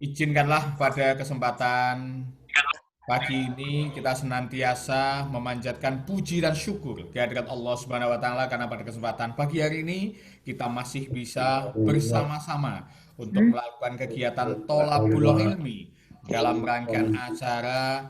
Izinkanlah pada kesempatan pagi ini kita senantiasa memanjatkan puji dan syukur kehadirat Allah Subhanahu wa taala karena pada kesempatan pagi hari ini kita masih bisa bersama-sama untuk melakukan kegiatan tolabul ilmi dalam rangkaian acara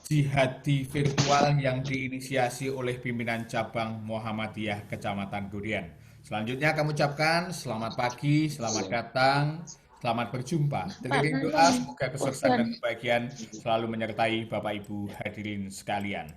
jihadi virtual yang diinisiasi oleh pimpinan cabang Muhammadiyah Kecamatan Gudian. Selanjutnya kami ucapkan selamat pagi, selamat datang, selamat berjumpa. Pak Teriring doa Mantan, semoga kesuksesan bosan. dan kebahagiaan selalu menyertai Bapak Ibu hadirin sekalian.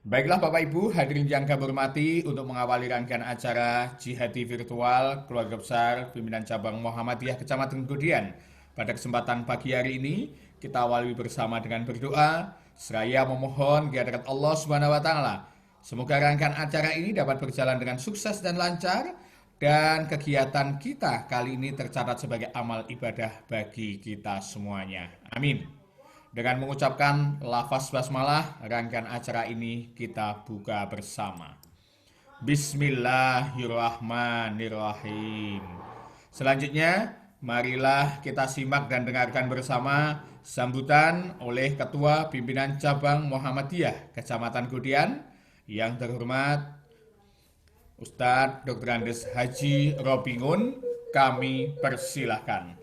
Baiklah Bapak Ibu hadirin yang kami hormati, untuk mengawali rangkaian acara jihadi virtual keluarga besar pimpinan cabang Muhammadiyah Kecamatan Gudian. Pada kesempatan pagi hari ini kita awali bersama dengan berdoa seraya memohon kehadirat Allah Subhanahu wa taala. Semoga rangkaian acara ini dapat berjalan dengan sukses dan lancar dan kegiatan kita kali ini tercatat sebagai amal ibadah bagi kita semuanya. Amin. Dengan mengucapkan lafaz basmalah, rangkaian acara ini kita buka bersama. Bismillahirrahmanirrahim. Selanjutnya, marilah kita simak dan dengarkan bersama sambutan oleh Ketua Pimpinan Cabang Muhammadiyah Kecamatan Gudian yang terhormat Ustadz Dr. Andes Haji Robingun. Kami persilahkan.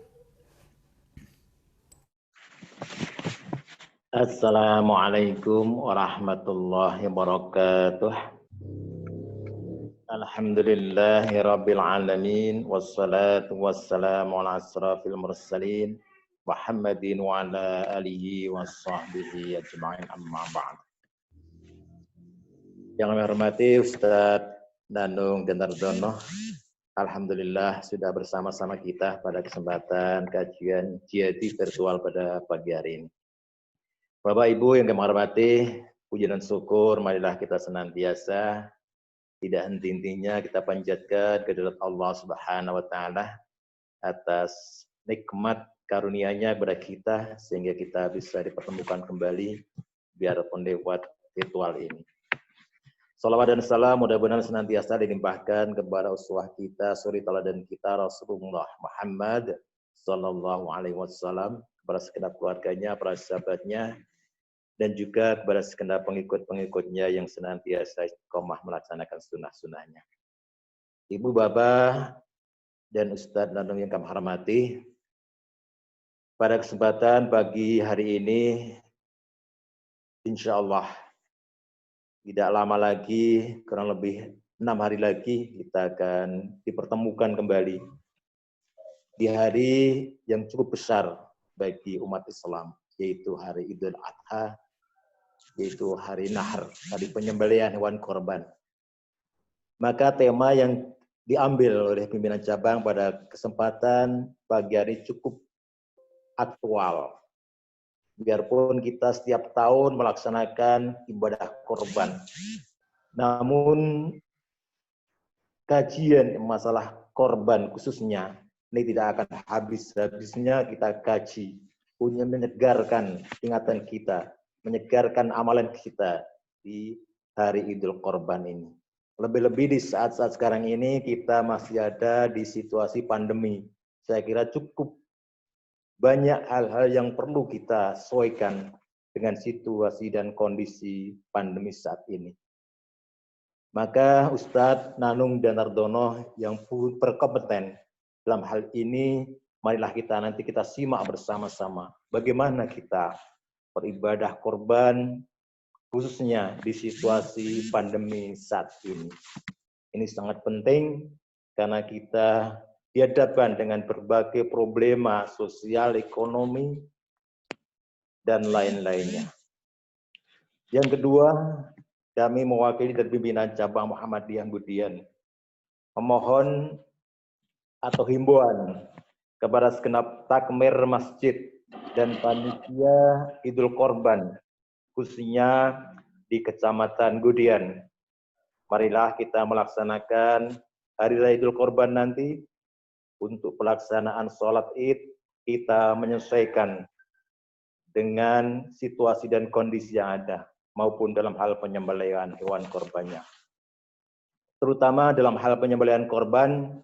Assalamualaikum warahmatullahi wabarakatuh. Alhamdulillahi rabbil alamin. Wassalatu wassalamu ala asrafil mursalin Muhammadin wa ala alihi wa sahbihi ajma'in, amma ba'd. Yang kami hormati Ustadz Danung Denardono, alhamdulillah sudah bersama-sama kita pada kesempatan kajian jihadi virtual pada pagi hari ini. Bapak Ibu yang kami hormati, puji dan syukur marilah kita senantiasa tidak henti-hentinya kita panjatkan kehadirat Allah Subhanahu wa taala atas nikmat karunia-Nya kepada kita sehingga kita bisa dipertemukan kembali biarpun lewat virtual ini. Salawat dan salam mudah-mudahan senantiasa dilimpahkan kepada uswah kita, suri teladan kita Rasulullah Muhammad sallallahu alaihi wasallam, kepada segenap keluarganya, para sahabatnya, dan juga kepada segenap pengikut-pengikutnya yang senantiasa istiqomah melaksanakan sunnah-sunnahnya. Ibu, Bapak, dan Ustadz Nanung yang kami hormati, pada kesempatan pagi hari ini, insya Allah, tidak lama lagi, kurang lebih 6 hari lagi, kita akan dipertemukan kembali di hari yang cukup besar bagi umat Islam, yaitu hari Idul Adha, yaitu hari Nahar, hari penyembelihan hewan korban. Maka tema yang diambil oleh pimpinan cabang pada kesempatan pagi hari cukup aktual. Biarpun kita setiap tahun melaksanakan ibadah korban, namun kajian masalah korban khususnya ini tidak akan habis-habisnya kita kaji, punya menyegarkan ingatan kita, menyegarkan amalan kita di hari Idul Korban ini. Lebih-lebih di saat-saat sekarang ini kita masih ada di situasi pandemi. Saya kira cukup banyak hal-hal yang perlu kita sesuaikan dengan situasi dan kondisi pandemi saat ini. Maka Ustadz Nanung Denardono yang berkompeten dalam hal ini, marilah kita simak bersama-sama bagaimana kita beribadah korban khususnya di situasi pandemi saat ini. Ini sangat penting karena kita dihadapkan dengan berbagai problema sosial, ekonomi, dan lain-lainnya. Yang kedua, kami mewakili dari pimpinan cabang Muhammadiyah Gudian memohon atau himbauan kepada segenap takmir masjid dan panitia Idul Korban khususnya di Kecamatan Gudian. Marilah kita melaksanakan hari raya Idul Korban nanti. Untuk pelaksanaan sholat Id kita menyesuaikan dengan situasi dan kondisi yang ada maupun dalam hal penyembelihan hewan korbannya. Terutama dalam hal penyembelihan korban,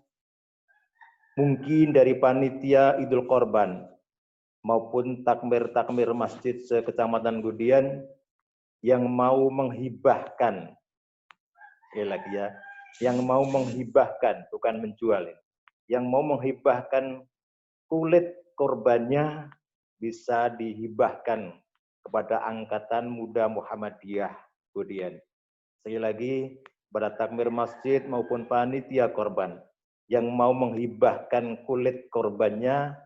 mungkin dari panitia Idul Korban maupun takmir-takmir masjid sekecamatan Gudian yang mau menghibahkan, sekali lagi ya, yang mau menghibahkan, bukan menjual, yang mau menghibahkan kulit korbannya bisa dihibahkan kepada Angkatan Muda Muhammadiyah Gudian. Sekali lagi, pada takmir masjid maupun panitia korban yang mau menghibahkan kulit korbannya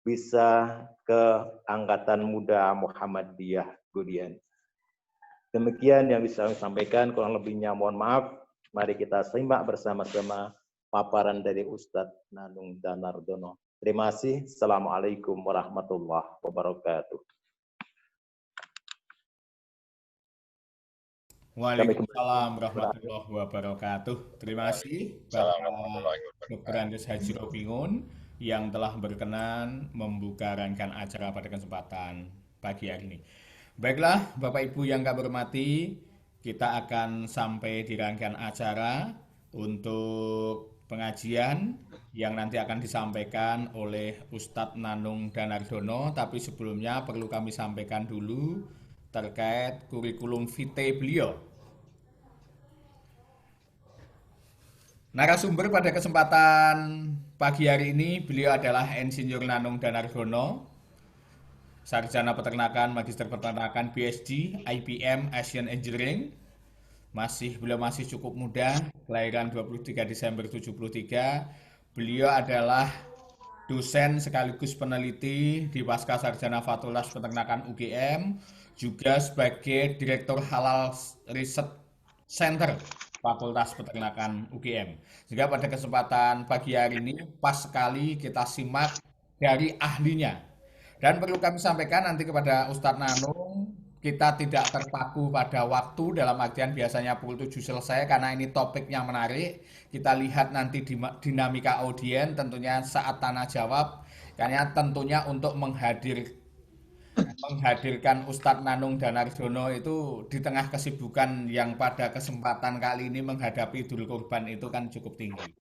bisa ke Angkatan Muda Muhammadiyah Gudian. Demikian yang bisa saya sampaikan, kurang lebihnya mohon maaf. Mari kita simak bersama-sama paparan dari Ustadz Nanung Danardono. Terima kasih. Assalamualaikum warahmatullahi wabarakatuh. Waalaikumsalam warahmatullahi wabarakatuh. Terima kasih Bapak Dr. Andes Haji Robingun yang telah berkenan membuka rangkaian acara pada kesempatan pagi hari ini. Baiklah Bapak Ibu yang kami hormati, kita akan sampai di rangkaian acara untuk pengajian yang nanti akan disampaikan oleh Ustadz Nanung Danardono. Tapi sebelumnya perlu kami sampaikan dulu terkait kurikulum vitae beliau. Narasumber pada kesempatan pagi hari ini, beliau adalah Insinyur Nanung Danardono, Sarjana Peternakan, Magister Peternakan, PhD, IPM, Asian Engineering. Beliau masih cukup muda, kelahiran 23 Desember 73. Beliau adalah dosen sekaligus peneliti di Pasca Sarjana Fakultas Peternakan UGM, juga sebagai Direktur Halal Research Center Fakultas Peternakan UGM. Sehingga pada kesempatan pagi hari ini pas sekali kita simak dari ahlinya. Dan perlu kami sampaikan nanti kepada Ustadz Nanung, kita tidak terpaku pada waktu, dalam artian biasanya pukul 7 selesai karena ini topiknya menarik. Kita lihat nanti dinamika audien tentunya saat tanya jawab, karena tentunya untuk menghadirkan Ustadz Nanung Danardono itu di tengah kesibukan yang pada kesempatan kali ini menghadapi Idul Kurban itu kan cukup tinggi.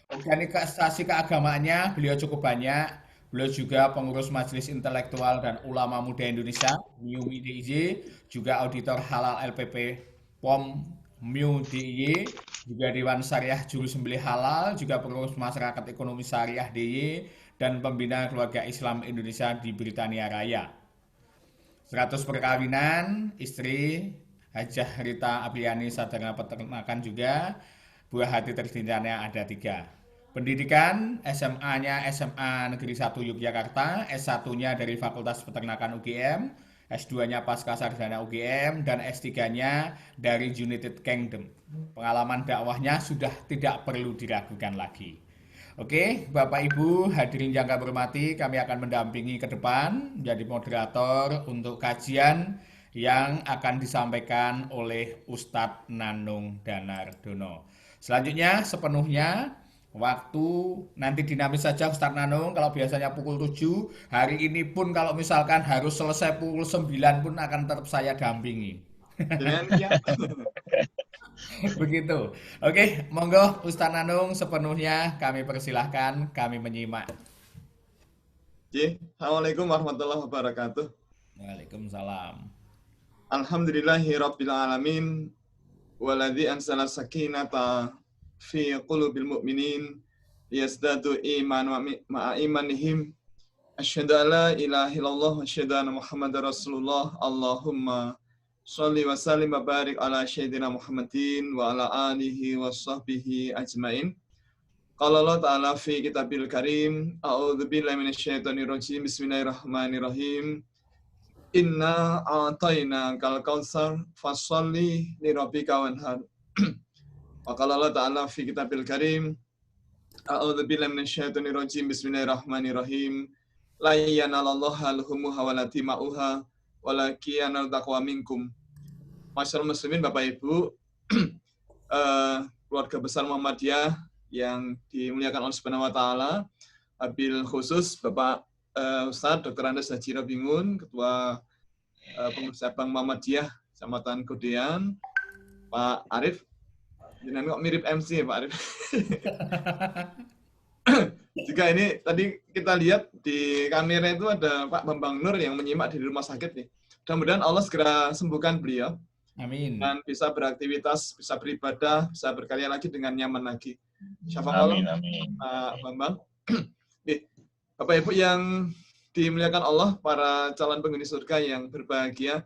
Organisasi keagamaannya beliau cukup banyak. Beliau juga pengurus Majelis Intelektual dan Ulama Muda Indonesia, MIUMI DIY, juga auditor halal LPP POM MIU DIY, juga Dewan Syariah Juru Sembelih Halal, juga pengurus Masyarakat Ekonomi Syariah DIY, dan pembina Keluarga Islam Indonesia di Britania Raya. 100 perkawinan, istri Hajah Rita Apriani Sarjana Peternakan juga, buah hati tercintanya ada 3. Pendidikan, SMA-nya SMA Negeri 1 Yogyakarta, S1-nya dari Fakultas Peternakan UGM, S2-nya Pasca Sarjana UGM, dan S3-nya dari United Kingdom. Pengalaman dakwahnya sudah tidak perlu diragukan lagi. Oke, Bapak Ibu hadirin yang kami hormati, kami akan mendampingi ke depan menjadi moderator untuk kajian yang akan disampaikan oleh Ustadz Nanung Danardono. Selanjutnya sepenuhnya waktu nanti dinamis saja Ustadz Nanung, kalau biasanya pukul 7, hari ini pun kalau misalkan harus selesai pukul 9 pun akan tetap saya dampingi. Begitu. Oke, monggo Ustadz Nanung sepenuhnya kami persilahkan, kami menyimak. Assalamualaikum warahmatullahi wabarakatuh. Waalaikumsalam. Alhamdulillahirabbil alamin waladzi ansala sakinata fi qulubil mu'minin yazdadu iman ma'a imanihim asyhadu an la ilaha illallah wa asyhadu anna muhammadar rasulullah. Allahumma sholli wa sallim wa barik ala sayyidina Muhammadin wa ala alihi wa sahbihi ajmain. Qala Allah ta'ala fi kitabil karim, a'udzu billahi minasyaitonir rajim, bismillahirrahmanirrahim. Inna a'tayna kal kautsar fasholli li rabbika wanhar. Wa qala Allah ta'ala fi kitabil karim, a'udzu billahi minasyaitonir rajim, bismillahirrahmanirrahim. La yanalallaha al-humuha wa la tima'uha walakin yanal taqwa minkum. Masyaallah muslimin, Bapak Ibu, keluarga besar Muhammadiyah yang dimuliakan Allah Subhanahu wa taala, wabil khusus Bapak Ustadz Dr. Andes Haji Robingun, Ketua Pengurus Cabang Muhammadiyah Kecamatan Gudian, Pak Arif. Jenengan kok mirip MC ya Pak Arif? Juga ini tadi kita lihat di kamera itu ada Pak Bambang Nur yang menyimak di rumah sakit nih. Mudah-mudahan Allah segera sembuhkan beliau Amin. dan bisa beraktivitas, bisa beribadah, bisa berkarya lagi dengan nyaman lagi. Syafaqallah, Pak Bambang. Bapak Ibu yang dimuliakan Allah, para calon penghuni surga yang berbahagia,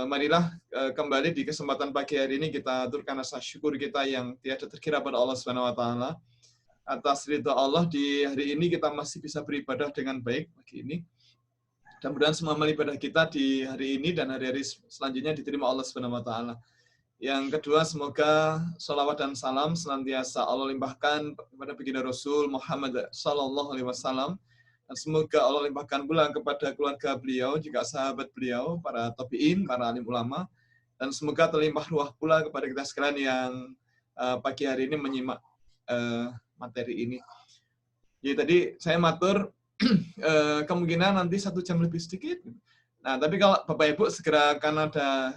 marilah kembali di kesempatan pagi hari ini kita aturkan rasa syukur kita yang tiada terkira pada Allah Subhanahu wa taala. Atas ridha Allah di hari ini kita masih bisa beribadah dengan baik pagi ini. Dan mudah-mudahan semua amal ibadah kita di hari ini dan hari-hari selanjutnya diterima Allah Subhanahu wa taala. Yang kedua, semoga salawat dan salam senantiasa Allah limpahkan kepada baginda Rasul Muhammad sallallahu alaihi wasallam. Dan semoga Allah limpahkan pula kepada keluarga beliau, juga sahabat beliau, para tabi'in, para alim ulama. Dan semoga terlimpah ruah pula kepada kita sekalian yang pagi hari ini menyimak materi ini. Jadi tadi saya matur kemungkinan nanti 1 jam lebih sedikit. Nah, tapi kalau Bapak Ibu segera akan ada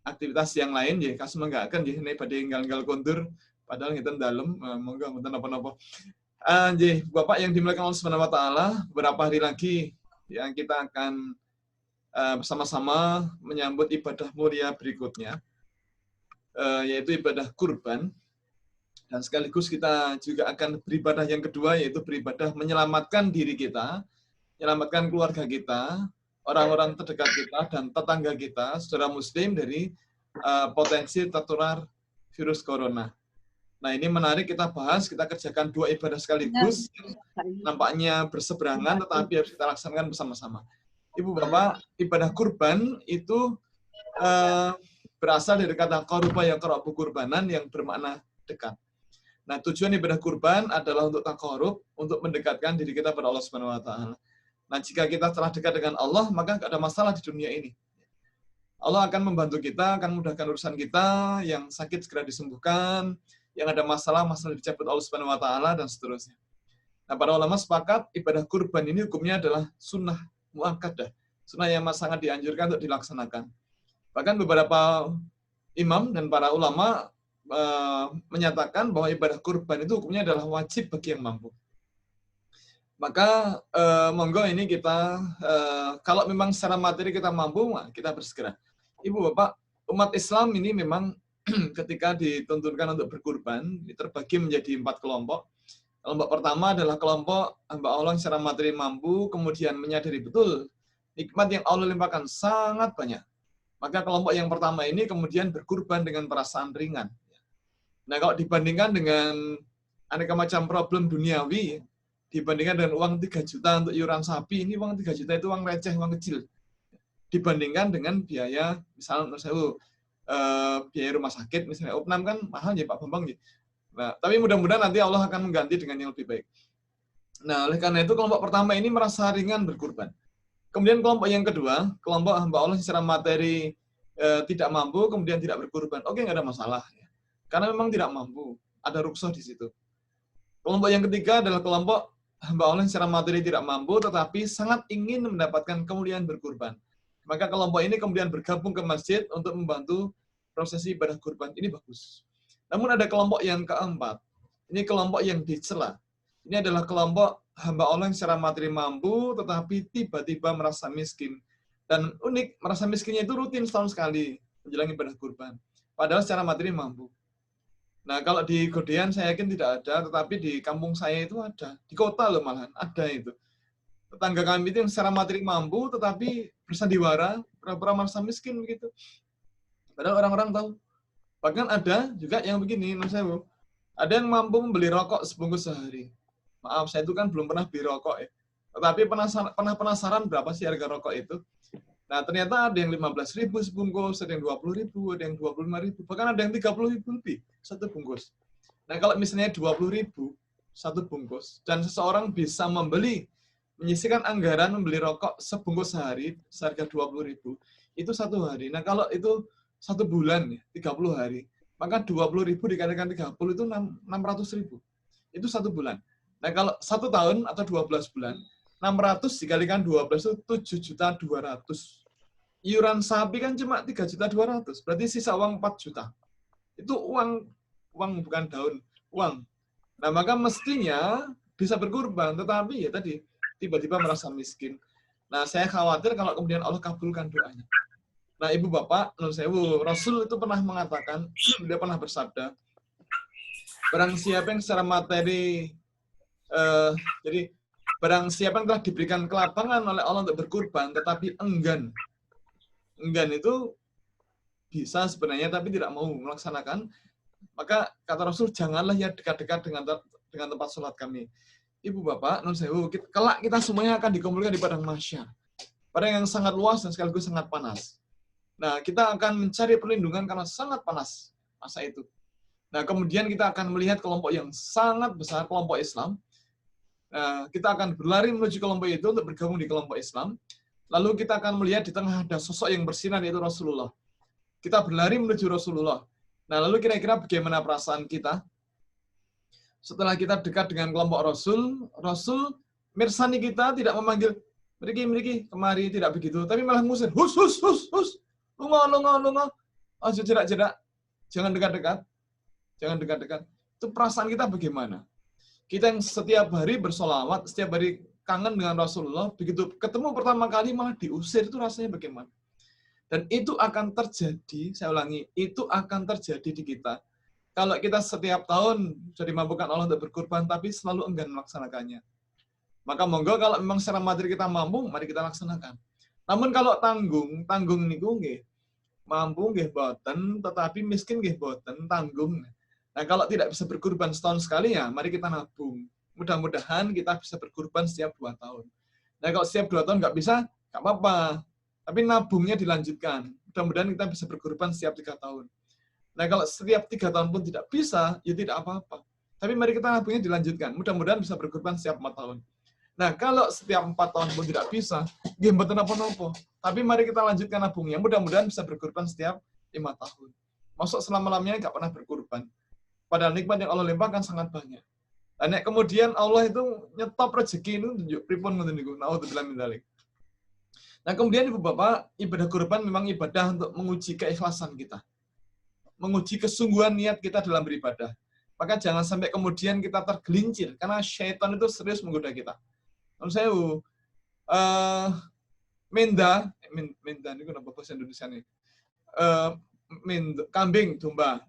aktivitas yang lain, ya kasih menggakan ya ini pada enggal-enggal kondur, padahal kita dalam, monggo mboten napa-napa. Bapak yang dimuliakan Allah Subhanahu wa taala, beberapa hari lagi yang kita akan bersama-sama menyambut ibadah mulia berikutnya, yaitu ibadah kurban. Dan sekaligus kita juga akan beribadah yang kedua, yaitu beribadah menyelamatkan diri kita, menyelamatkan keluarga kita, orang-orang terdekat kita, dan tetangga kita, saudara muslim, dari potensi tertular virus corona. Nah, ini menarik kita bahas, kita kerjakan 2 ibadah sekaligus, nampaknya berseberangan, tetapi harus kita laksanakan bersama-sama. Ibu Bapak, ibadah kurban itu berasal dari kata qaruba yaqrabu kurbanan yang bermakna dekat. Nah, tujuan ibadah kurban adalah untuk taqarrub, untuk mendekatkan diri kita pada Allah Subhanahu wa taala. Nah, jika kita telah dekat dengan Allah, maka tidak ada masalah di dunia ini. Allah akan membantu kita, akan memudahkan urusan kita, yang sakit segera disembuhkan, yang ada masalah dicabut Allah Subhanahu wa taala, dan seterusnya. Nah, para ulama sepakat ibadah kurban ini hukumnya adalah sunnah muakkadah, sunnah yang sangat dianjurkan untuk dilaksanakan. Bahkan beberapa imam dan para ulama menyatakan bahwa ibadah kurban itu hukumnya adalah wajib bagi yang mampu. Maka monggo ini kita kalau memang secara materi kita mampu, kita bersegera. Ibu Bapak, umat Islam ini memang ketika dituntunkan untuk berkurban terbagi menjadi 4 kelompok. Kelompok pertama adalah kelompok hamba Allah yang secara materi mampu, kemudian menyadari betul nikmat yang Allah limpahkan sangat banyak. Maka kelompok yang pertama ini kemudian berkurban dengan perasaan ringan. Nah, kalau dibandingkan dengan aneka macam problem duniawi, dibandingkan dengan uang 3 juta untuk iuran sapi, ini uang 3 juta itu uang receh, uang kecil. Dibandingkan dengan biaya, misalnya biaya rumah sakit, misalnya opnam kan mahal ya Pak Bambang. Nah, tapi mudah-mudahan nanti Allah akan mengganti dengan yang lebih baik. Nah, oleh karena itu kelompok pertama ini merasa ringan berkurban. Kemudian kelompok yang kedua, kelompok hamba Allah secara materi tidak mampu, kemudian tidak berkurban. Oke, nggak ada masalah. Karena memang tidak mampu, ada rukhsah di situ. Kelompok yang ketiga adalah kelompok hamba Allah yang secara materi tidak mampu, tetapi sangat ingin mendapatkan kemuliaan berkurban. Maka kelompok ini kemudian bergabung ke masjid untuk membantu prosesi ibadah kurban. Ini bagus. Namun ada kelompok yang keempat. Ini kelompok yang dicela. Ini adalah kelompok hamba Allah yang secara materi mampu, tetapi tiba-tiba merasa miskin. Dan unik, merasa miskinnya itu rutin setahun sekali menjelang ibadah kurban. Padahal secara materi mampu. Nah, kalau di Godean saya yakin tidak ada, tetapi di kampung saya itu ada. Di kota loh malahan, ada itu. Tetangga kami itu yang secara materi mampu, tetapi bersandiwara, pura-pura merasa miskin begitu. Padahal orang-orang tahu. Bahkan ada juga yang begini, Mas Ewo. Ada yang mampu membeli rokok sebungkus sehari. Maaf, saya itu kan belum pernah beli rokok ya. Tetapi pernah penasaran berapa sih harga rokok itu. Nah, ternyata ada yang 15.000 sebungkus, ada yang 20.000, ada yang 25.000, bahkan ada yang 30.000 lebih satu bungkus. Nah, kalau misalnya 20.000 satu bungkus, dan seseorang bisa menyisihkan anggaran membeli rokok sebungkus sehari, seharga 20.000, itu satu hari. Nah, kalau itu 1 bulan, 30 hari, maka 20.000 dikalikan 30 itu 600.000. Itu 1 bulan. Nah, kalau 1 tahun atau 12 bulan, 600 dikalikan 12 itu 7.200.000. Iuran sapi kan cuma 3.200.000. Berarti sisa uang 4 juta. Itu uang bukan daun, uang. Nah, maka mestinya bisa berkurban, tetapi ya tadi tiba-tiba merasa miskin. Nah, saya khawatir kalau kemudian Allah kabulkan doanya. Nah, Ibu Bapak, menurut saya Rasul itu pernah mengatakan, dia pernah bersabda, barang siapa yang secara materi, jadi barang siapa yang telah diberikan kelapangan oleh Allah untuk berkurban, tetapi enggan itu bisa sebenarnya, tapi tidak mau melaksanakan, maka kata Rasul, janganlah ya dekat-dekat dengan tempat sholat kami. Ibu Bapak, non sewu, kelak kita semuanya akan dikumpulkan di padang mahsyar, padang yang sangat luas dan sekaligus sangat panas. Nah, kita akan mencari perlindungan karena sangat panas masa itu. Nah, kemudian kita akan melihat kelompok yang sangat besar, kelompok Islam. Nah, kita akan berlari menuju kelompok itu untuk bergabung di kelompok Islam. Lalu kita akan melihat di tengah ada sosok yang bersinar, yaitu Rasulullah. Kita berlari menuju Rasulullah. Nah, lalu kira-kira bagaimana perasaan kita? Setelah kita dekat dengan kelompok Rasul, Rasul mirsani kita tidak memanggil, "Mriki, kemari," tidak begitu. Tapi malah ngusir, "Hus. Lunga. Aja jerak-jerak. Jangan dekat-dekat. Jangan dekat-dekat." Itu perasaan kita bagaimana? Kita yang setiap hari bersolawat, setiap hari kangen dengan Rasulullah, begitu ketemu pertama kali malah diusir, itu rasanya bagaimana? Dan itu akan terjadi, saya ulangi, itu akan terjadi di kita. Kalau kita setiap tahun sudah dimampukan Allah untuk berkurban, tapi selalu enggan melaksanakannya. Maka monggo kalau memang secara materi kita mampu, mari kita laksanakan. Namun kalau tanggung niku nggih, mampu nggih boten, tetapi miskin nggih boten, tanggung. Nah, kalau tidak bisa berkurban setahun sekali ya, mari kita nabung. Mudah-mudahan kita bisa berkurban setiap 2 tahun. Nah, kalau setiap 2 tahun nggak bisa, nggak apa-apa. Tapi nabungnya dilanjutkan. Mudah-mudahan kita bisa berkurban setiap 3 tahun. Nah, kalau setiap 3 tahun pun tidak bisa, ya tidak apa-apa. Tapi mari kita nabungnya dilanjutkan. Mudah-mudahan bisa berkurban setiap 4 tahun. Nah, kalau setiap 4 tahun pun tidak bisa, nggih mboten napa-napa. Tapi mari kita lanjutkan nabungnya. Mudah-mudahan bisa berkurban setiap 5 tahun. Masuk selama-lamanya nggak pernah berkurban. Padahal nikmat yang Allah limpahkan sangat banyak. Dan kemudian Allah itu nyetop rezeki itu tunjuk pripun ngoten niku. Naudzubillah min dzalik. Nah, kemudian Ibu Bapak, ibadah kurban memang ibadah untuk menguji keikhlasan kita. Menguji kesungguhan niat kita dalam beribadah. Maka jangan sampai kemudian kita tergelincir karena syaitan itu serius menggoda kita. Menurut saya menda niku napa bahasa Indonesia nih? Kambing, domba.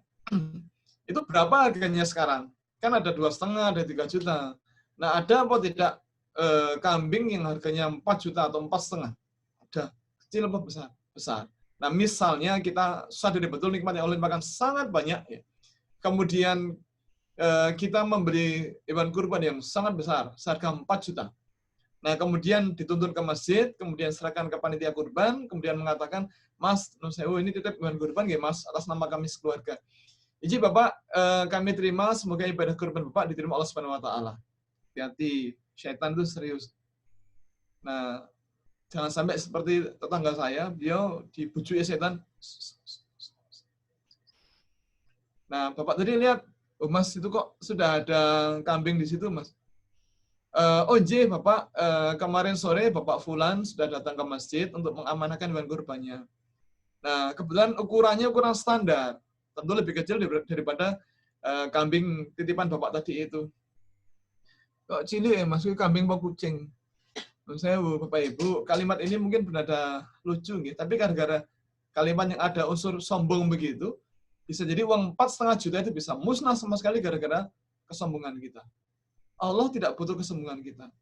Itu berapa harganya sekarang? Kan ada 2,5, ada 3 juta. Nah, ada apa tidak kambing yang harganya 4 juta atau 4,5? Ada. Kecil apa besar? Besar. Nah, misalnya kita sadari betul nikmat yang Allah limpahkan sangat banyak. Ya. Kemudian kita memberi hewan kurban yang sangat besar, seharga 4 juta. Nah, kemudian dituntun ke masjid, kemudian serahkan ke panitia kurban, kemudian mengatakan, "Mas, ini titip hewan kurban nggih, Mas, atas nama kami sekeluarga. Iji Bapak, kami terima, semoga ibadah kurban Bapak diterima Allah Subhanahu wa taala." Hati-hati, syaitan itu serius. Nah, jangan sampai seperti tetangga saya, beliau dibujuki setan. Nah, Bapak tadi lihat, "Oh, Mas, itu kok sudah ada kambing di situ, Mas?" "Oh, iya, Bapak, kemarin sore Bapak Fulan sudah datang ke masjid untuk mengamanahkan hewan kurbannya. Nah, kebetulan ukurannya ukuran standar. Tentu lebih kecil daripada kambing titipan Bapak tadi itu." "Kok cilik ya, Mas? Kambing apa kucing?" Menurut saya, Bapak Ibu, kalimat ini mungkin bernada lucu, gitu. Tapi gara-gara kalimat yang ada unsur sombong begitu, bisa jadi uang 4,5 juta itu bisa musnah sama sekali gara-gara kesombongan kita. Allah tidak butuh kesombongan kita.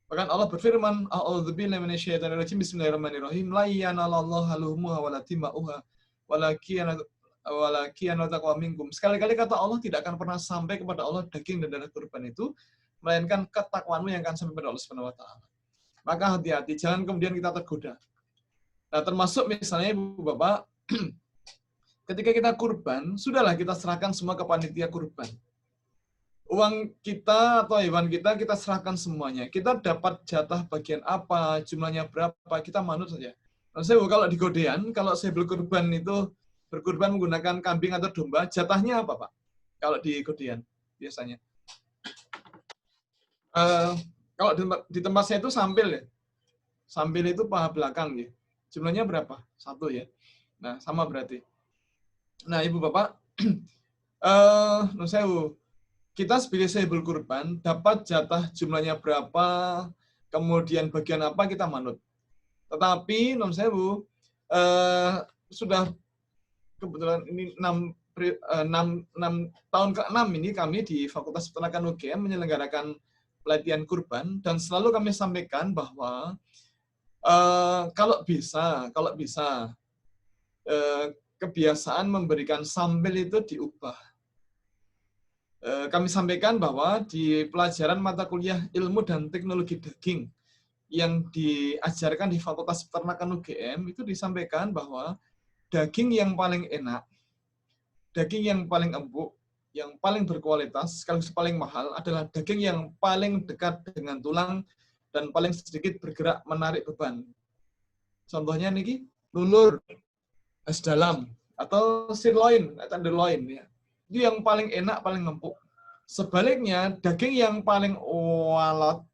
Bahkan Allah berfirman, "A'udzubillahi minasyaitonirrajim. Bismillahirrahmanirrahim. La yanalallaha luhumuha wala dima'uha walakin taqwa minkum." Sekali-kali kata Allah tidak akan pernah sampai kepada Allah daging dan darah kurban itu, melainkan ketakwaanmu yang akan sampai kepada Allah Subhanahu wa taala. Maka hati-hati, jangan kemudian kita tergoda. Nah, termasuk misalnya Ibu Bapak, ketika kita kurban, sudahlah kita serahkan semua ke panitia kurban. Uang kita atau hewan kita serahkan semuanya. Kita dapat jatah bagian apa, jumlahnya berapa, kita manut saja. Nah, saya kalau di Godean, kalau saya berkurban menggunakan kambing atau domba, jatahnya apa, Pak? Kalau di Godean, biasanya. Kalau di tempat saya itu sampil ya. Sampil itu paha belakang ya. Jumlahnya berapa? 1 ya. Nah, sama berarti. Nah, Ibu Bapak, kita sebagai sahibul kurban dapat jatah jumlahnya berapa, kemudian bagian apa kita manut. Tetapi non sewu sudah kebetulan ini 6 tahun ke-6 ini kami di Fakultas Peternakan UGM menyelenggarakan pelatihan kurban, dan selalu kami sampaikan bahwa kalau bisa kebiasaan memberikan sambel itu diubah. Kami sampaikan bahwa di pelajaran mata kuliah ilmu dan teknologi daging yang diajarkan di Fakultas Peternakan UGM itu disampaikan bahwa daging yang paling enak, daging yang paling empuk, yang paling berkualitas, sekaligus paling mahal adalah daging yang paling dekat dengan tulang dan paling sedikit bergerak menarik beban. Contohnya niki lulur, es dalam, atau sirloin, atau tenderloin ya. Itu yang paling enak, paling empuk. Sebaliknya, daging yang paling walot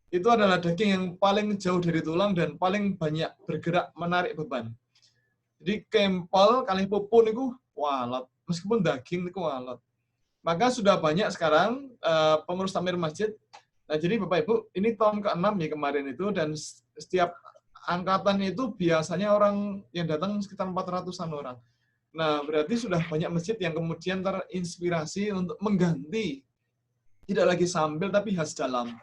itu adalah daging yang paling jauh dari tulang dan paling banyak bergerak menarik beban. Jadi kempel kali pupun itu walot, meskipun daging itu walot. Maka sudah banyak sekarang pengurus takmir masjid. Nah, jadi Bapak Ibu, ini tahun ke-6 ya kemarin itu, dan setiap angkatan itu biasanya orang yang datang sekitar 400-an orang. Nah, berarti sudah banyak masjid yang kemudian terinspirasi untuk mengganti, tidak lagi sambel tapi khas dalam.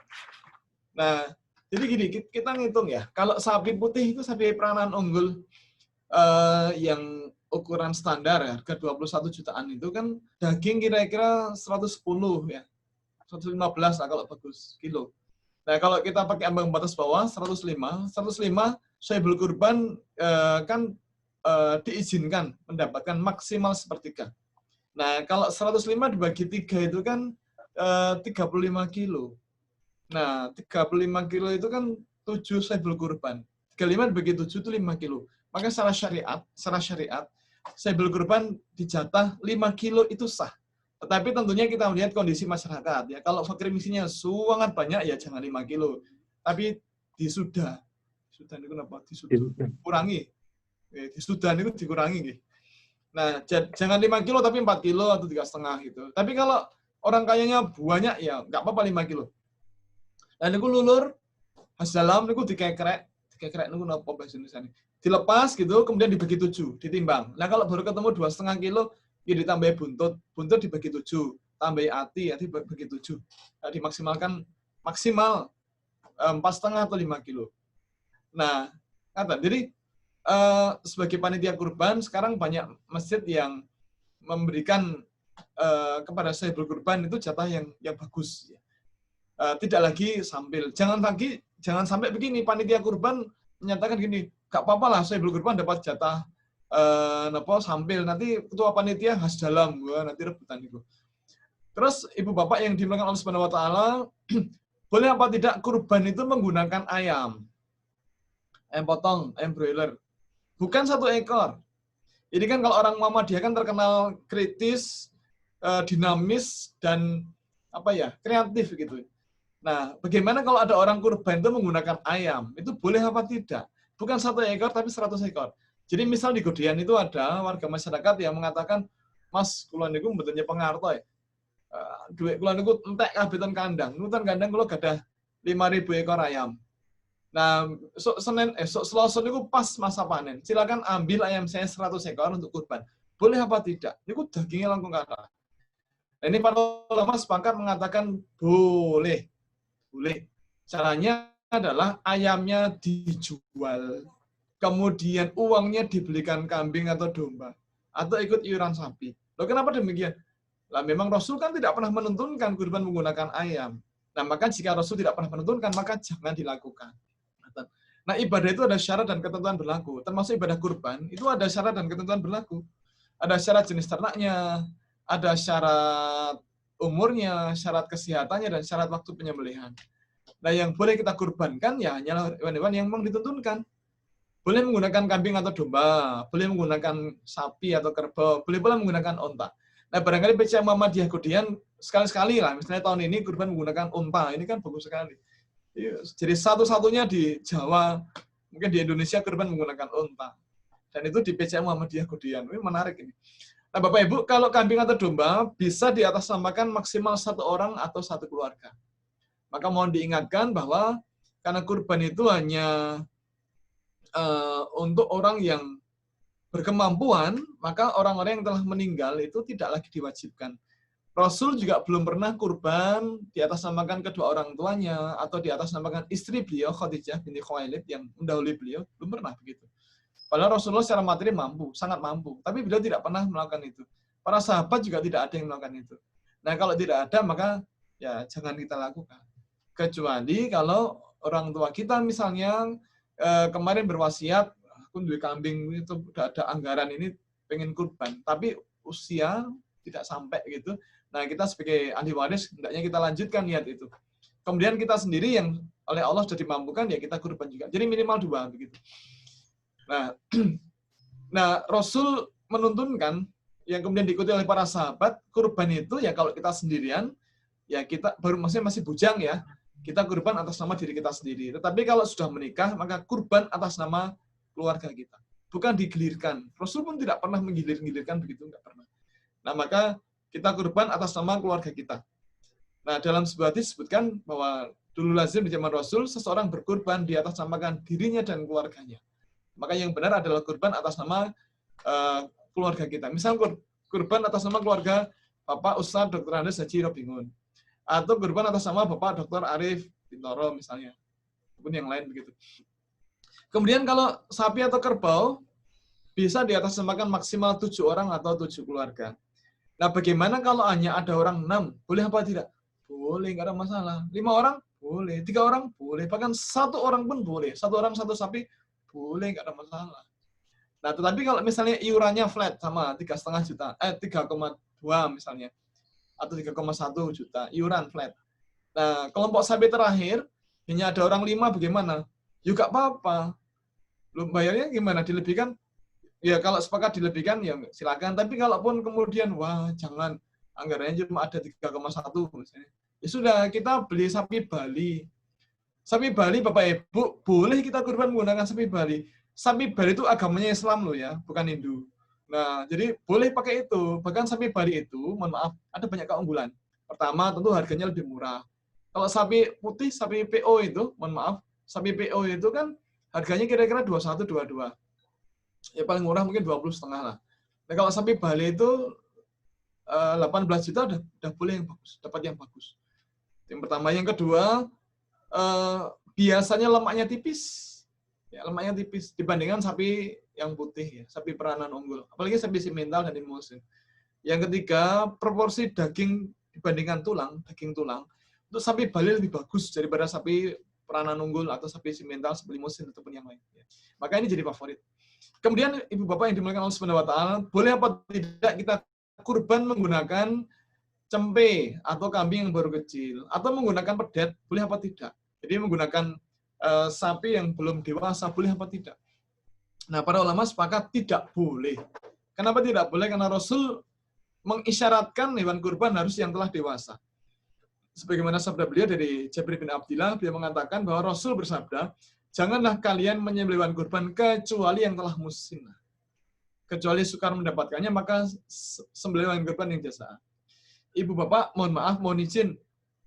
Nah, jadi gini, kita ngitung ya, kalau sapi putih itu sapi peranan unggul yang ukuran standar ya, harga 21 jutaan itu kan daging kira-kira 110 ya, 115 lah kalau bagus kilo. Nah, kalau kita pakai ambang batas bawah 105 sahibul kurban kan diizinkan mendapatkan maksimal sepertiga. Nah, kalau 105 dibagi 3 itu kan 35 kilo. Nah, 35 kilo itu kan 7 sahibul kurban. 35 dibagi 7 itu 5 kilo. Maka secara syariat, sahibul kurban dijatah 5 kilo itu sah. Tetapi tentunya kita melihat kondisi masyarakat ya. Kalau fakir miskinnya sangat banyak ya jangan 5 kilo. Tapi disudah itu apa? Dikurangi. Disudah itu dikurangi gitu. Nah, jangan 5 kilo tapi 4 kilo atau 3,5 gitu. Tapi kalau orang kayanya banyak ya nggak apa-apa 5 kilo. Dan itu lulur, khas dalam itu dikekrek itu apa bahasa Indonesia ini. Dilepas gitu, kemudian dibagi 7, ditimbang. Nah, kalau baru ketemu 2,5 kilo, ya ditambah buntut dibagi 7, tambah hati dibagi 7. Nah, dimaksimalkan maksimal 4,5 atau 5 kilo. Nah, jadi sebagai panitia kurban, sekarang banyak masjid yang memberikan kepada sahibul kurban itu jatah yang bagus. Tidak lagi sambil. Jangan sampai begini, panitia kurban menyatakan gini, gak apa-apa lah sahibul kurban dapat jatah sambil, nanti ketua panitia khas dalam, nanti rebutan itu. Terus ibu bapak yang dimuliakan Allah Subhanahu wa taala, boleh apa tidak kurban itu menggunakan ayam potong, ayam broiler. Bukan 1 ekor. Ini kan kalau orang Muhammadiyah kan terkenal kritis, dinamis, dan kreatif gitu. Nah, bagaimana kalau ada orang kurban itu menggunakan ayam? Itu boleh apa tidak? Bukan 1 ekor, tapi 100 ekor. Jadi misal di Godean itu ada warga masyarakat yang mengatakan, Mas, kula niku mboten pengartoy. Duit kula niku entek kabeh ten kandang. Niku ten kandang kula gadah 5.000 ekor ayam. Nah, Selasa niku pas masa panen. Silakan ambil ayam saya 100 ekor untuk kurban. Boleh apa tidak? Niku dagingnya langkung kathah. Nah, ini para ulama sepakat mengatakan boleh. Caranya adalah ayamnya dijual, kemudian uangnya dibelikan kambing atau domba, atau ikut iuran sapi. Loh, kenapa demikian? Lah, memang Rasul kan tidak pernah menentukan kurban menggunakan ayam. Nah, maka jika Rasul tidak pernah menentukan, maka jangan dilakukan. Nah, ibadah itu ada syarat dan ketentuan berlaku. Termasuk ibadah kurban, itu ada syarat dan ketentuan berlaku. Ada syarat jenis ternaknya, ada syarat umurnya, syarat kesehatannya, dan syarat waktu penyembelihan. Nah, yang boleh kita kurbankan ya hanyalah hewan-hewan yang memang ditentukan. Boleh menggunakan kambing atau domba, boleh menggunakan sapi atau kerbau, boleh pula menggunakan onta. Nah, barangkali PCA Muhammadiyah Godean sekali-sekali lah, misalnya tahun ini kurban menggunakan onta, ini kan bagus sekali. Jadi satu-satunya di Jawa, mungkin di Indonesia kurban menggunakan onta. Dan itu di PCA Muhammadiyah Godean. Ini menarik ini. Nah, Bapak Ibu, kalau kambing atau domba bisa diatasnamakan maksimal satu orang atau satu keluarga. Maka mohon diingatkan bahwa karena kurban itu hanya untuk orang yang berkemampuan, maka orang-orang yang telah meninggal itu tidak lagi diwajibkan. Rasul juga belum pernah kurban diatasnamakan kedua orang tuanya atau diatasnamakan istri beliau Khadijah binti Khuwailid yang mendahului beliau, belum pernah begitu. Padahal Rasulullah secara materi mampu, sangat mampu, tapi beliau tidak pernah melakukan itu. Para sahabat juga tidak ada yang melakukan itu. Nah, kalau tidak ada maka ya jangan kita lakukan. Kecuali kalau orang tua kita misalnya kemarin berwasiat, aku duwe kambing itu udah ada anggaran ini pengen kurban, tapi usia tidak sampai gitu. Nah, kita sebagai ahli waris hendaknya kita lanjutkan niat itu. Kemudian kita sendiri yang oleh Allah sudah dimampukan ya kita kurban juga. Jadi minimal 2 begitu. Nah, Rasul menuntunkan yang kemudian diikuti oleh para sahabat, kurban itu ya kalau kita sendirian ya kita baru maksudnya masih bujang ya, kita kurban atas nama diri kita sendiri. Tetapi kalau sudah menikah maka kurban atas nama keluarga kita. Bukan digilirkan. Rasul pun tidak pernah menggilir-gilirkan begitu, enggak pernah. Nah, maka kita kurban atas nama keluarga kita. Nah, dalam sebuah hadis disebutkan bahwa dulu lazim di zaman Rasul, seseorang berkurban di atas namakan dirinya dan keluarganya. Maka yang benar adalah kurban atas nama keluarga kita. Misal kurban atas nama keluarga Bapak Ustadz Dr. Andes Haji Robingun. Atau kurban atas nama Bapak Dr. Arif Bintoro misalnya. Ataupun yang lain begitu. Kemudian kalau sapi atau kerbau, bisa di atas namakan maksimal 7 orang atau 7 keluarga. Nah, bagaimana kalau hanya ada orang 6? Boleh apa tidak? Boleh, nggak ada masalah. 5 orang? Boleh. 3 orang? Boleh. Bahkan 1 orang pun boleh. 1 orang 1 sapi? Boleh, nggak ada masalah. Nah, tetapi kalau misalnya iurannya flat sama 3,5 juta, 3,2 misalnya, atau 3,1 juta, iuran flat. Nah, kelompok sapi terakhir, hanya ada orang 5 bagaimana? Ya nggak apa-apa. Lu bayarnya gimana? Dilebihkan? Ya kalau sepakat dilebihkan ya silakan. Tapi kalaupun kemudian wah jangan anggarannya cuma ada 3,1 misalnya. Ya sudah kita beli sapi Bali. Sapi Bali Bapak Ibu boleh kita kurban menggunakan sapi Bali. Sapi Bali itu agamanya Islam loh ya, bukan Hindu. Nah, jadi boleh pakai itu. Bahkan sapi Bali itu, mohon maaf, ada banyak keunggulan. Pertama, tentu harganya lebih murah. Kalau sapi putih, sapi PO itu, mohon maaf, sapi PO itu kan harganya kira-kira 21, 22. Ya paling murah mungkin 20,5 lah. Nah, kalau sapi Bali itu 18 juta udah boleh yang bagus, dapat yang bagus. Yang pertama, yang kedua biasanya lemaknya tipis. Ya, lemaknya tipis dibandingkan sapi yang putih ya, sapi peranan unggul. Apalagi sapi simental dan limusin. Yang ketiga, proporsi daging dibandingkan daging tulang, untuk sapi Bali lebih bagus daripada sapi peranan unggul atau sapi simental, sapi limusin ataupun yang lain. Maka ini jadi favorit. Kemudian Ibu Bapak yang dimuliakan Allah Subhanahu wa taala, boleh apa tidak kita kurban menggunakan cempe atau kambing yang baru kecil atau menggunakan pedet, boleh apa tidak? Jadi menggunakan sapi yang belum dewasa, boleh apa tidak? Nah, para ulama sepakat tidak boleh. Kenapa tidak boleh? Karena Rasul mengisyaratkan hewan kurban harus yang telah dewasa. Sebagaimana sabda beliau dari Jabir bin Abdillah, beliau mengatakan bahwa Rasul bersabda, janganlah kalian menyembelih hewan kurban kecuali yang telah musnah. Kecuali sukar mendapatkannya, maka sembelih hewan kurban yang jasa. Ibu Bapak, mohon maaf, mohon izin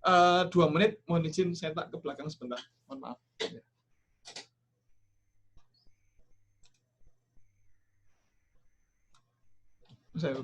2 menit, mohon izin saya tak ke belakang sebentar. Mohon maaf. Saya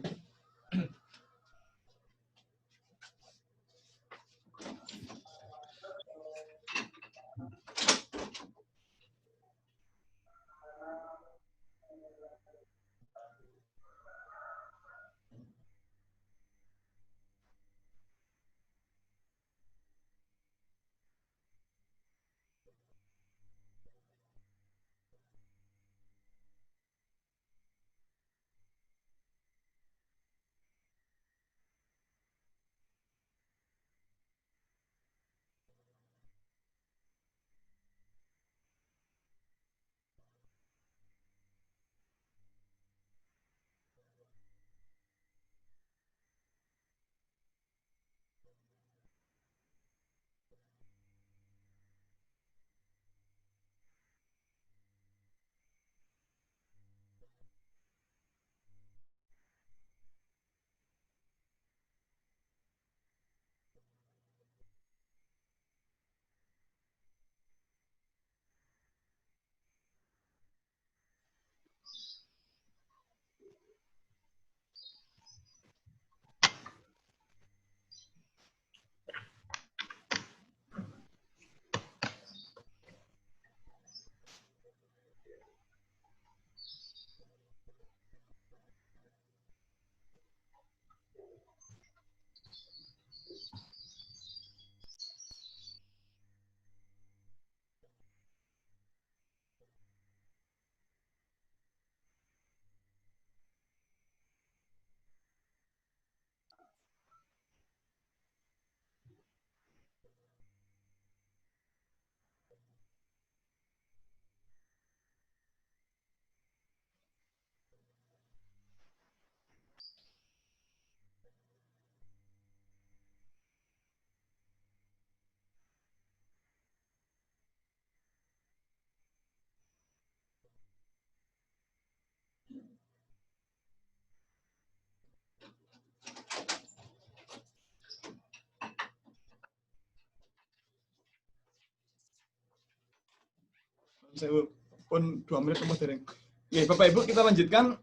Saya pun 2 menit temu dereng. Oke, Bapak Ibu kita lanjutkan.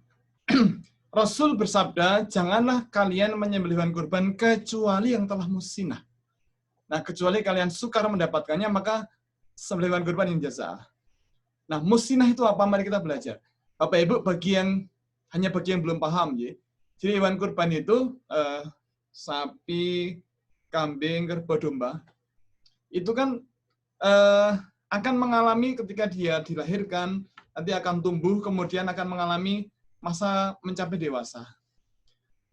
Rasul bersabda, janganlah kalian menyembelih hewan kurban kecuali yang telah musnah. Nah, kecuali kalian sukar mendapatkannya, maka sembelih hewan kurban yang jaza'ah. Nah, musnah itu apa? Mari kita belajar. Bapak Ibu, hanya bagi yang belum paham, ya. Jadi hewan kurban itu sapi, kambing, kerbau, domba. Itu kan akan mengalami ketika dia dilahirkan, nanti akan tumbuh, kemudian akan mengalami masa mencapai dewasa.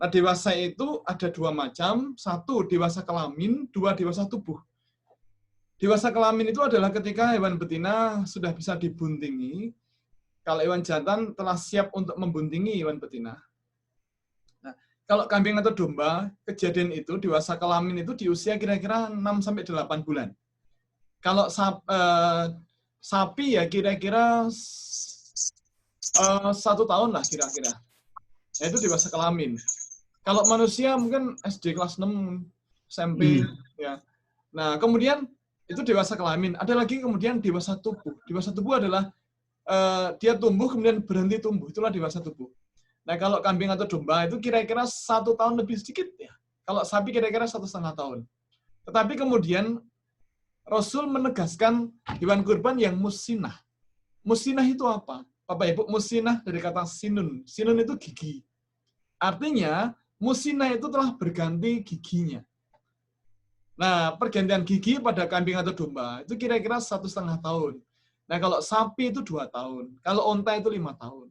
Nah, dewasa itu ada 2 macam. 1, dewasa kelamin, 2, dewasa tubuh. Dewasa kelamin itu adalah ketika hewan betina sudah bisa dibuntingi. Kalau hewan jantan telah siap untuk membuntingi hewan betina. Nah, kalau kambing atau domba, kejadian itu dewasa kelamin itu di usia kira-kira 6-8 bulan. Kalau sapi ya kira-kira 1 tahun lah kira-kira. Nah, itu dewasa kelamin. Kalau manusia mungkin SD kelas 6, SMP. Ya. Nah, kemudian itu dewasa kelamin. Ada lagi kemudian dewasa tubuh. Dewasa tubuh adalah dia tumbuh kemudian berhenti tumbuh. Itulah dewasa tubuh. Nah, kalau kambing atau domba itu kira-kira 1 tahun lebih sedikit. Ya. Kalau sapi kira-kira 1,5 tahun. Tetapi kemudian Rasul menegaskan hewan kurban yang musnah. Musnah itu apa? Bapak Ibu, musnah dari kata sinun. Sinun itu gigi. Artinya, musnah itu telah berganti giginya. Nah, pergantian gigi pada kambing atau domba itu kira-kira 1,5 tahun. Nah, kalau sapi itu 2 tahun. Kalau onta itu 5 tahun.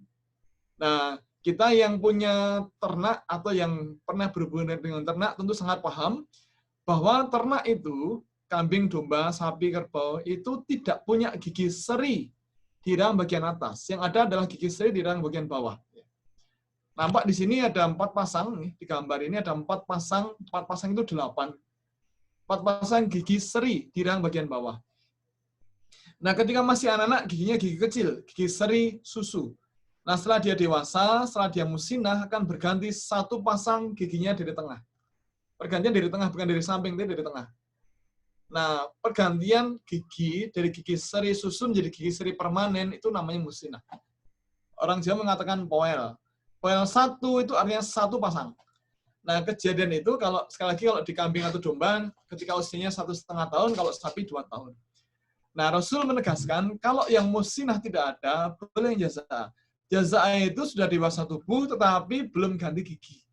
Nah, kita yang punya ternak atau yang pernah berhubungan dengan ternak tentu sangat paham bahwa ternak itu, kambing, domba, sapi, kerbau, itu tidak punya gigi seri di rahang bagian atas. Yang ada adalah gigi seri di rahang bagian bawah. Nampak di sini ada 4 pasang, nih, di gambar ini ada 4 pasang itu 8. 4 pasang gigi seri di rahang bagian bawah. Nah, ketika masih anak-anak, giginya gigi kecil, gigi seri susu. Nah, setelah dia dewasa, setelah dia musnah, akan berganti 1 pasang giginya dari tengah. Pergantian dari tengah, bukan dari samping, tapi dari tengah. Nah, pergantian gigi dari gigi seri susu menjadi gigi seri permanen itu namanya musnah. Orang Jawa mengatakan poel. Poel 1 itu artinya 1 pasang. Nah, kejadian itu kalau sekali lagi kalau di kambing atau domba ketika usianya 1,5 tahun, kalau sapi 2 tahun. Nah, Rasul menegaskan kalau yang musnah tidak ada, boleh yang jaza'ah. Jaza'ah itu sudah dewasa tubuh tetapi belum ganti gigi.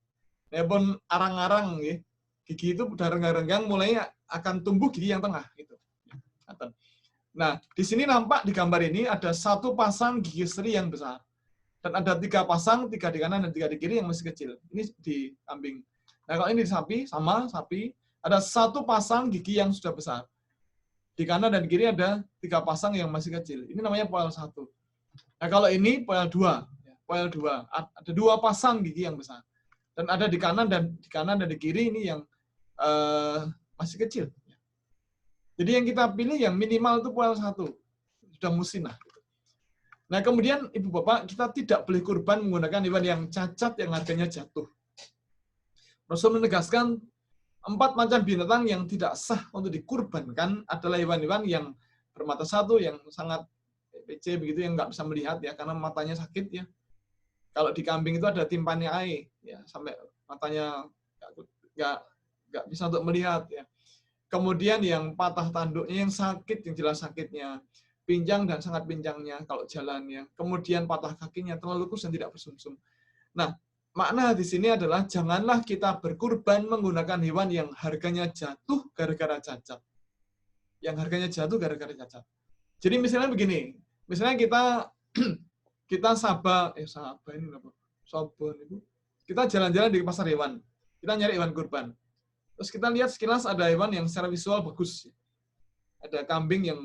Ya pun arang-arang ya. Gigi itu udah renggang-renggang mulai akan tumbuh gigi yang tengah gitu. Nah, di sini nampak di gambar ini ada 1 pasang gigi seri yang besar. Dan ada 3 pasang, 3 di kanan dan 3 di kiri yang masih kecil. Ini di kambing. Nah, kalau ini di sapi, sama sapi, ada 1 pasang gigi yang sudah besar. Di kanan dan kiri ada 3 pasang yang masih kecil. Ini namanya poel 1. Nah, kalau ini poel 2. Poel 2. Ada 2 pasang gigi yang besar. Dan ada di kanan dan di kiri ini yang masih kecil. Jadi yang kita pilih yang minimal itu poel 1. Sudah musnah. Nah, kemudian Ibu Bapak, kita tidak boleh kurban menggunakan hewan yang cacat yang harganya jatuh. Rasul menegaskan 4 macam binatang yang tidak sah untuk dikurbankan adalah hewan-hewan yang bermata 1, yang sangat PC begitu, yang nggak bisa melihat ya, karena matanya sakit ya. Kalau di kambing itu ada timpani eye, ya, sampai matanya nggak bisa untuk melihat ya. Kemudian yang patah tanduknya, yang sakit, yang jelas sakitnya. Pincang dan sangat pincangnya kalau jalannya. Kemudian patah kakinya, terlalu kurus dan tidak bersumsum. Nah, makna di sini adalah janganlah kita berkurban menggunakan hewan yang harganya jatuh gara-gara cacat. Yang harganya jatuh gara-gara cacat. Jadi misalnya begini, misalnya kita sabun itu. Kita jalan-jalan di pasar hewan. Kita nyari hewan kurban. Terus kita lihat sekilas ada hewan yang secara visual bagus. Ada kambing yang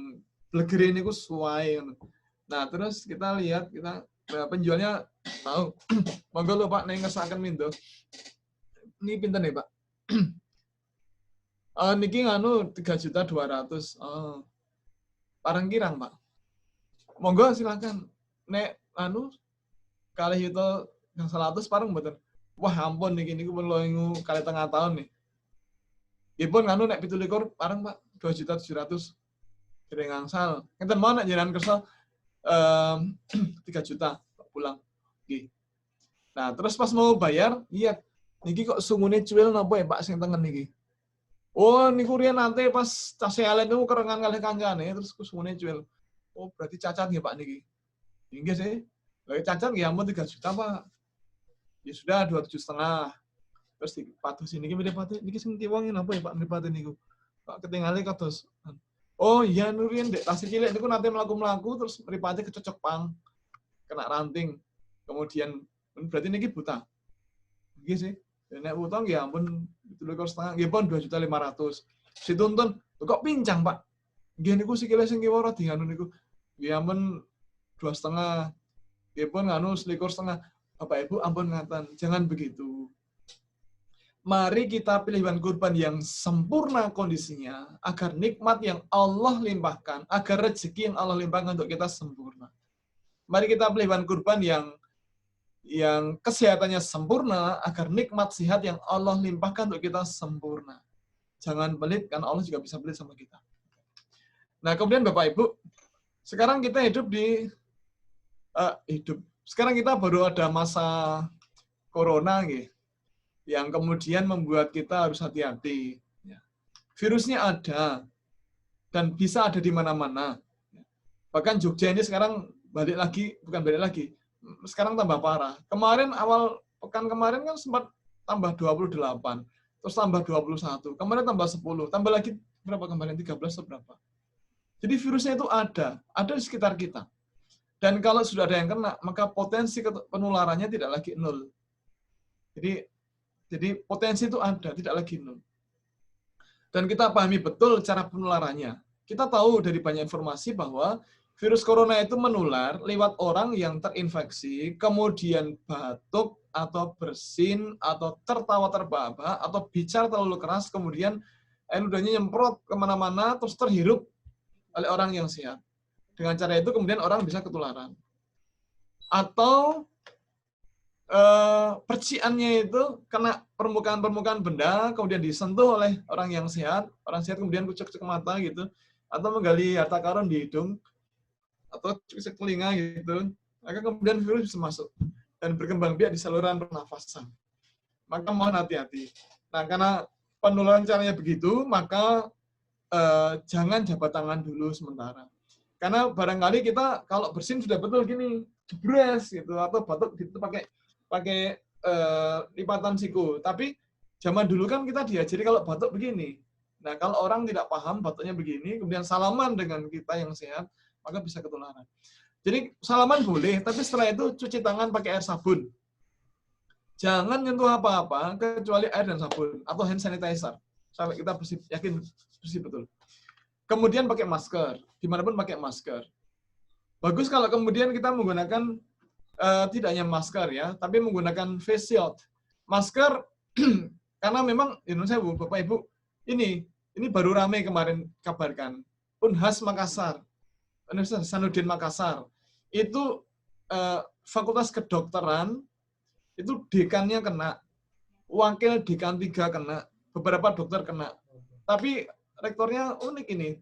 bleger ini ku suai. Nah, terus kita lihat, penjualnya tahu. Monggo lho Pak, nek ngesaken mindo. Ini pinten nih, Pak? Niki nganu 3.200.000. Oh. Parang kirang, Pak. Monggo silakan. Nek anu kalih itu yang 100 parang mboten. Wah, ampun niki pun loengu kali tengah tahun nih. Nggih pun nganu nek 17 parang, Pak. 2.700.000. Kering angsal. Ngeten mau nek jenengan kersa 3 juta pulang. Nggih. Nah, terus pas mau bayar, iya, niki kok sungune cuil napa ya Pak sing tengen niki? Oh, niku riyen nate pas tas alen niku kerengan kalih kancane terus sungune cuil. Oh, berarti cacat nggih Pak niki. Nggih sih. Lah cacat nggih ampun 3 juta, Pak. Ya sudah 27,5. Terus dipados niki mripate niki sing tiwonge napa ya Pak mripate niku. Pak ketingale kados. Oh iya Nurien dek tasih cilik niku nanti mlaku-mlaku terus mripate kecocok pang. Kena ranting. Kemudian berarti niki buta. Nggih sih. Nek utang ya ampun 7,5 nggih pun 2.500.000. Dituntun kok pincang, Pak. Nggih niku sikile sing kiwara dianu niku. Nggih ampun 2,5. Nggih pun nganu 21,5. Bapak Ibu ampun ngaten, jangan begitu. Mari kita pilih hewan kurban yang sempurna kondisinya, agar nikmat yang Allah limpahkan, agar rezeki yang Allah limpahkan untuk kita sempurna. Mari kita pilih hewan kurban yang kesehatannya sempurna, agar nikmat sehat yang Allah limpahkan untuk kita sempurna. Jangan pelit, karena Allah juga bisa pelit sama kita. Nah, kemudian Bapak Ibu, sekarang kita sekarang kita baru ada masa corona, gitu, yang kemudian membuat kita harus hati-hati. Virusnya ada, dan bisa ada di mana-mana. Bahkan Jogja ini sekarang bukan balik lagi, sekarang tambah parah. Kemarin, awal pekan kemarin kan sempat tambah 28, terus tambah 21, kemarin tambah 10, tambah lagi berapa kemarin, 13 atau berapa. Jadi virusnya itu ada di sekitar kita. Dan kalau sudah ada yang kena, maka potensi penularannya tidak lagi nol. Jadi potensi itu ada, tidak lagi nol. Dan kita pahami betul cara penularannya. Kita tahu dari banyak informasi bahwa virus corona itu menular lewat orang yang terinfeksi, kemudian batuk, atau bersin, atau tertawa terbahak-bahak, atau bicara terlalu keras, kemudian air ludahnya nyemprot kemana-mana, terus terhirup oleh orang yang sehat. Dengan cara itu kemudian orang bisa ketularan. Atau percikannya itu kena permukaan benda, kemudian disentuh oleh orang sehat kemudian kucek-kucek mata gitu, atau menggali harta karun di hidung, atau kucek telinga gitu, maka kemudian virus bisa masuk dan berkembang biak di saluran pernafasan. Maka mohon hati-hati. Nah, karena penularan caranya begitu, maka jangan jabat tangan dulu sementara. Karena barangkali kita kalau bersin sudah betul gini, jebres gitu, atau batuk gitu pakai lipatan siku. Tapi zaman dulu kan kita diajari kalau batuk begini. Nah, kalau orang tidak paham batuknya begini, kemudian salaman dengan kita yang sehat, maka bisa ketularan. Jadi salaman boleh, tapi setelah itu cuci tangan pakai air sabun. Jangan nyentuh apa-apa kecuali air dan sabun atau hand sanitizer sampai kita yakin bersih betul. Kemudian pakai masker, dimanapun pakai masker. Bagus kalau kemudian kita menggunakan tidak hanya masker ya, tapi menggunakan face shield. Masker karena memang Indonesia Bapak Ibu ini baru ramai kemarin kabarkan. Unhas Makassar, Universitas Hasanuddin Makassar itu Fakultas Kedokteran itu dekannya kena, wakil dekan 3 kena, beberapa dokter kena. Tapi rektornya unik ini,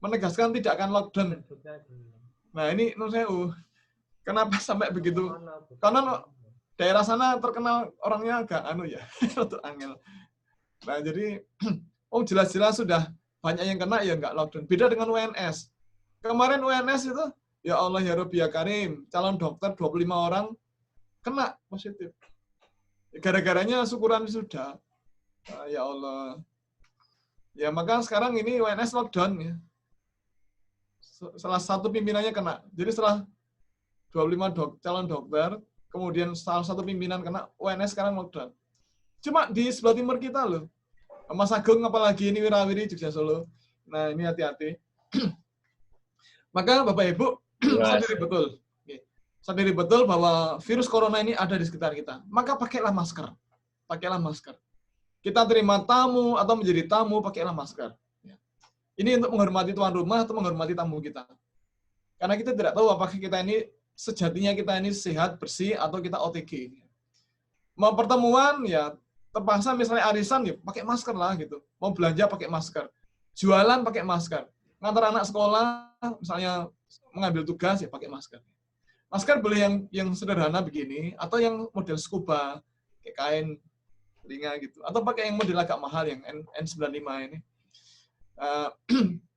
menegaskan tidak akan lockdown. Nah ini menurut saya, kenapa sampai begitu? Karena daerah sana terkenal orangnya agak untuk angel. Nah jadi, jelas-jelas sudah banyak yang kena ya nggak lockdown. Beda dengan UNS. Kemarin UNS itu, ya Allah ya Rabbi ya Karim, calon dokter 25 orang kena positif. Gara-garanya syukuran sudah. Ya Allah. Ya maka sekarang ini UNS lockdown ya. Salah satu pimpinannya kena. Jadi setelah 25 calon dokter, kemudian salah satu pimpinan kena, UNS sekarang lockdown. Cuma di sebelah timur kita loh. Mas Agung apalagi ini Wirawiri Jogja Solo. Nah ini hati-hati. Maka Bapak Ibu sadari betul bahwa virus corona ini ada di sekitar kita. Maka pakailah masker. Pakailah masker. Kita terima tamu atau menjadi tamu, pakailah masker. Ini untuk menghormati tuan rumah atau menghormati tamu kita. Karena kita tidak tahu apakah kita ini sejatinya kita ini sehat, bersih, atau kita OTG. Mau pertemuan, ya terpaksa misalnya arisan, ya pakai masker lah gitu. Mau belanja pakai masker. Jualan pakai masker. ngantar anak sekolah, misalnya mengambil tugas ya pakai masker. Masker boleh yang sederhana begini, atau yang model scuba, kayak kain telinga gitu, atau pakai yang model agak mahal yang N95 ini.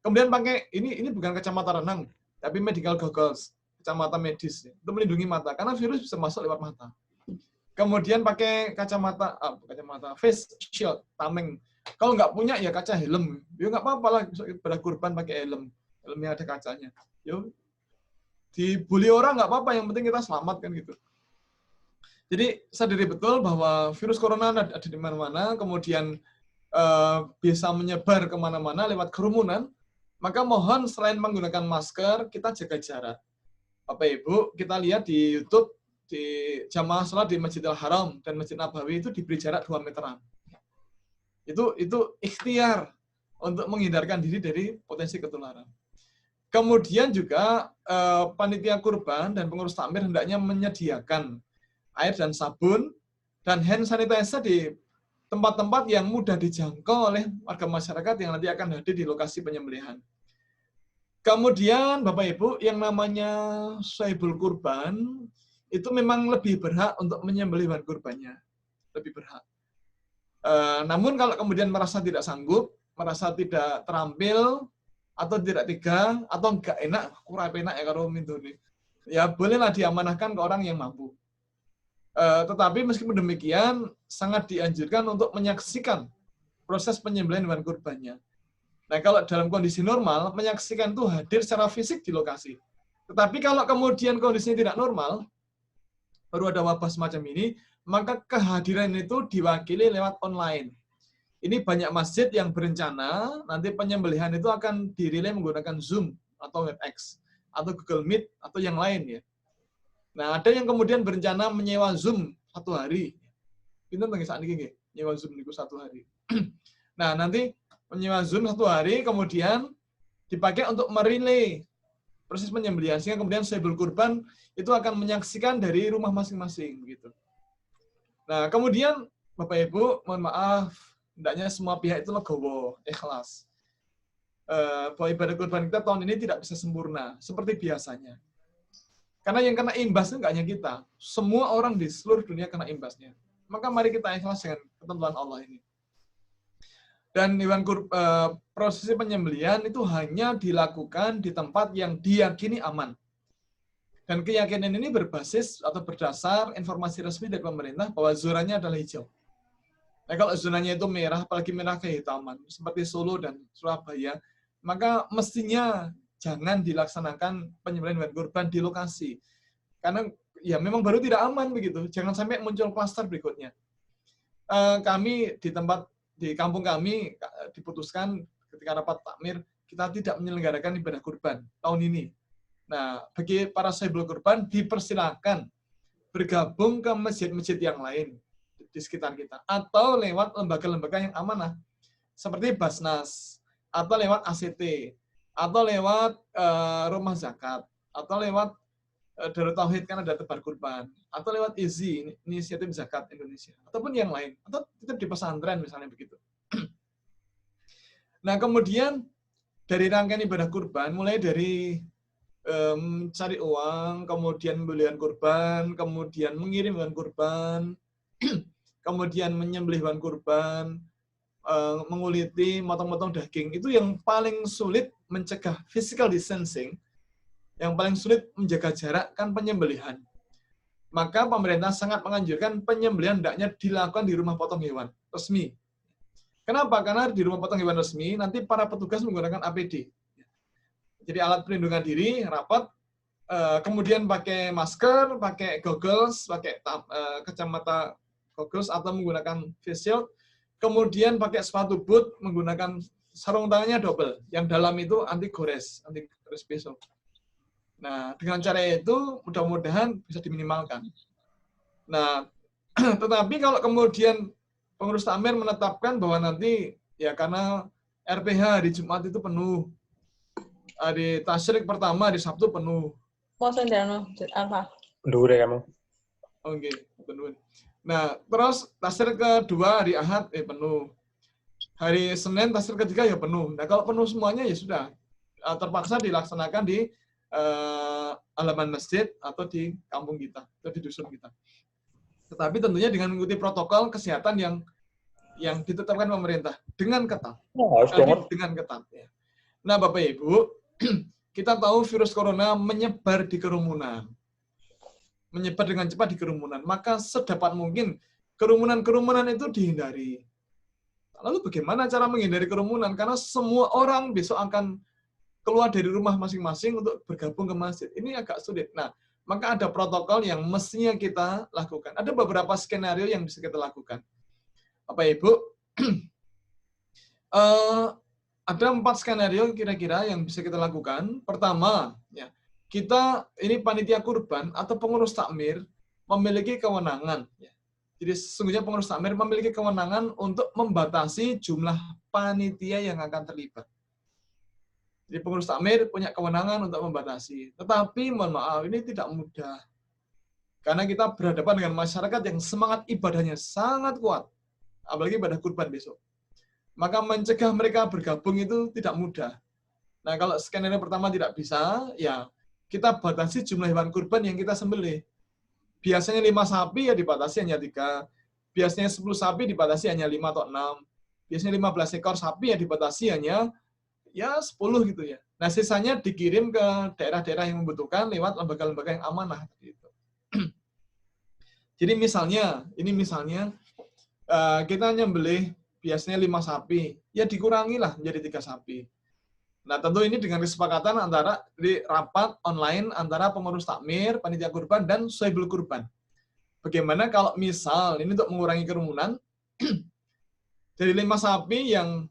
Kemudian pakai ini bukan kacamata renang, tapi medical goggles, kacamata medis untuk melindungi mata, karena virus bisa masuk lewat mata. Kemudian pakai kacamata face shield, tameng. Kalau nggak punya ya kaca helm, ya nggak apa-apa lah pada kurban pakai helmnya ada kacanya. Yo, dibully orang nggak apa-apa, yang penting kita selamat kan gitu. Jadi sadari betul bahwa virus corona ada di mana-mana, kemudian bisa menyebar kemana-mana lewat kerumunan, maka mohon selain menggunakan masker, kita jaga jarak. Bapak Ibu, kita lihat di YouTube, di jamaah sholat di Masjidil Haram dan Masjid Nabawi itu diberi jarak 2 meteran. Itu ikhtiar untuk menghindarkan diri dari potensi ketularan. Kemudian juga panitia kurban dan pengurus takmir hendaknya menyediakan air dan sabun dan hand sanitizer di tempat-tempat yang mudah dijangkau oleh warga masyarakat yang nanti akan hadir di lokasi penyembelihan. Kemudian Bapak Ibu, yang namanya sahibul kurban itu memang lebih berhak untuk menyembelih hewan kurbannya. Lebih berhak. Namun kalau kemudian merasa tidak sanggup, merasa tidak terampil, atau tidak tega, atau enggak enak, kurang enak ya kalau minta ini, ya bolehlah diamanahkan ke orang yang mampu. Tetapi meskipun demikian, sangat dianjurkan untuk menyaksikan proses penyembelihan hewan kurbannya. Nah, kalau dalam kondisi normal, menyaksikan itu hadir secara fisik di lokasi. Tetapi kalau kemudian kondisinya tidak normal, baru ada wabah semacam ini, maka kehadiran itu diwakili lewat online. Ini banyak masjid yang berencana nanti penyembelihan itu akan dirilai menggunakan Zoom atau WebEx atau Google Meet atau yang lain ya. Nah, ada yang kemudian berencana menyewa Zoom 1 hari. Pinten nggih sakniki nggih, nyewa Zoom niku 1 hari. Nah, nanti menyewa Zoom 1 hari kemudian dipakai untuk merilai proses penyembelihan, sehingga kemudian sahibul kurban itu akan menyaksikan dari rumah masing-masing begitu. Nah, kemudian Bapak Ibu, mohon maaf, hendaknya semua pihak itu legowo, ikhlas. Bahwa ibadah kurban kita tahun ini tidak bisa sempurna seperti biasanya. Karena yang kena imbas itu nggak hanya kita, semua orang di seluruh dunia kena imbasnya. Maka mari kita ikhlas dengan ketentuan Allah ini. Dan prosesi penyembelihan itu hanya dilakukan di tempat yang diyakini aman. Dan keyakinan ini berbasis atau berdasar informasi resmi dari pemerintah bahwa zonanya adalah hijau. Nah, kalau zonanya itu merah, apalagi merah kehitaman, seperti Solo dan Surabaya, maka mestinya jangan dilaksanakan penyembelihan hewan kurban di lokasi. Karena ya memang baru tidak aman begitu. Jangan sampai muncul klaster berikutnya. Kami di kampung kami diputuskan ketika rapat takmir, kita tidak menyelenggarakan ibadah kurban tahun ini. Nah, bagi para sahibul kurban dipersilakan bergabung ke masjid-masjid yang lain di sekitar kita, atau lewat lembaga-lembaga yang amanah, seperti Basnas, atau lewat ACT, atau lewat rumah zakat, atau lewat Darut Tauhid kan ada tebar kurban, atau lewat IZI, Inisiatif Zakat Indonesia, ataupun yang lain, atau tetap di pesantren misalnya begitu. Nah, kemudian dari rangkaian ibadah kurban, mulai dari cari uang, kemudian pembelian kurban, kemudian mengirim hewan kurban, kemudian menyembelih hewan kurban, menguliti, motong-motong daging, itu yang paling sulit mencegah physical distancing, yang paling sulit menjaga jarak kan penyembelihan. Maka pemerintah sangat menganjurkan penyembelihan hendaknya dilakukan di rumah potong hewan resmi. Kenapa? Karena di rumah potong hewan resmi nanti para petugas menggunakan APD. Jadi alat perlindungan diri, rapat, kemudian pakai masker, pakai goggles, pakai kacamata goggles atau menggunakan face shield, kemudian pakai sepatu boot, menggunakan sarung tangannya double, yang dalam itu anti gores besok. Nah, dengan cara itu mudah-mudahan bisa diminimalkan. Nah, tetapi kalau kemudian pengurus takmir menetapkan bahwa nanti ya karena RPH hari Jumat itu penuh, hari tasyrik pertama hari Sabtu penuh. Mau sendano apa? Dulu deh kamu. Oke, penuh. Nah, terus tasyrik kedua hari Ahad penuh. Hari Senin tasyrik ketiga ya penuh. Nah, kalau penuh semuanya ya sudah. terpaksa dilaksanakan di halaman masjid atau di kampung kita atau di dusun kita. Tetapi tentunya dengan mengikuti protokol kesehatan yang ditetapkan pemerintah dengan ketat. harus dong. Dengan ketat. Ya. Nah, Bapak Ibu, kita tahu virus corona menyebar di kerumunan. Menyebar dengan cepat di kerumunan. Maka sedapat mungkin kerumunan-kerumunan itu dihindari. Lalu bagaimana cara menghindari kerumunan? Karena semua orang besok akan keluar dari rumah masing-masing untuk bergabung ke masjid. Ini agak sulit. Nah, maka ada protokol yang mestinya kita lakukan. Ada beberapa skenario yang bisa kita lakukan. Bapak Ibu, ada 4 skenario kira-kira yang bisa kita lakukan. Pertama, ya, kita ini panitia kurban atau pengurus takmir memiliki kewenangan. Ya. Jadi sesungguhnya pengurus takmir memiliki kewenangan untuk membatasi jumlah panitia yang akan terlibat. Jadi pengurus takmir punya kewenangan untuk membatasi. Tetapi mohon maaf, ini tidak mudah. Karena kita berhadapan dengan masyarakat yang semangat ibadahnya sangat kuat. Apalagi ibadah kurban besok. Maka mencegah mereka bergabung itu tidak mudah. Nah, kalau skenario pertama tidak bisa, ya kita batasi jumlah hewan kurban yang kita sembelih. Biasanya 5 sapi ya dibatasi hanya 3. Biasanya 10 sapi dibatasi hanya 5 atau 6. Biasanya 15 ekor sapi ya dibatasi hanya ya 10 gitu ya. Nah, sisanya dikirim ke daerah-daerah yang membutuhkan lewat lembaga-lembaga yang amanah gitu. Jadi misalnya kita nyembelih biasanya 5 sapi, ya dikurangilah menjadi 3 sapi. Nah, tentu ini dengan kesepakatan antara di rapat online antara pengurus takmir, panitia kurban, dan sohibul kurban. Bagaimana kalau misal, ini untuk mengurangi kerumunan, dari 5 sapi yang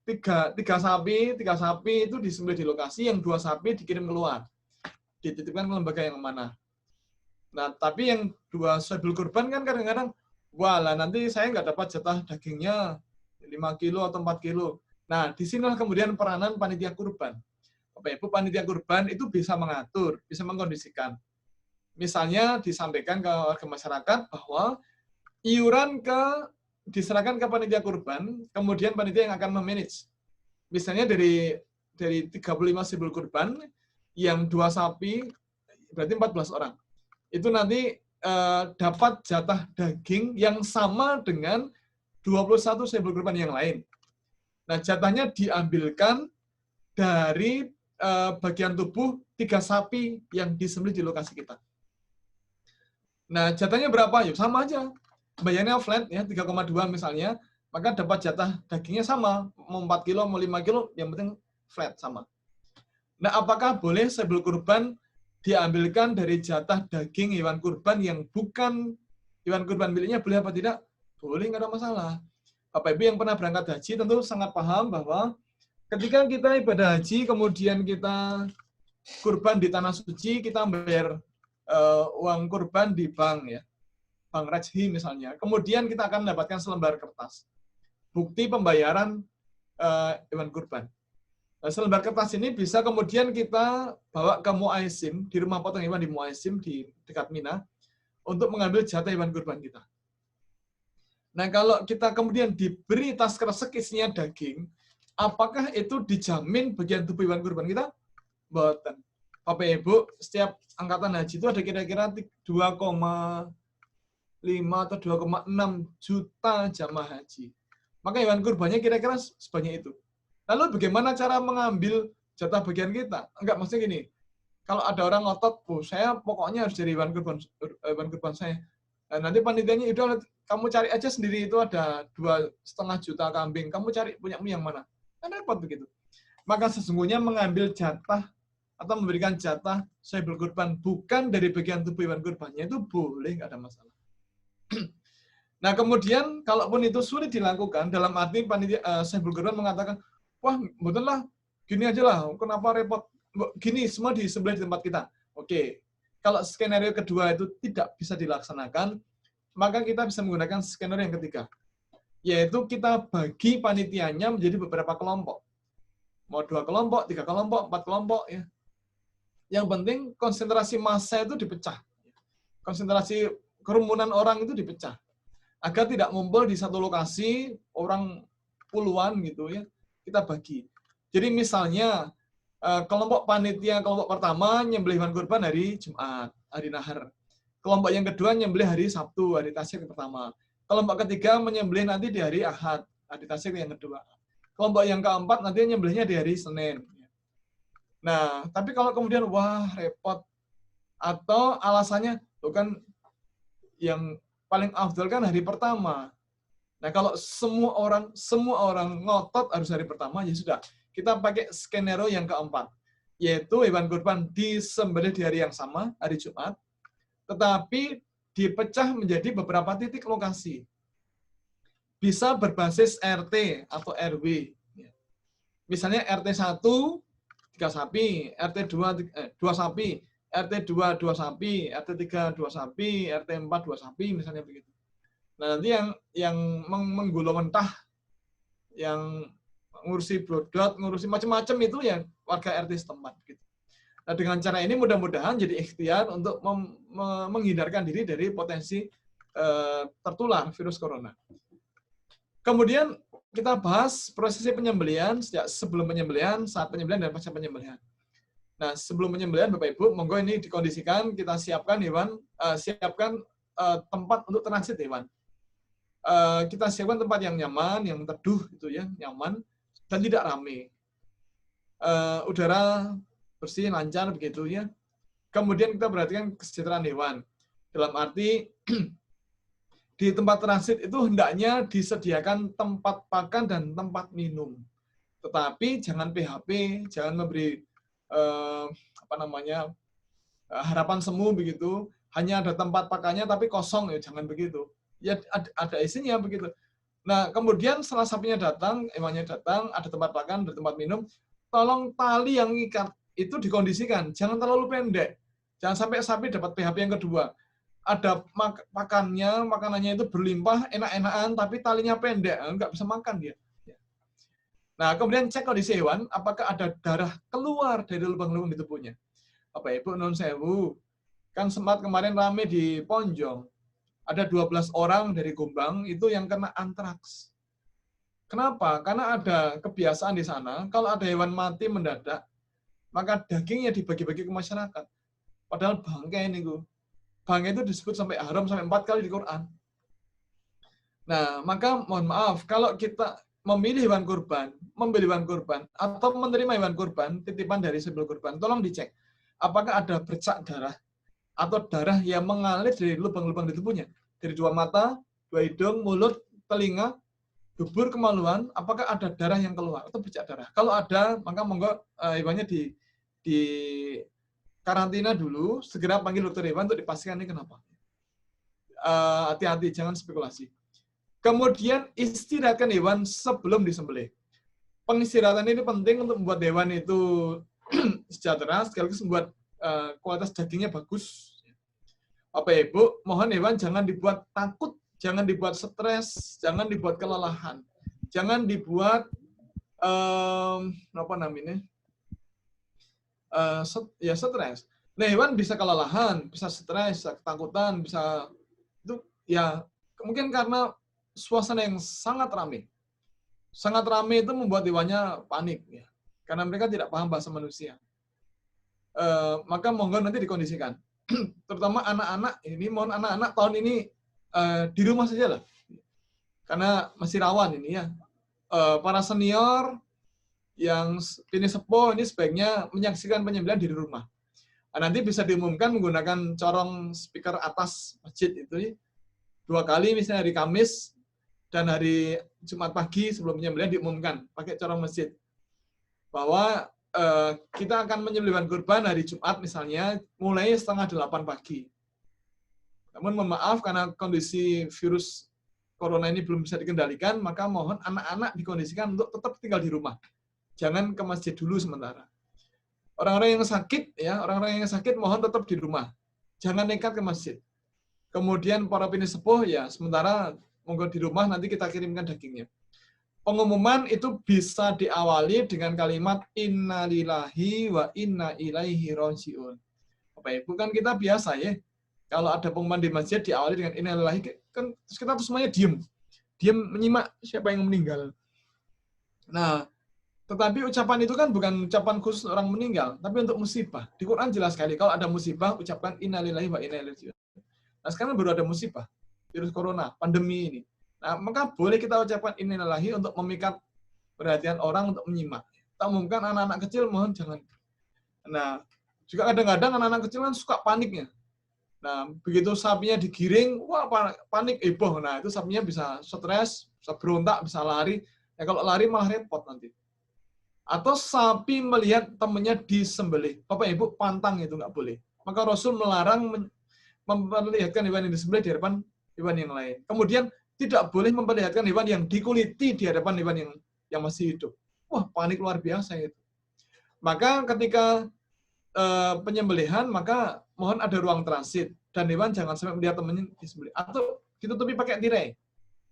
3 sapi itu disembelih di lokasi, yang 2 sapi dikirim keluar. Dititipkan ke lembaga yang mana. Nah, tapi yang 2 sohibul kurban kan kadang-kadang, wah lah nanti saya nggak dapat jatah dagingnya 5 kilo atau 4 kilo. Nah, disinilah kemudian peranan panitia kurban. Bapak Ibu, panitia kurban itu bisa mengatur, bisa mengkondisikan. Misalnya disampaikan ke masyarakat bahwa iuran diserahkan ke panitia kurban, kemudian panitia yang akan memanage. Misalnya dari 35 sohibul kurban, yang 2 sapi, berarti 14 orang. Itu nanti dapat jatah daging yang sama dengan 21 sohibul kurban yang lain. Nah, jatahnya diambilkan dari bagian tubuh 3 sapi yang disembelih di lokasi kita. Nah, jatahnya berapa? Ya sama aja. Bayarnya flat ya, 3,2 misalnya, maka dapat jatah dagingnya sama, mau 4 kilo, mau 5 kilo, yang penting flat sama. Nah, apakah boleh sohibul kurban diambilkan dari jatah daging hewan kurban yang bukan hewan kurban miliknya, boleh apa tidak? Boleh, nggak ada masalah. Bapak Ibu yang pernah berangkat haji tentu sangat paham bahwa ketika kita ibadah haji, kemudian kita kurban di tanah suci, kita membayar uang kurban di bank ya, bank Rajhi misalnya. Kemudian kita akan mendapatkan selembar kertas, bukti pembayaran hewan kurban. Nah, selembar kertas ini bisa kemudian kita bawa ke Muaisim, di rumah potong hewan di Muaisim, di dekat Mina, untuk mengambil jatah hewan kurban kita. Nah, kalau kita kemudian diberi tas kresek isinya daging, apakah itu dijamin bagian tubuh hewan kurban kita? Boten. Bapak Ibu, setiap angkatan haji itu ada kira-kira 2,5 atau 2,6 juta jamaah haji. Maka hewan kurbannya kira-kira sebanyak itu. Lalu bagaimana cara mengambil jatah bagian kita? Enggak, maksudnya gini, kalau ada orang ngotot, saya pokoknya harus jadi hewan kurban saya. Nah, nanti panitianya, udah kamu cari aja sendiri, itu ada 2,5 juta kambing, kamu cari punyamu yang mana? Kan repot begitu. Maka sesungguhnya mengambil jatah atau memberikan jatah sohibul kurban bukan dari bagian tubuh hewan kurbannya itu boleh, nggak ada masalah. Nah, kemudian kalaupun itu sulit dilakukan, dalam arti panitia sohibul kurban mengatakan, wah, betul lah, gini aja lah, kenapa repot? Gini, semua disembelih di tempat kita. Oke, kalau skenario kedua itu tidak bisa dilaksanakan, maka kita bisa menggunakan skenario yang ketiga, yaitu kita bagi panitianya menjadi beberapa kelompok. Mau 2 kelompok, 3 kelompok, 4 kelompok. Ya. Yang penting konsentrasi massa itu dipecah. Konsentrasi kerumunan orang itu dipecah. Agar tidak ngumpul di satu lokasi, orang puluhan gitu ya. kita bagi. Jadi misalnya kelompok panitia kelompok pertama nyembelih hewan kurban hari Jumat, hari Nahar. Kelompok yang kedua nyembelih hari Sabtu, hari Tasyrik pertama. Kelompok ketiga menyembelih nanti di hari Ahad, hari Tasyrik yang kedua. Kelompok yang keempat nanti nyembelihnya di hari Senin. Nah, tapi kalau kemudian wah repot atau alasannya bukan yang paling afdal kan hari pertama. Nah, kalau semua orang ngotot harus hari pertama, ya sudah. Kita pakai skenario yang keempat, yaitu hewan kurban disembelih di hari yang sama, hari Jumat, tetapi dipecah menjadi beberapa titik lokasi. Bisa berbasis RT atau RW. Misalnya RT 1, 3 sapi, RT 2, 2 sapi, RT 2, 2 sapi, RT 3, 2 sapi, RT 4, 2 sapi, misalnya begitu. Nah, nanti yang menggulung mentah, yang ngurusi brodot, ngurusi macam-macam itu ya warga RT setempat. Gitu. Nah, dengan cara ini mudah-mudahan jadi ikhtiar untuk menghindarkan diri dari potensi tertular virus corona. Kemudian kita bahas prosesi penyembelihan sejak sebelum penyembelihan, saat penyembelihan, dan pasca penyembelihan. Nah, sebelum penyembelihan, Bapak Ibu, monggo ini dikondisikan, kita siapkan hewan, tempat untuk transit hewan. Kita siapkan tempat yang nyaman, yang teduh, gitu ya, nyaman, dan tidak ramai. Udara bersih, lancar, begitu ya. Kemudian kita perhatikan kesejahteraan hewan. Dalam arti, di tempat transit itu hendaknya disediakan tempat makan dan tempat minum. Tetapi jangan PHP, jangan memberi harapan semu begitu. Hanya ada tempat pakannya tapi kosong, ya jangan begitu. Ya ada isinya begitu. Nah, kemudian setelah sapinya datang, hewannya datang, ada tempat makan, ada tempat minum, tolong tali yang ngikat itu dikondisikan, jangan terlalu pendek. Jangan sampai sapi dapat PHP yang kedua. Ada makanannya itu berlimpah, enak-enakan, tapi talinya pendek, nggak bisa makan dia. Nah, kemudian cek kondisi hewan, apakah ada darah keluar dari lubang-lubang di tubuhnya. Bapak Ibu nun sewu, kan sempat kemarin rame di Ponjong, ada 12 orang dari Gombang itu yang kena antraks. Kenapa? Karena ada kebiasaan di sana, kalau ada hewan mati mendadak, maka dagingnya dibagi-bagi ke masyarakat. Padahal bangkai ini, bangkai itu disebut sampai haram sampai 4 kali di Quran. Nah, maka mohon maaf, kalau kita memilih hewan kurban, membeli hewan kurban, atau menerima hewan kurban, titipan dari sebelum kurban, tolong dicek. Apakah ada bercak darah, atau darah yang mengalir dari lubang-lubang di tubuhnya. Dari 2 mata, 2 hidung, mulut, telinga, dubur, kemaluan, apakah ada darah yang keluar, atau bercak darah. Kalau ada, maka monggo hewannya di karantina dulu, segera panggil dokter hewan untuk dipastikan ini kenapa. Hati-hati, jangan spekulasi. Kemudian istirahatkan hewan sebelum disembelih. Pengistirahatan ini penting untuk membuat hewan itu sejahtera, sekaligus membuat kualitas dagingnya bagus. Bapak Ibu, mohon hewan jangan dibuat takut, jangan dibuat stres, jangan dibuat kelelahan, jangan dibuat stres. Nah, hewan bisa kelelahan, bisa stres, bisa ketakutan, bisa itu ya mungkin karena suasana yang sangat ramai. Sangat ramai itu membuat hewannya panik, ya, karena mereka tidak paham bahasa manusia. Maka monggo nanti dikondisikan. Terutama anak-anak, ini mohon anak-anak tahun ini di rumah saja lah. Karena masih rawan ini ya. Para senior yang ini sepuh ini sebaiknya menyaksikan penyembelihan di rumah. Nah, nanti bisa diumumkan menggunakan corong speaker atas masjid itu 2 kali, misalnya hari Kamis dan hari Jumat pagi sebelum penyembelihan diumumkan pakai corong masjid bahwa kita akan menyembelih hewan kurban hari Jumat misalnya mulai 7:30 pagi. Namun mohon maaf karena kondisi virus corona ini belum bisa dikendalikan, maka mohon anak-anak dikondisikan untuk tetap tinggal di rumah. Jangan ke masjid dulu sementara. Orang-orang yang sakit ya, orang-orang yang sakit mohon tetap di rumah. Jangan nekat ke masjid. Kemudian para pinisepuh ya sementara monggo di rumah, nanti kita kirimkan dagingnya. Pengumuman itu bisa diawali dengan kalimat innalillahi wa inna ilaihi raji'un. Bapak Ibu, kan kita biasa ya, kalau ada pengumuman di masjid diawali dengan innalillahi, kan terus kita tuh semuanya diam menyimak siapa yang meninggal. Nah, Tetapi ucapan itu kan bukan ucapan khusus orang meninggal, tapi untuk musibah. Di Quran jelas sekali, kalau ada musibah, ucapkan innalillahi wa inna ilaihi raji'un. Nah, sekarang baru ada musibah, virus corona, pandemi ini. Nah, maka boleh kita ucapkan innalillahi untuk memikat perhatian orang untuk menyimak. Tak mungkin anak-anak kecil, mohon jangan. Nah, juga kadang-kadang anak-anak kecil kan suka paniknya. Nah, begitu sapinya digiring, wah panik, heboh. Nah, itu sapinya bisa stres, bisa berontak, bisa lari. Ya, kalau lari malah repot nanti. Atau sapi melihat temannya disembelih. Bapak Ibu, pantang itu nggak boleh. Maka Rasul melarang memperlihatkan hewan yang disembelih di hadapan hewan yang lain. Kemudian tidak boleh memperlihatkan hewan yang dikuliti di hadapan hewan yang masih hidup. Wah, panik luar biasa itu. Maka ketika penyembelihan, maka mohon ada ruang transit. Dan hewan jangan sampai melihat temannya disembelih. Atau ditutupi pakai tirai.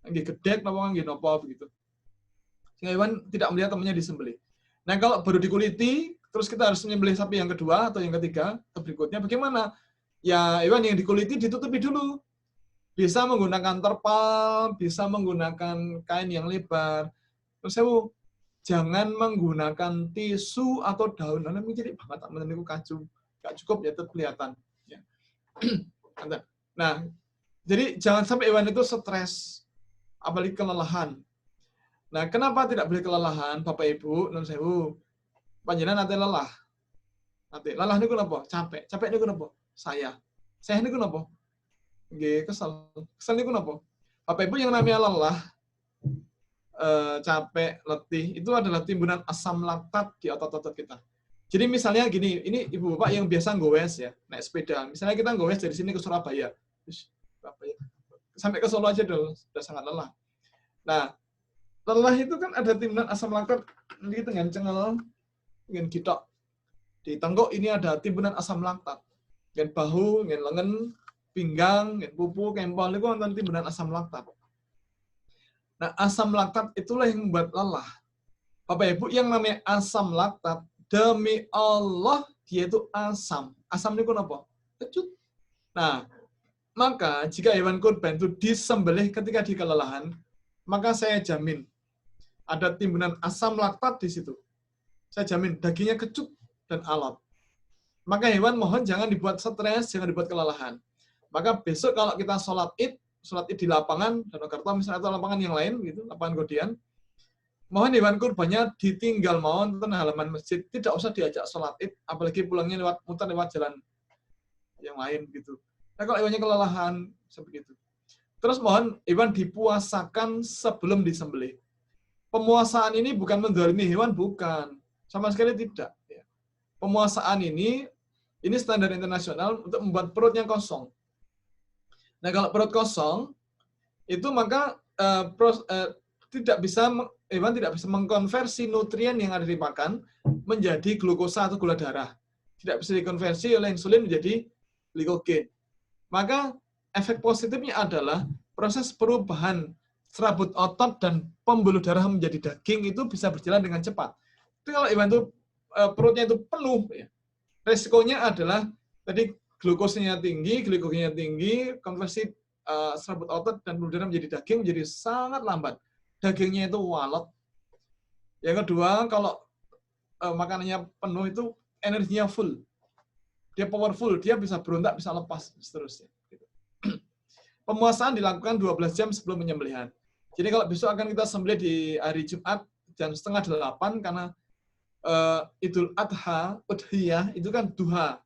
Nggih gedek, nggih nopo begitu. Sehingga hewan tidak melihat temannya disembelih. Nah, kalau baru dikuliti, terus kita harus menyembelih sapi yang kedua atau yang ketiga atau berikutnya, bagaimana? Ya, hewan yang dikuliti ditutupi dulu. Bisa menggunakan terpal, bisa menggunakan kain yang lebar. Terus jangan menggunakan tisu atau daun. Nah, ini jadi banget teman niku kacu. Gak cukup ya tetap kelihatan. Ya. Nah, jadi jangan sampai hewan itu stres, apalagi kelelahan. Nah, kenapa tidak boleh kelelahan, Bapak Ibu? Nun sewu, panjenengan nanti lelah. Nanti lelah niku napa? Capek. Capek niku napa? Saya niku napa? Nggih, kesel. Kesel niku napa? Bapak Ibu, yang namanya lelah, capek, letih, itu adalah timbunan asam laktat di otot-otot kita. Jadi misalnya gini, ini Ibu Bapak yang biasa ngowes ya, naik sepeda. Misalnya kita ngowes dari sini ke Surabaya. Sampai ke Solo aja sudah sangat lelah. Nah, lelah itu kan ada timbunan asam laktat di tengah cengel, dengan gitok. Di tenggok ini ada timbunan asam laktat. Dengan bahu, dengan lengan, pinggang, dengan pupu, kempol, itu ada timbunan asam laktat. Nah, asam laktat itulah yang membuat lelah. Bapak Ibu, yang namanya asam laktat, demi Allah, dia itu asam. Asam itu apa? Kecut. Nah, maka jika hewan kurban itu disembelih ketika di kelelahan, maka saya jamin ada timbunan asam laktat di situ. Saya jamin dagingnya kecut dan alot. Maka hewan mohon jangan dibuat stres, jangan dibuat kelelahan. Maka besok kalau kita sholat id di lapangan, Danokarto misalnya atau lapangan yang lain, gitu, lapangan Godian, mohon hewan kurbannya ditinggal mohon halaman masjid, tidak usah diajak sholat id, apalagi pulangnya muter lewat jalan yang lain gitu. Nah, kalau hewannya kelelahan seperti itu. Terus mohon hewan dipuasakan sebelum disembelih. Pemuasaan ini bukan mendolimi hewan, bukan. Sama sekali tidak. Pemuasaan ini standar internasional untuk membuat perutnya kosong. Nah, kalau perut kosong, itu maka hewan tidak bisa mengkonversi nutrien yang ada di pakan menjadi glukosa atau gula darah. Tidak bisa dikonversi oleh insulin menjadi glikogen. Maka efek positifnya adalah proses perubahan serabut otot dan pembuluh darah menjadi daging itu bisa berjalan dengan cepat. Itu kalau hewan itu perutnya itu penuh, ya, resikonya adalah tadi glukosanya tinggi, glikogennya tinggi, konversi serabut otot dan pembuluh darah menjadi daging menjadi sangat lambat. Dagingnya itu walot. Yang kedua, kalau makanannya penuh itu energinya full. Dia powerful, dia bisa berontak, bisa lepas, seterusnya. Pemuasaan dilakukan 12 jam sebelum penyembelihan. Jadi kalau besok akan kita sembelih di hari Jumat jam 7:30 karena Idul Adha, Udhiyah itu kan duha,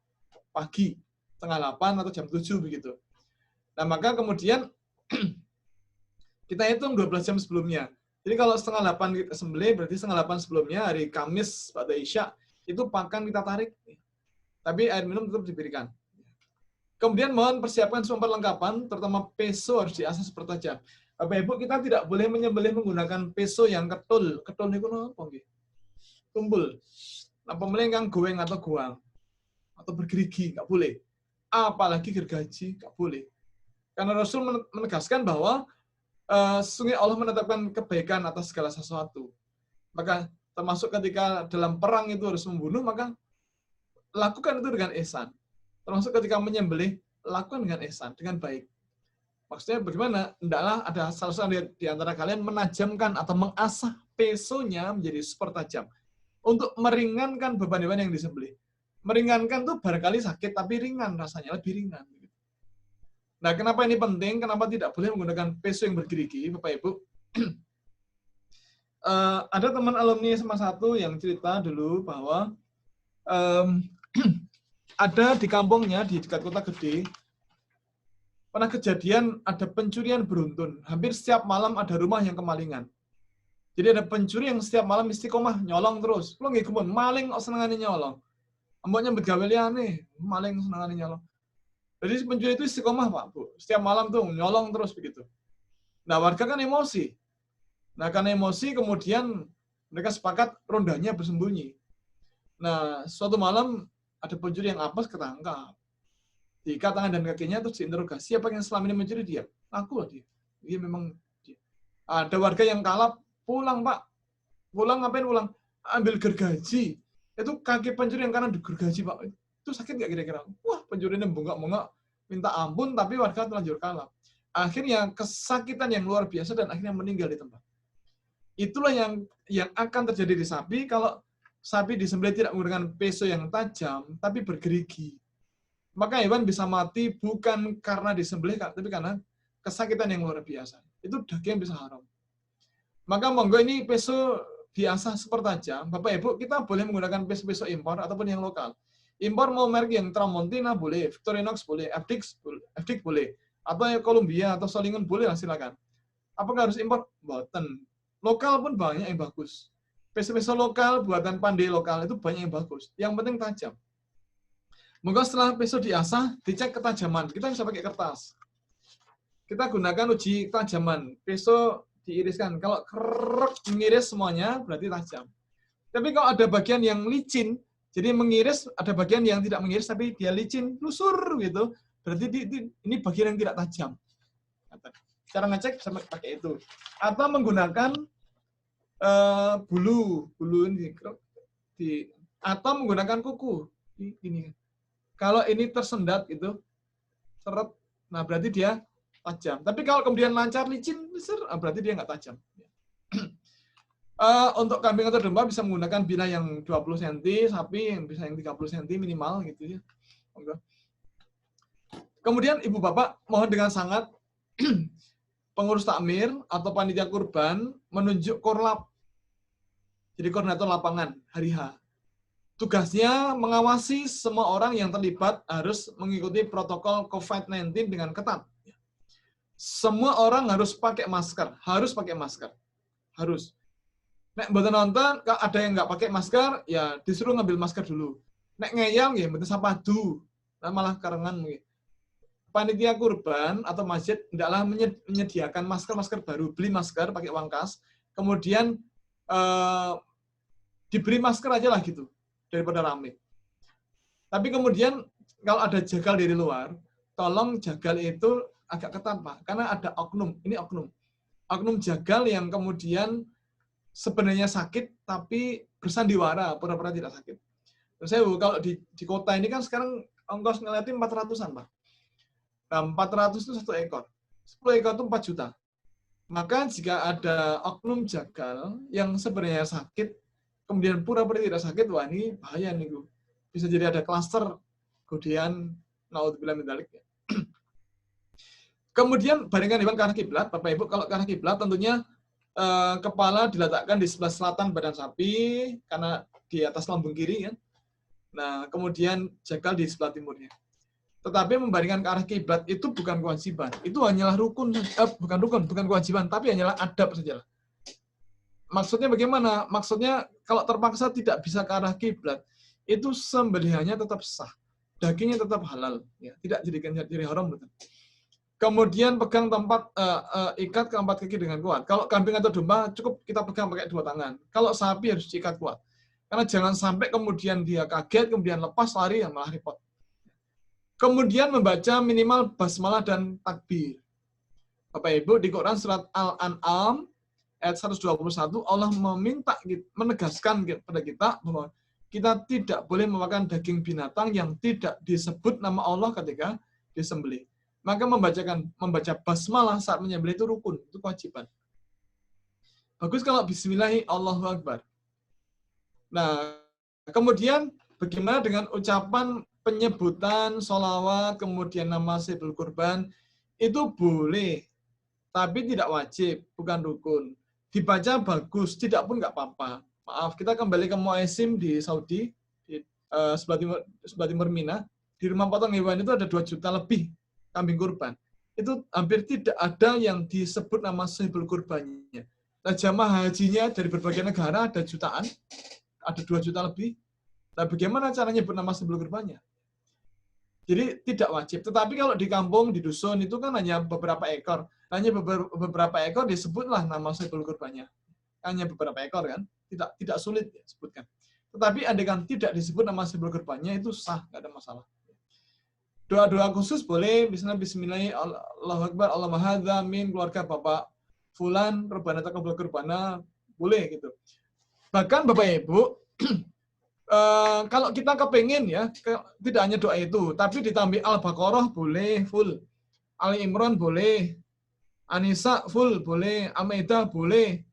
pagi, 7:30 atau jam 7 begitu. Nah, maka kemudian kita hitung 12 jam sebelumnya. Jadi kalau 7:30 kita sembelih, berarti 7:30 sebelumnya, hari Kamis pada Isya, itu pakan kita tarik. Tapi air minum tetap diberikan. Kemudian mohon persiapkan semua perlengkapan, terutama peso harus diasah super tajam. Bapak Ibu, kita tidak boleh menyembelih menggunakan peso yang ketul. Ketul itu apa? Tumbul. Nah, pemelengkang goeng atau goang. Atau bergerigi, nggak boleh. Apalagi gergaji, nggak boleh. Karena Rasul menegaskan bahwa sesungguhnya Allah menetapkan kebaikan atas segala sesuatu. Maka termasuk ketika dalam perang itu harus membunuh, maka lakukan itu dengan ihsan. Termasuk ketika menyembelih, lakukan dengan ihsan, dengan baik. Maksudnya bagaimana? Hendaklah ada salah satu di antara kalian menajamkan atau mengasah pesonya menjadi super tajam. untuk meringankan beban hewan yang disembelih. Meringankan tuh barangkali sakit, tapi ringan rasanya, lebih ringan. Nah, kenapa ini penting? Kenapa tidak boleh menggunakan peso yang bergerigi, Bapak Ibu? Ada teman alumni SMA 1 yang cerita dulu bahwa ada di kampungnya, di dekat kota gede, pernah kejadian ada pencurian beruntun. Hampir setiap malam ada rumah yang kemalingan. Jadi ada pencuri yang setiap malam istiqomah nyolong terus. Lo nggih gumun, maling kok senengane nyolong. Mbok nyambet gawe liyane, maling senengane nyolong. Jadi pencuri itu istiqomah, Pak, Bu. Setiap malam tuh nyolong terus begitu. Nah, warga kan emosi. Nah, karena emosi kemudian mereka sepakat rondanya bersembunyi. Nah, suatu malam ada pencuri yang apes ketangkap. Diikat tangan dan kakinya terus diinterogasi, apa yang selama ini mencuri dia? Aku lah dia. Dia memang dia. Ada warga yang kalap, pulang Pak. Pulang ngapain pulang? Ambil gergaji. Itu kaki pencuri yang kanan digergaji Pak. Itu sakit nggak kira-kira? Wah, pencurinya bengkak-bengkak, minta ampun, tapi warga terlanjur kalap. Akhirnya kesakitan yang luar biasa dan akhirnya meninggal di tempat. Itulah yang akan terjadi di sapi kalau sapi disembelih tidak menggunakan peso yang tajam, tapi bergerigi. Maka hewan bisa mati bukan karena disembelih, tapi karena kesakitan yang luar biasa. Itu daging bisa haram. Maka monggo ini peso biasa super tajam. Bapak Ibu, kita boleh menggunakan peso-peso impor ataupun yang lokal. Impor mau merek yang Tramontina boleh, Victorinox boleh, FDIC boleh, atau yang Columbia atau Solingen boleh lah silakan. Apakah harus impor? Boten. Lokal pun banyak yang bagus. Peso-peso lokal buatan pandai lokal itu banyak yang bagus. Yang penting tajam. Monggo setelah peso diasah, dicek ketajaman. Kita bisa pakai kertas. Kita gunakan uji ketajaman. Peso diiriskan. Kalau kerek mengiris semuanya, berarti tajam. Tapi kalau ada bagian yang licin, jadi mengiris, ada bagian yang tidak mengiris, tapi dia licin, lusur gitu, berarti ini bagian yang tidak tajam. Cara ngecek bisa pakai itu. Atau menggunakan bulu ini, atau menggunakan kuku. Ini. Kalau ini tersendat gitu, seret, nah berarti dia tajam. Tapi kalau kemudian lancar, licin, berarti dia nggak tajam. Untuk kambing atau domba bisa menggunakan bila yang 20 cm, sapi yang bisa yang 30 cm minimal gitu ya. Kemudian ibu bapak mohon dengan sangat pengurus takmir atau panitia kurban menunjuk korlap. Jadi koordinator lapangan hari H. Tugasnya mengawasi semua orang yang terlibat harus mengikuti protokol COVID-19 dengan ketat. Semua orang harus pakai masker, harus. Nek mboten nonton, kalau ada yang nggak pakai masker, ya disuruh ngambil masker dulu. Nek ngeyel nggih mboten sapadu, nah malah karengan nggih. Panitia kurban atau masjid hendaklah menyediakan masker baru, beli masker pakai uang kas, kemudian diberi masker aja lah gitu. Daripada rame. Tapi kemudian kalau ada jagal dari luar, tolong jagal itu agak ketat Pak, karena ada oknum. Ini oknum. Oknum jagal yang kemudian sebenarnya sakit tapi bersandiwara pura-pura tidak sakit. Terus saya kalau di kota ini kan sekarang ongkos ngeliatin 400-an Pak. Nah, 400 itu 1 ekor. 10 ekor itu 4 juta. Maka jika ada oknum jagal yang sebenarnya sakit kemudian pura-pura tidak sakit, wah ini bahaya nih, bisa jadi ada klaster, kemudian naudzubillah min dzalik. Kemudian baringkan hewan ke arah kiblat, Bapak Ibu, kalau ke arah kiblat tentunya kepala diletakkan di sebelah selatan badan sapi karena di atas lambung kiri kan. Nah, kemudian jagal di sebelah timurnya. Tetapi membaringkan ke arah kiblat itu bukan kewajiban, itu hanyalah bukan kewajiban, tapi hanyalah adab saja. Maksudnya bagaimana? Maksudnya kalau terpaksa tidak bisa ke arah kiblat, itu sembelihannya tetap sah, dagingnya tetap halal, ya, tidak jadi haram. Betul. Kemudian pegang ikat keempat kaki dengan kuat. Kalau kambing atau domba cukup kita pegang pakai 2 tangan. Kalau sapi harus diikat kuat, karena jangan sampai kemudian dia kaget, kemudian lepas lari yang malah repot. Kemudian membaca minimal basmalah dan takbir. Bapak Ibu di Quran surat Al-An'am ayat 121, Allah menegaskan kepada kita bahwa kita tidak boleh memakan daging binatang yang tidak disebut nama Allah ketika disembelih. Maka membaca basmalah saat menyembelih itu rukun, itu kewajiban. Bagus kalau bismillahi Allahu Akbar. Nah, kemudian bagaimana dengan ucapan penyebutan sholawat, kemudian nama sahibul kurban, itu boleh, tapi tidak wajib, bukan rukun. Dibaca bagus, tidak pun nggak apa-apa. Maaf, kita kembali ke Muaisim di Saudi, di sebelah timur Mina. Di rumah potong hewan itu ada 2 juta lebih kambing kurban. Itu hampir tidak ada yang disebut nama sahibul kurbannya. Nah, jamaah hajinya dari berbagai negara ada jutaan, ada 2 juta lebih. Nah, bagaimana caranya nyebut nama sahibul kurbannya? Jadi tidak wajib. Tetapi kalau di kampung, di dusun itu kan hanya beberapa ekor. Hanya beberapa ekor disebutlah nama sahibul kurbannya. Hanya beberapa ekor kan, tidak sulit disebutkan. Tetapi andaikan tidak disebut nama sahibul kurbannya itu sah, nggak ada masalah. Doa-doa khusus boleh, misalnya Bismillah, Allahu Akbar, Allahumma hadza min keluarga Bapak Fulan, Rabbana taqabbal qurbana, boleh gitu. Bahkan Bapak Ibu, kalau kita kepengen ya, tidak hanya doa itu, tapi ditambah Al-Baqarah boleh full, Ali Imran boleh, An-Nisa full boleh, Al-Maidah boleh.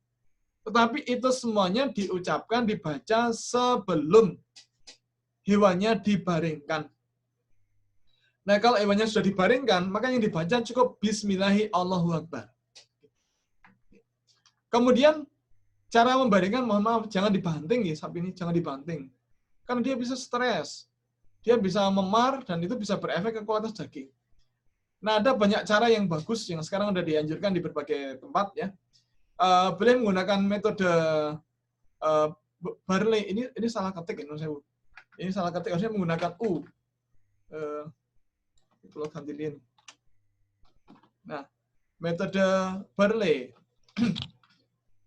Tetapi itu semuanya diucapkan, dibaca sebelum hewannya dibaringkan. Nah, kalau hewannya sudah dibaringkan, maka yang dibaca cukup Bismillahi Allahu Akbar. Kemudian cara membaringkan, mohon maaf, jangan dibanting ya, sapi ini jangan dibanting. Karena dia bisa stres, dia bisa memar, dan itu bisa berefek ke kualitas daging. Nah, ada banyak cara yang bagus yang sekarang sudah dianjurkan di berbagai tempat ya. Boleh menggunakan metode Barley. Ini salah ketik ya, ini salah ketik, harusnya menggunakan U. Itu ganti lin. Nah, metode Barley.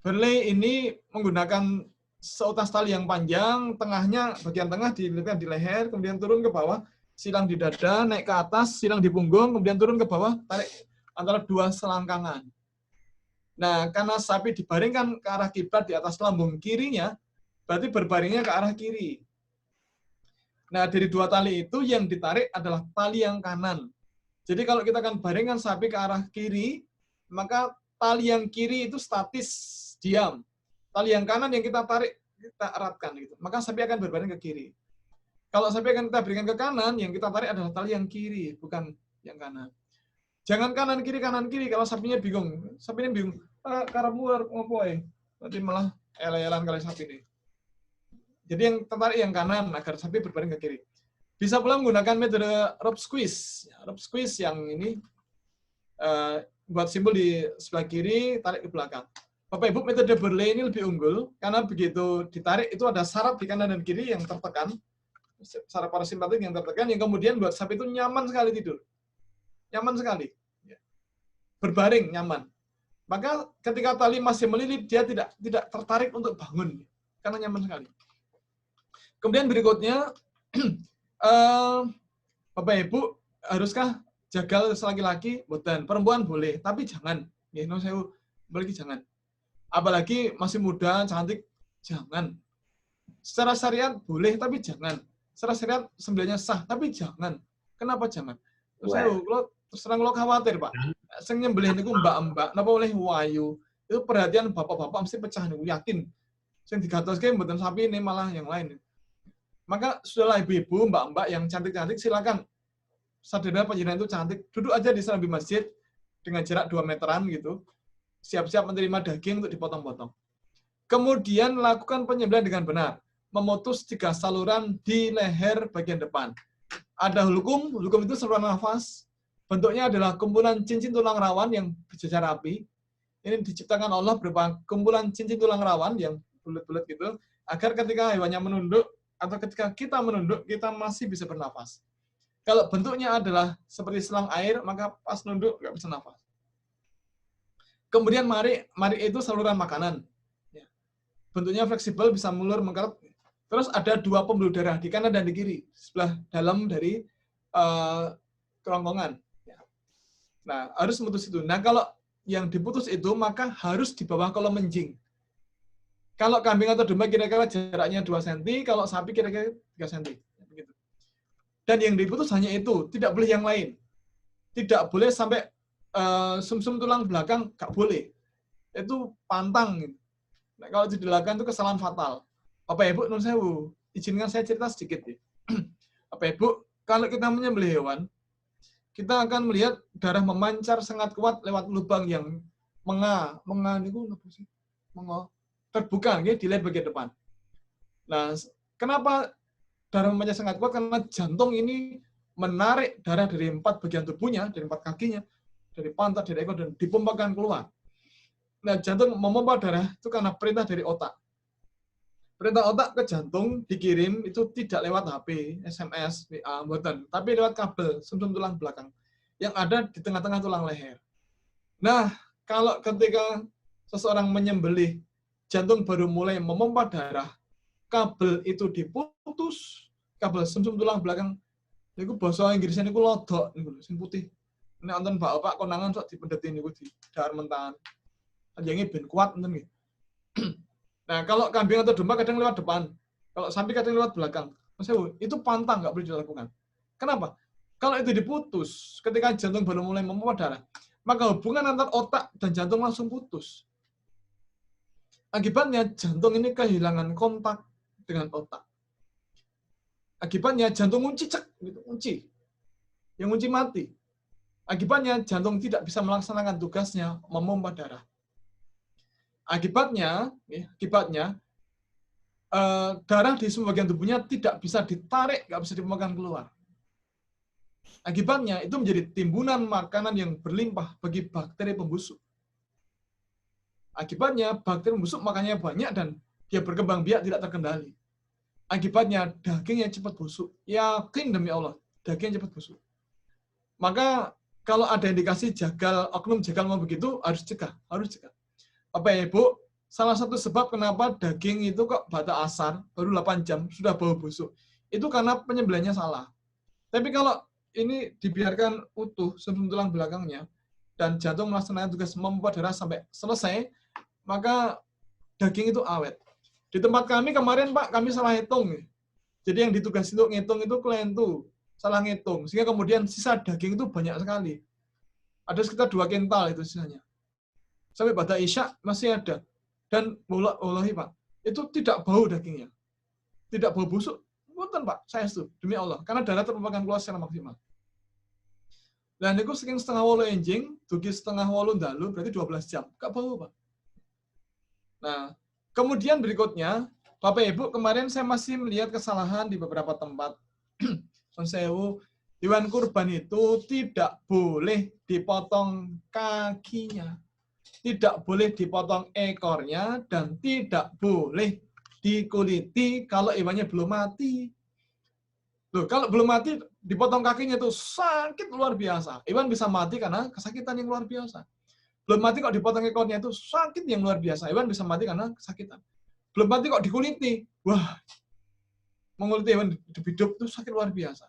Barley ini menggunakan seutas tali yang panjang, tengahnya, bagian tengah dililitkan di leher, kemudian turun ke bawah, silang di dada, naik ke atas, silang di punggung, kemudian turun ke bawah, tarik antara 2 selangkangan. Nah, karena sapi dibaringkan ke arah kiblat di atas lambung kirinya, berarti berbaringnya ke arah kiri. Nah, dari 2 tali itu yang ditarik adalah tali yang kanan. Jadi kalau kita akan baringkan sapi ke arah kiri, maka tali yang kiri itu statis, diam. Tali yang kanan yang kita tarik, kita eratkan. Gitu. Maka sapi akan berbaring ke kiri. Kalau sapi akan kita berikan ke kanan, yang kita tarik adalah tali yang kiri, bukan yang kanan. Jangan kanan kiri, kalau sapinya bingung. Sapinya bingung, karamu ngopoy. Nanti malah ele-elan kali sapi ini. Jadi yang tertarik yang kanan agar sapi berbaring ke kiri. Bisa pula menggunakan metode rope squeeze. Rope squeeze yang ini buat simbol di sebelah kiri, tarik ke belakang. Bapak Ibu, metode Barley ini lebih unggul karena begitu ditarik itu ada saraf di kanan dan kiri yang tertekan, saraf parasimpatik yang tertekan, yang kemudian buat sapi itu nyaman sekali tidur. Nyaman sekali. Berbaring nyaman. Maka ketika tali masih melilit, dia tidak tertarik untuk bangun karena nyaman sekali. Kemudian berikutnya, Bapak Ibu, haruskah jagal laki-laki? Boten. Perempuan boleh, tapi jangan. Ya, saya apalagi jangan. Apalagi masih muda, cantik, jangan. Secara syariat boleh, tapi jangan. Secara syariat sembelannya sah, tapi jangan. Kenapa jangan? Terus terang lo khawatir, Pak. Sing nyembelih niku mbak-mbak, napa oleh wayu. Itu perhatian bapak-bapak mesti pecah niku, yakin. Sing digatoske mboten sapi ini malah yang lain. Maka sudahlah ibu-ibu, mbak-mbak yang cantik-cantik, silakan. Sadar panjenengan itu cantik, duduk aja di serambi masjid dengan jarak 2 meteran gitu. Siap-siap menerima daging untuk dipotong-potong. Kemudian lakukan penyembelihan dengan benar. Memutus 3 saluran di leher bagian depan. Ada hulkum itu saluran nafas. Bentuknya adalah kumpulan cincin tulang rawan yang berjajar rapi. Ini diciptakan Allah berupa kumpulan cincin tulang rawan yang bulat-bulat gitu, agar ketika hewannya menunduk, atau ketika kita menunduk, kita masih bisa bernafas. Kalau bentuknya adalah seperti selang air, maka pas nunduk nggak bisa nafas. Kemudian mari itu saluran makanan. Bentuknya fleksibel, bisa mulur, mengkerut. Terus ada 2 pembuluh darah di kanan dan di kiri, sebelah dalam dari kerongkongan. Nah, harus memutus itu. Nah, kalau yang diputus itu, maka harus di bawah kolom menjing. Kalau kambing atau domba kira-kira jaraknya 2 cm, kalau sapi kira-kira 3 cm. Begitu. Dan yang diputus hanya itu, tidak boleh yang lain. Tidak boleh sampai sumsum tulang belakang, nggak boleh. Itu pantang. Nah, kalau dilakukan itu kesalahan fatal. Bapak Ibu, nun sewu, izinkan saya cerita sedikit ya. Bapak Ibu, kalau kita menyembelih hewan, kita akan melihat darah memancar sangat kuat lewat lubang yang niku apa sih? Terbuka nggih di leher bagian depan. Nah, kenapa darah memancar sangat kuat? Karena jantung ini menarik darah dari 4 bagian tubuhnya, dari 4 kakinya, dari pantat, dari ekor, dan dipompakan keluar. Nah, jantung memompa darah itu karena perintah dari otak. Perintah otak ke jantung dikirim itu tidak lewat HP, SMS, WA, mboten, tapi lewat kabel sumsum tulang belakang yang ada di tengah-tengah tulang leher. Nah, kalau ketika seseorang menyembelih, jantung baru mulai memompa darah, kabel itu diputus, kabel sumsum tulang belakang, niku bahasa Inggrisnya niku lodok niku sing putih. Nek wonten bapak konangan sok dipendeti niku di dahar mentahan. Anjingnya ben kuat enten nggih. Nah, kalau kambing atau domba kadang lewat depan, kalau sapi kadang lewat belakang. Itu pantang, nggak boleh dilakukan. Kenapa? Kalau itu diputus, ketika jantung baru mulai memompa darah, maka hubungan antar otak dan jantung langsung putus. Akibatnya jantung ini kehilangan kontak dengan otak. Akibatnya jantung ngunci cek, gitu, ngunci. Yang ngunci mati. Akibatnya jantung tidak bisa melaksanakan tugasnya memompa darah. Akibatnya darah di semua bagian tubuhnya tidak bisa ditarik, nggak bisa dipompakan keluar. Akibatnya itu menjadi timbunan makanan yang berlimpah bagi bakteri pembusuk. Akibatnya bakteri pembusuk makannya banyak dan dia berkembang biak tidak terkendali. Akibatnya dagingnya cepat busuk. Yakin demi Allah, dagingnya cepat busuk. Maka kalau ada indikasi oknum jagal mau begitu, harus cegah. Apa ya, Ibu? Salah satu sebab kenapa daging itu kok bata asar, baru 8 jam, sudah bau busuk. Itu karena penyembelihannya salah. Tapi kalau ini dibiarkan utuh, sumsum tulang belakangnya, dan jantung melaksanakan tugas memompa darah sampai selesai, maka daging itu awet. Di tempat kami kemarin, Pak, kami salah hitung. Jadi yang ditugasi untuk ngitung itu kelentu, salah ngitung. Sehingga kemudian sisa daging itu banyak sekali. Ada sekitar 2 kintal itu sisanya. Sampai pada Isya masih ada. Dan wallahi Pak, itu tidak bau dagingnya. Tidak bau busuk. Bukan Pak, saya itu demi Allah. Karena darah terpampang keluar secara maksimal. Dan itu saking setengah 8 enjing, dugi setengah 8 dalu, berarti 12 jam. Gak bau Pak. Nah, kemudian berikutnya, Bapak Ibu, kemarin saya masih melihat kesalahan di beberapa tempat. Konsewu, hewan kurban itu tidak boleh dipotong kakinya. Tidak boleh dipotong ekornya, dan tidak boleh dikuliti kalau hewannya belum mati. Loh, kalau belum mati, dipotong kakinya itu sakit luar biasa. Hewan bisa mati karena kesakitan yang luar biasa. Belum mati kok dipotong ekornya itu sakit yang luar biasa. Hewan bisa mati karena kesakitan. Belum mati kok dikuliti. Wah, menguliti hewan hidup itu sakit luar biasa.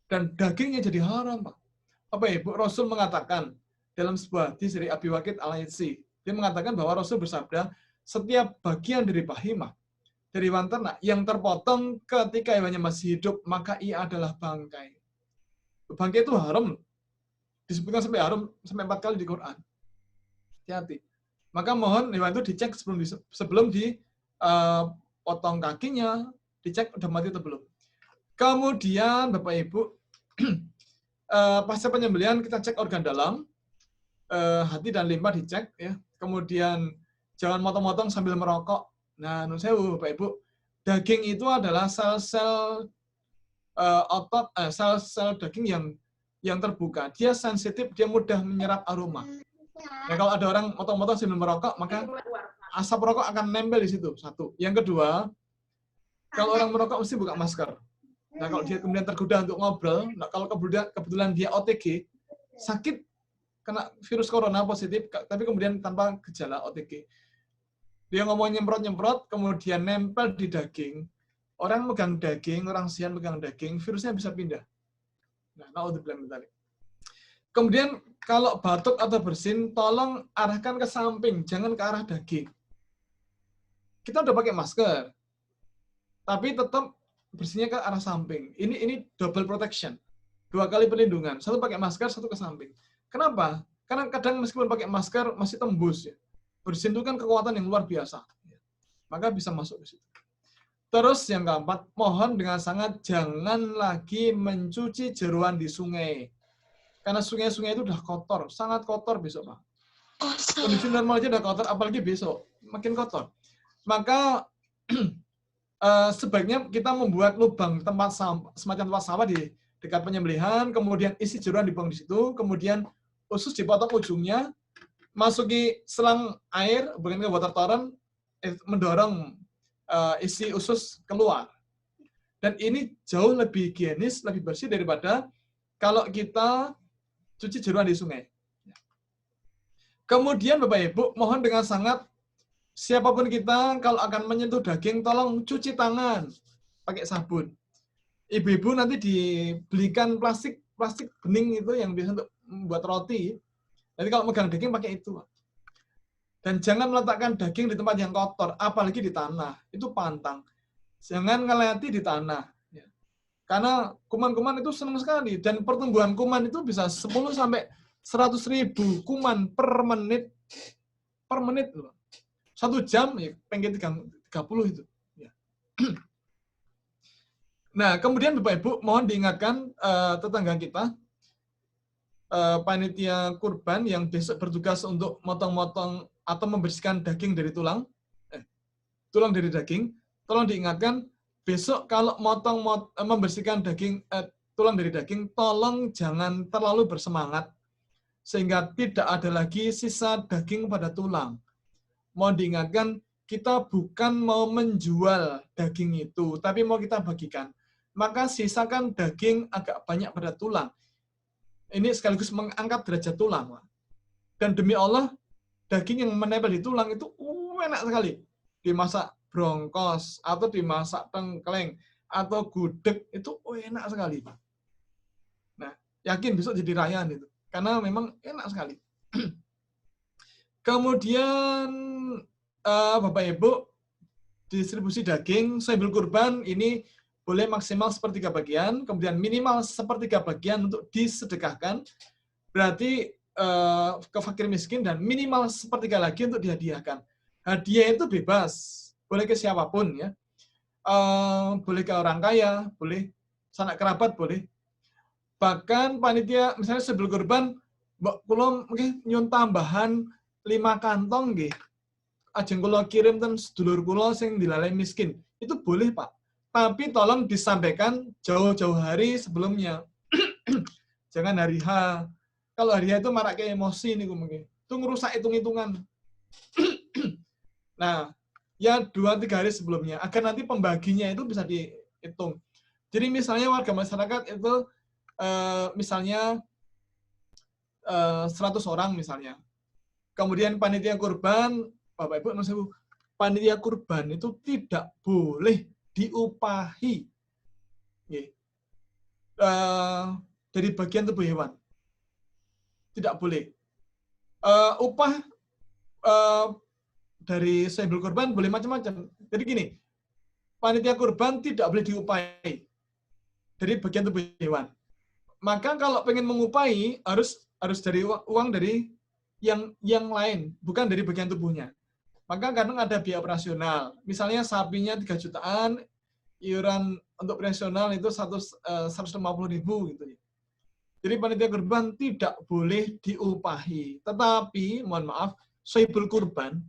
Dan dagingnya jadi haram, Pak. Apa Ibu Rasul mengatakan, dalam sebuah hadis dari Abi Waqid Al-Aidsi, dia mengatakan bahwa Rasul bersabda, setiap bagian dari bahimah, dari hewan ternak yang terpotong ketika hewannya masih hidup, maka ia adalah bangkai. Bangkai itu haram. Disebutkan sampai haram sampai 4 kali di Quran. Hati-hati. Maka mohon hewan itu dicek sebelum dipotong kakinya, dicek udah mati atau belum. Kemudian Bapak Ibu, pasca penyembelihan kita cek organ dalam, hati dan limpa dicek ya. Kemudian jangan motong-motong sambil merokok. Nah, nun sewu Bapak Ibu, daging itu adalah sel-sel otot, sel-sel daging yang terbuka. Dia sensitif, dia mudah menyerap aroma. Nah, kalau ada orang motong-motong sambil merokok, maka asap rokok akan nempel di situ. Satu. Yang kedua, kalau orang merokok mesti buka masker. Nah, kalau dia kemudian tergoda untuk ngobrol, nah kalau kebetulan dia OTG, sakit kena virus corona positif, tapi kemudian tanpa gejala OTG. Dia ngomong nyemprot-nyemprot, kemudian nempel di daging. Orang megang daging, orang sian megang daging, virusnya bisa pindah. Nah, naudzubillah min dzalik. Kemudian kalau batuk atau bersin, tolong arahkan ke samping, jangan ke arah daging. Kita udah pakai masker, tapi tetap bersinnya ke arah samping. Ini double protection, 2 kali perlindungan. Satu pakai masker, satu ke samping. Kenapa? Karena kadang meskipun pakai masker masih tembus ya. Bersin itu kan kekuatan yang luar biasa. Maka bisa masuk ke situ. Terus yang keempat, mohon dengan sangat jangan lagi mencuci jeroan di sungai. Karena sungai-sungai itu udah kotor, sangat kotor besok, Pak. Kondisi normal aja udah kotor, apalagi besok, makin kotor. Maka sebaiknya kita membuat lubang tempat sampah, semacam tempat sampah di dekat penyembelihan, kemudian isi jeroan dibuang di situ, kemudian usus dipotong ujungnya, masuki selang air, bukan ke water torrent, mendorong isi usus keluar. Dan ini jauh lebih higienis, lebih bersih daripada kalau kita cuci jeroan di sungai. Kemudian Bapak Ibu, mohon dengan sangat, siapapun kita kalau akan menyentuh daging, tolong cuci tangan pakai sabun. Ibu-ibu nanti dibelikan plastik bening itu yang biasa untuk membuat roti. Jadi kalau megang daging pakai itu. Dan jangan meletakkan daging di tempat yang kotor, apalagi di tanah. Itu pantang. Jangan ngeleti di tanah. Karena kuman-kuman itu senang sekali. Dan pertumbuhan kuman itu bisa 10 sampai 100.000 kuman per menit. Per menit. 1 jam, ya pengen 30 itu. Nah, kemudian Bapak Ibu, mohon diingatkan tetangga kita, panitia kurban yang besok bertugas untuk motong-motong atau membersihkan daging dari tulang dari daging, tolong diingatkan, besok kalau membersihkan daging, tulang dari daging, tolong jangan terlalu bersemangat, sehingga tidak ada lagi sisa daging pada tulang. Mohon diingatkan, kita bukan mau menjual daging itu, tapi mau kita bagikan. Maka sisakan daging agak banyak pada tulang. Ini sekaligus mengangkat derajat tulang. Dan demi Allah, daging yang menempel di tulang itu enak sekali. Dimasak brongkos, atau dimasak tengkleng, atau gudeg, itu enak sekali. Nah, yakin besok jadi rayaan itu. Karena memang enak sekali. Kemudian, Bapak Ibu, distribusi daging, sambil kurban, ini boleh maksimal 1/3 bagian, kemudian minimal 1/3 bagian untuk disedekahkan, berarti ke fakir miskin, dan minimal 1/3 lagi untuk dihadiahkan. Hadiah itu bebas, boleh ke siapapun ya, boleh ke orang kaya, boleh sanak kerabat, boleh. Bahkan panitia misalnya sebelum kurban, mbak kula mungkin nyun tambahan 5 kantong nggih. Ajeng kula kirim ten sedulur kula sing dilalai miskin. Itu boleh, Pak. Tapi tolong disampaikan jauh-jauh hari sebelumnya. Jangan hari H. Kalau hari H itu marak kayak emosi nih mungkin. Itu ngerusak hitung-hitungan. Nah, ya 2-3 hari sebelumnya agar nanti pembaginya itu bisa dihitung. Jadi misalnya warga masyarakat itu misalnya 100 orang misalnya. Kemudian panitia kurban, Bapak Ibu, panitia kurban itu tidak boleh diupahi dari bagian tubuh hewan. Tidak boleh. Upah dari sembel kurban boleh macam-macam. Jadi gini, panitia kurban tidak boleh diupahi dari bagian tubuh hewan. Maka kalau pengen mengupahi harus dari uang dari yang lain, bukan dari bagian tubuhnya. Maka kadang ada biaya operasional. Misalnya sapinya 3 jutaan, iuran untuk operasional itu 150.000 gitu. Jadi panitia kurban tidak boleh diupahi. Tetapi, mohon maaf, sahibul kurban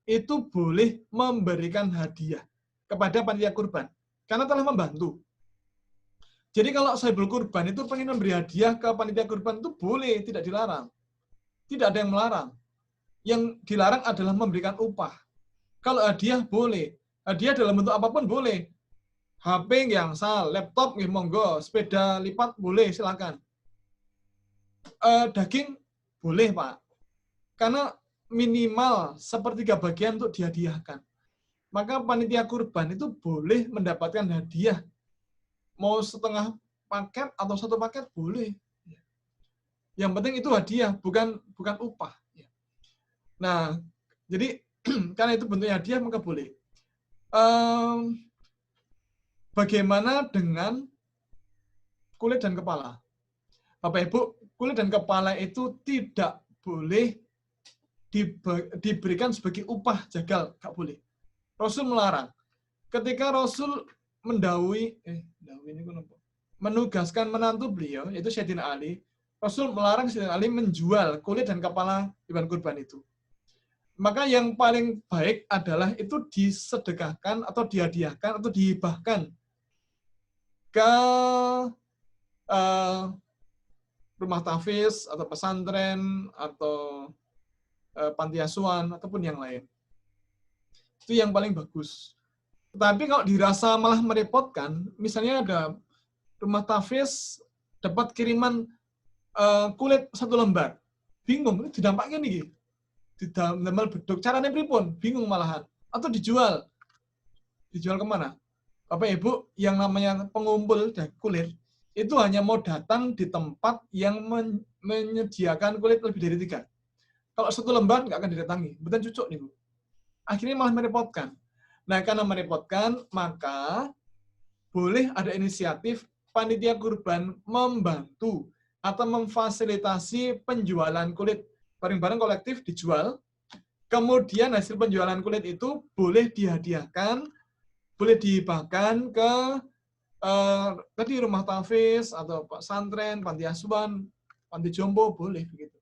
itu boleh memberikan hadiah kepada panitia kurban. Karena telah membantu. Jadi kalau sahibul kurban itu pengen memberi hadiah ke panitia kurban itu boleh, tidak dilarang. Tidak ada yang melarang. Yang dilarang adalah memberikan upah. Kalau hadiah boleh. Hadiah dalam bentuk apapun boleh. HP yang sal, laptop monggo, sepeda lipat boleh, silakan. Daging boleh, Pak. Karena minimal 1/3 bagian untuk dihadiahkan. Maka panitia kurban itu boleh mendapatkan hadiah. Mau setengah paket atau 1 paket boleh. Yang penting itu hadiah, bukan upah. Nah, jadi karena itu bentuknya hadiah maka boleh. Bagaimana dengan kulit dan kepala? Bapak Ibu, kulit dan kepala itu tidak boleh diberikan sebagai upah jagal, nggak boleh. Rasul melarang. ketika Rasul menugaskan menantu beliau, yaitu Sayyidina Ali, Rasul melarang Sayyidina Ali menjual kulit dan kepala hewan kurban itu. Maka yang paling baik adalah itu disedekahkan atau dihadiahkan atau dihibahkan ke rumah tahfiz atau pesantren atau panti asuhan ataupun yang lain. Itu yang paling bagus. Tapi kalau dirasa malah merepotkan, misalnya ada rumah tahfiz dapat kiriman kulit 1 lembar, bingung, ini didampaknya nih, didamel beduk, caranya pripun, bingung malahan, atau dijual kemana? Bapak Ibu, yang namanya pengumpul kulit itu hanya mau datang di tempat yang menyediakan kulit lebih dari 3. Kalau 1 lembar nggak akan didatangi, betul cucuk nih Bu. Akhirnya malah merepotkan. Nah, karena merepotkan, maka boleh ada inisiatif panitia kurban membantu atau memfasilitasi penjualan kulit bareng-bareng kolektif dijual. Kemudian hasil penjualan kulit itu boleh dihadiahkan, boleh dihibahkan ke tadi rumah tahfiz atau pesantren, panti asuhan, panti jompo, boleh begitu.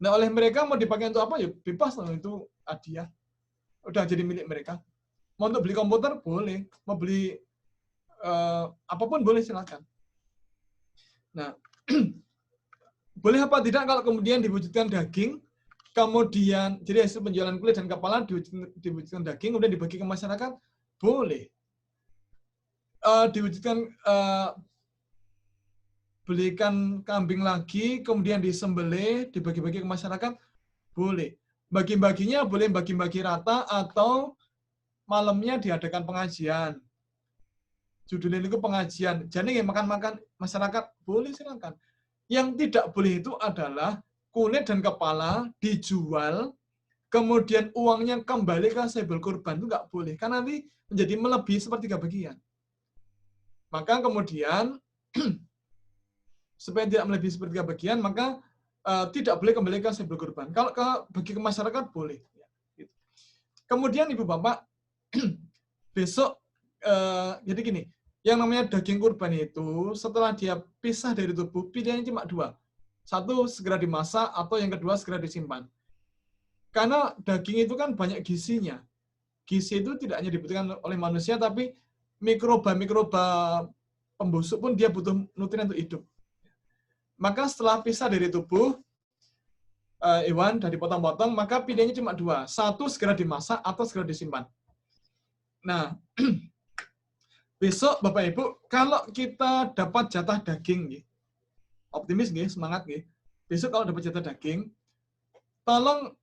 Nah, oleh mereka mau dipakai untuk apa ya? Bebas loh, itu hadiah. Udah jadi milik mereka. Mau untuk beli komputer boleh, mau beli apapun boleh, silakan. Nah, boleh apa tidak kalau kemudian diwujudkan daging, kemudian jadi hasil penjualan kulit dan kepala diwujudkan daging, kemudian dibagi ke masyarakat, boleh. Diwujudkan belikan kambing lagi, kemudian disembelih, dibagi-bagi ke masyarakat, boleh. Bagi-baginya boleh bagi-bagi rata atau malamnya diadakan pengajian. Judulnya itu pengajian. Jadi makan-makan masyarakat, boleh silakan. Yang tidak boleh itu adalah kulit dan kepala dijual, kemudian uangnya kembali ke sahibul kurban, itu nggak boleh. Karena nanti menjadi melebihi 1/3 bagian. Maka kemudian, supaya tidak melebihi 1/3 bagian, maka tidak boleh kembali ke sahibul kurban. Kalau bagi ke masyarakat, boleh. Kemudian Ibu Bapak, besok, jadi gini, yang namanya daging kurban itu, setelah dia pisah dari tubuh, pilihannya cuma 2. 1, segera dimasak, atau yang kedua, segera disimpan. Karena daging itu kan banyak gizinya. Gizi itu tidak hanya dibutuhkan oleh manusia, tapi mikroba-mikroba pembusuk pun dia butuh nutrien untuk hidup. Maka setelah pisah dari tubuh hewan dan dipotong-potong, maka pilihannya cuma 2. 1, segera dimasak, atau segera disimpan. Nah, besok Bapak Ibu, kalau kita dapat jatah daging, optimis, semangat, besok kalau dapat jatah daging, tolong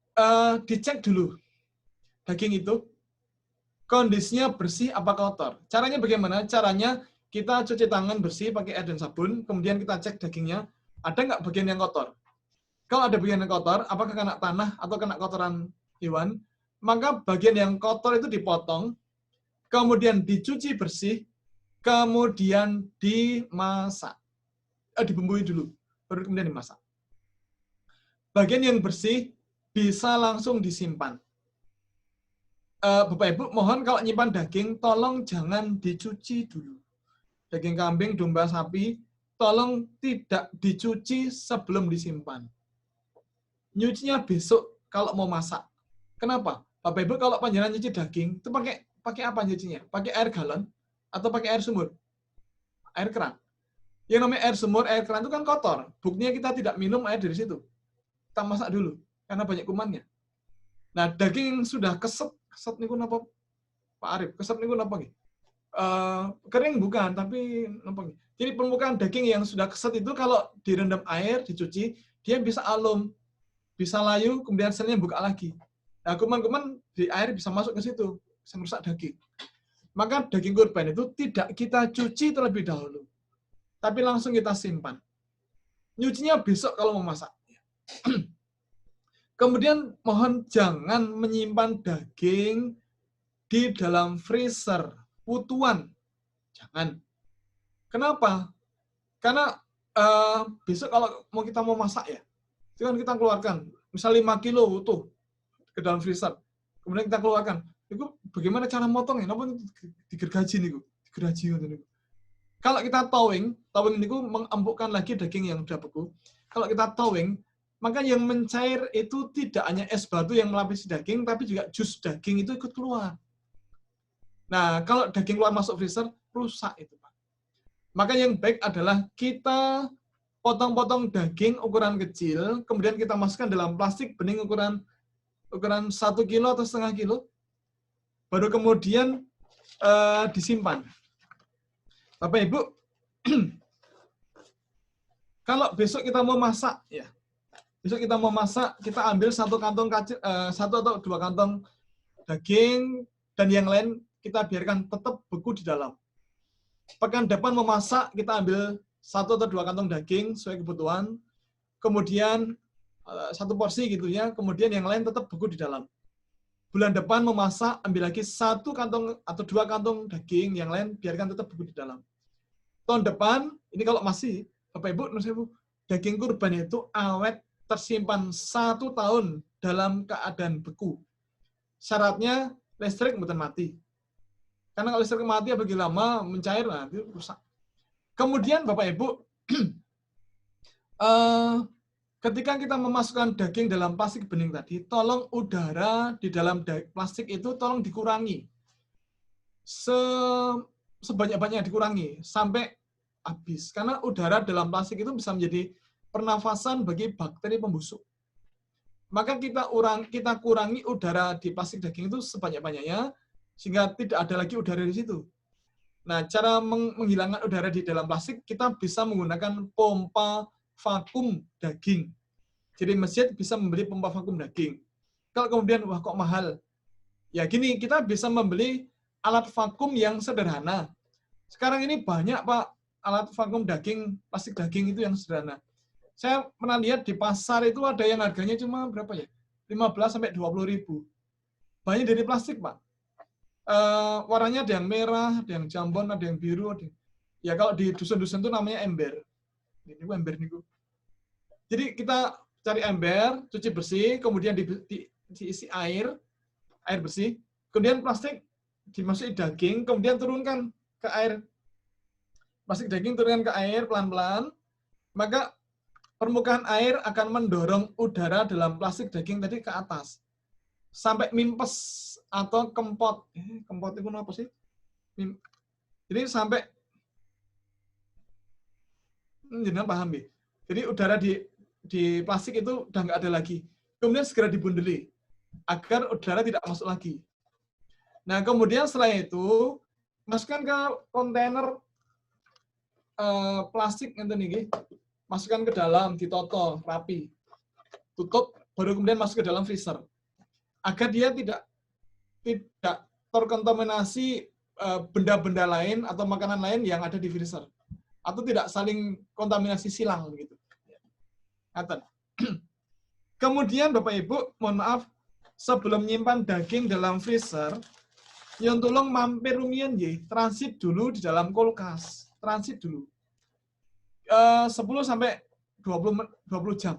dicek dulu daging itu kondisinya bersih apa kotor. Caranya bagaimana? Caranya kita cuci tangan bersih pakai air dan sabun, kemudian kita cek dagingnya, ada nggak bagian yang kotor. Kalau ada bagian yang kotor, apakah kena tanah atau kena kotoran hewan, maka bagian yang kotor itu dipotong, kemudian dicuci bersih, kemudian dimasak. Dibumbui dulu, baru kemudian dimasak. Bagian yang bersih bisa langsung disimpan. Bapak Ibu, mohon kalau nyimpan daging, tolong jangan dicuci dulu. Daging kambing, domba, sapi, tolong tidak dicuci sebelum disimpan. Nyucinya besok kalau mau masak. Kenapa? Bapak Ibu kalau panjenengan nyuci daging, itu pakai apa nyucinya? Pakai air galon atau pakai air sumur? Air keran. Yang namanya air sumur, air keran itu kan kotor. Buktinya kita tidak minum air dari situ. Kita masak dulu, karena banyak kumannya. Nah, daging yang sudah keset niku napa Pak Arif? Keset niku napa nggih? Kering bukan, tapi napa nggih? Jadi permukaan daging yang sudah keset itu kalau direndam air, dicuci, dia bisa alum, bisa layu, kemudian selnya buka lagi. Nah, kuman-kuman di air bisa masuk ke situ, bisa merusak daging. Maka daging kurban itu tidak kita cuci terlebih dahulu, tapi langsung kita simpan. Nyucinya besok kalau mau masak. Kemudian mohon jangan menyimpan daging di dalam freezer, putuan. Jangan. Kenapa? Karena besok kalau kita mau masak ya, itu kan kita keluarkan, misal 5 kilo utuh ke dalam freezer. Kemudian kita keluarkan, Iku bagaimana cara motongnya? Napa digergaji niku? Digergaji ngoten niku. Kalau kita towing niku mengempukkan lagi daging yang sudah beku. Kalau kita towing, maka yang mencair itu tidak hanya es batu yang melapisi daging, tapi juga jus daging itu ikut keluar. Nah, kalau daging keluar masuk freezer, rusak itu, Pak. Maka yang baik adalah kita potong-potong daging ukuran kecil, kemudian kita masukkan dalam plastik bening ukuran 1 kilo atau setengah kilo, baru kemudian disimpan. Bapak Ibu, kalau besok kita mau masak, ya, kita ambil 1 kantong kecil, 1 atau 2 kantong daging, dan yang lain kita biarkan tetap beku di dalam. Pekan depan mau masak, kita ambil 1 atau 2 kantong daging sesuai kebutuhan, kemudian 1 porsi gitu ya, kemudian yang lain tetap beku di dalam. Bulan depan memasak, ambil lagi 1 kantong atau 2 kantong daging, yang lain biarkan tetap beku di dalam. Tahun depan, ini kalau masih, Bapak Ibu, daging kurban itu awet tersimpan 1 tahun dalam keadaan beku. Syaratnya listrik mboten mati. Karena kalau listrik mati bagi lama mencair, nanti rusak. Kemudian Bapak Ibu, ketika kita memasukkan daging dalam plastik bening tadi, tolong udara di dalam plastik itu tolong dikurangi. Sebanyak-banyaknya dikurangi sampai habis. Karena udara dalam plastik itu bisa menjadi pernafasan bagi bakteri pembusuk. Maka kita kurangi udara di plastik daging itu sebanyak-banyaknya, sehingga tidak ada lagi udara di situ. Nah, cara menghilangkan udara di dalam plastik, kita bisa menggunakan pompa vakum daging. Jadi masjid bisa membeli pompa vakum daging. Kalau kemudian, wah kok mahal? Ya gini, kita bisa membeli alat vakum yang sederhana. Sekarang ini banyak, Pak, alat vakum daging, plastik daging itu yang sederhana. Saya pernah lihat di pasar itu ada yang harganya cuma berapa ya? 15-20 ribu. Banyak dari plastik, Pak. Warnanya ada yang merah, ada yang jambon, ada yang biru. Ya kalau di dusun-dusun itu namanya ember. Ini ember nih. Jadi kita cari ember, cuci bersih, kemudian diisi air bersih, kemudian plastik dimasuki daging, kemudian turunkan ke air. Plastik daging turunkan ke air pelan-pelan, maka permukaan air akan mendorong udara dalam plastik daging tadi ke atas. Sampai mimpes atau kempot. Kempot itu apa sih? Jadi sampai jangan paham ya. Jadi udara di plastik itu udah nggak ada lagi. Kemudian segera dibundeli agar udara tidak masuk lagi. Nah, kemudian setelah itu masukkan ke kontainer plastik nih, masukkan ke dalam, ditoto rapi, tutup, baru kemudian masuk ke dalam freezer agar dia tidak terkontaminasi benda-benda lain atau makanan lain yang ada di freezer, atau tidak saling kontaminasi silang begitu. Kemudian Bapak Ibu, mohon maaf, sebelum menyimpan daging dalam freezer, yang tolong mampir rumiyin nggih, transit dulu di dalam kulkas. Transit dulu. 10 sampai 20 jam.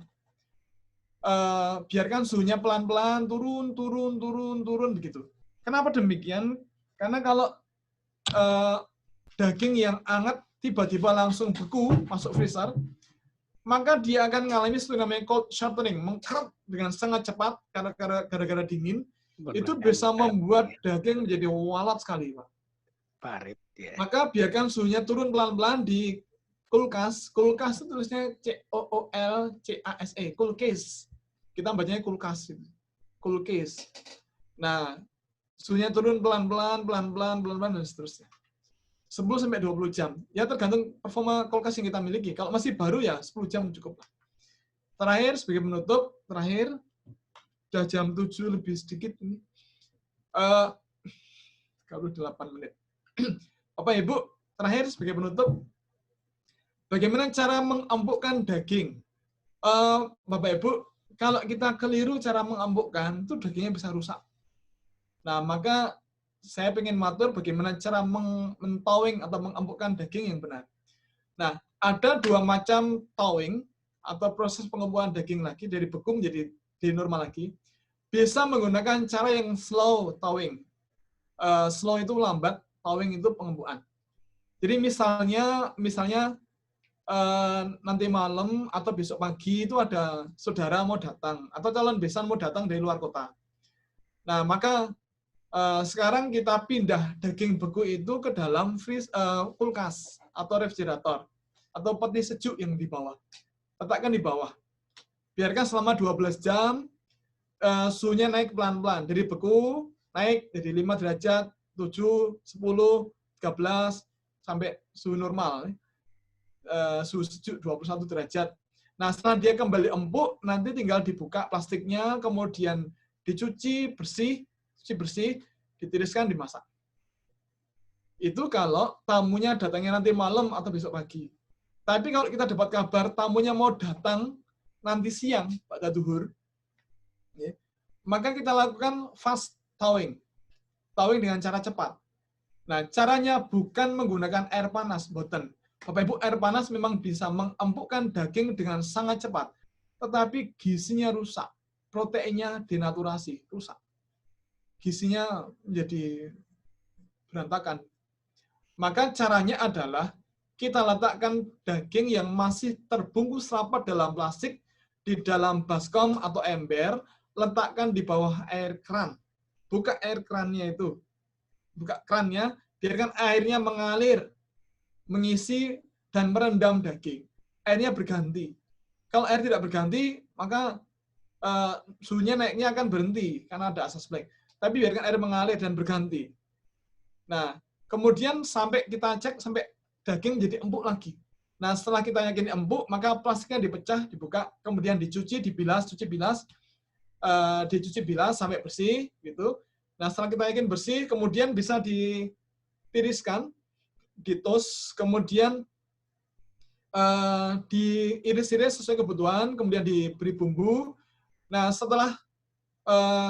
Biarkan suhunya pelan-pelan turun begitu. Kenapa demikian? Karena kalau daging yang hangat tiba-tiba langsung beku masuk freezer, maka dia akan mengalami sesuatu namanya cold shortening, mengkeret dengan sangat cepat gara-gara dingin. Itu bisa membuat daging menjadi walat sekali, Pak. Parit, ya. Maka biarkan suhunya turun pelan-pelan di kulkas. Kulkas itu tulisnya COOLCASE, kulkas. Kita bacanya kulkas. Kulkas. Nah, suhunya turun pelan-pelan dan seterusnya. 10-20 jam. Ya tergantung performa kulkas yang kita miliki. Kalau masih baru ya 10 jam cukup. Terakhir, sebagai penutup, udah jam 7 lebih sedikit ini. Kalau 8 menit. Bapak Ibu, terakhir sebagai penutup, bagaimana cara mengempukkan daging? Bapak Ibu, kalau kita keliru cara mengempukkan, itu dagingnya bisa rusak. Nah, maka saya ingin matur bagaimana cara mentowing atau mengempukkan daging yang benar. Nah, ada 2 macam towing atau proses pengempukan daging lagi dari beku menjadi normal lagi. Bisa menggunakan cara yang slow towing. slow itu lambat, towing itu pengembuan. Jadi misalnya nanti malam atau besok pagi itu ada saudara mau datang atau calon besan mau datang dari luar kota. Nah, maka sekarang kita pindah daging beku itu ke dalam kulkas atau refrigerator atau peti sejuk yang di bawah. Letakkan di bawah. Biarkan selama 12 jam suhunya naik pelan-pelan. Dari beku naik dari 5 derajat, 7, 10, 13 sampai suhu normal. Suhu sejuk 21 derajat. Nah, setelah dia kembali empuk, nanti tinggal dibuka plastiknya, kemudian dicuci bersih, ditiriskan, dimasak. Itu kalau tamunya datangnya nanti malam atau besok pagi. Tapi kalau kita dapat kabar tamunya mau datang nanti siang, pada duhur, ya, maka kita lakukan fast thawing. Thawing dengan cara cepat. Nah, caranya bukan menggunakan air panas, boten. Bapak Ibu, air panas memang bisa mengempukkan daging dengan sangat cepat, tetapi gizinya rusak, proteinnya denaturasi, rusak. Gizinya menjadi berantakan. Maka caranya adalah kita letakkan daging yang masih terbungkus rapat dalam plastik di dalam baskom atau ember, letakkan di bawah air keran. Buka air kerannya itu. Buka kerannya, biarkan airnya mengalir, mengisi dan merendam daging. Airnya berganti. Kalau air tidak berganti, maka suhunya naiknya akan berhenti karena ada asas black. Tapi biarkan air mengalir dan berganti. Nah, kemudian sampai kita cek sampai daging jadi empuk lagi. Nah, setelah kita yakin empuk, maka plastiknya dipecah, dibuka, kemudian dicuci, dibilas, dicuci bilas sampai bersih, gitu. Nah, setelah kita yakin bersih, kemudian bisa ditiriskan, ditos, kemudian diiris-iris sesuai kebutuhan, kemudian diberi bumbu. Nah, setelah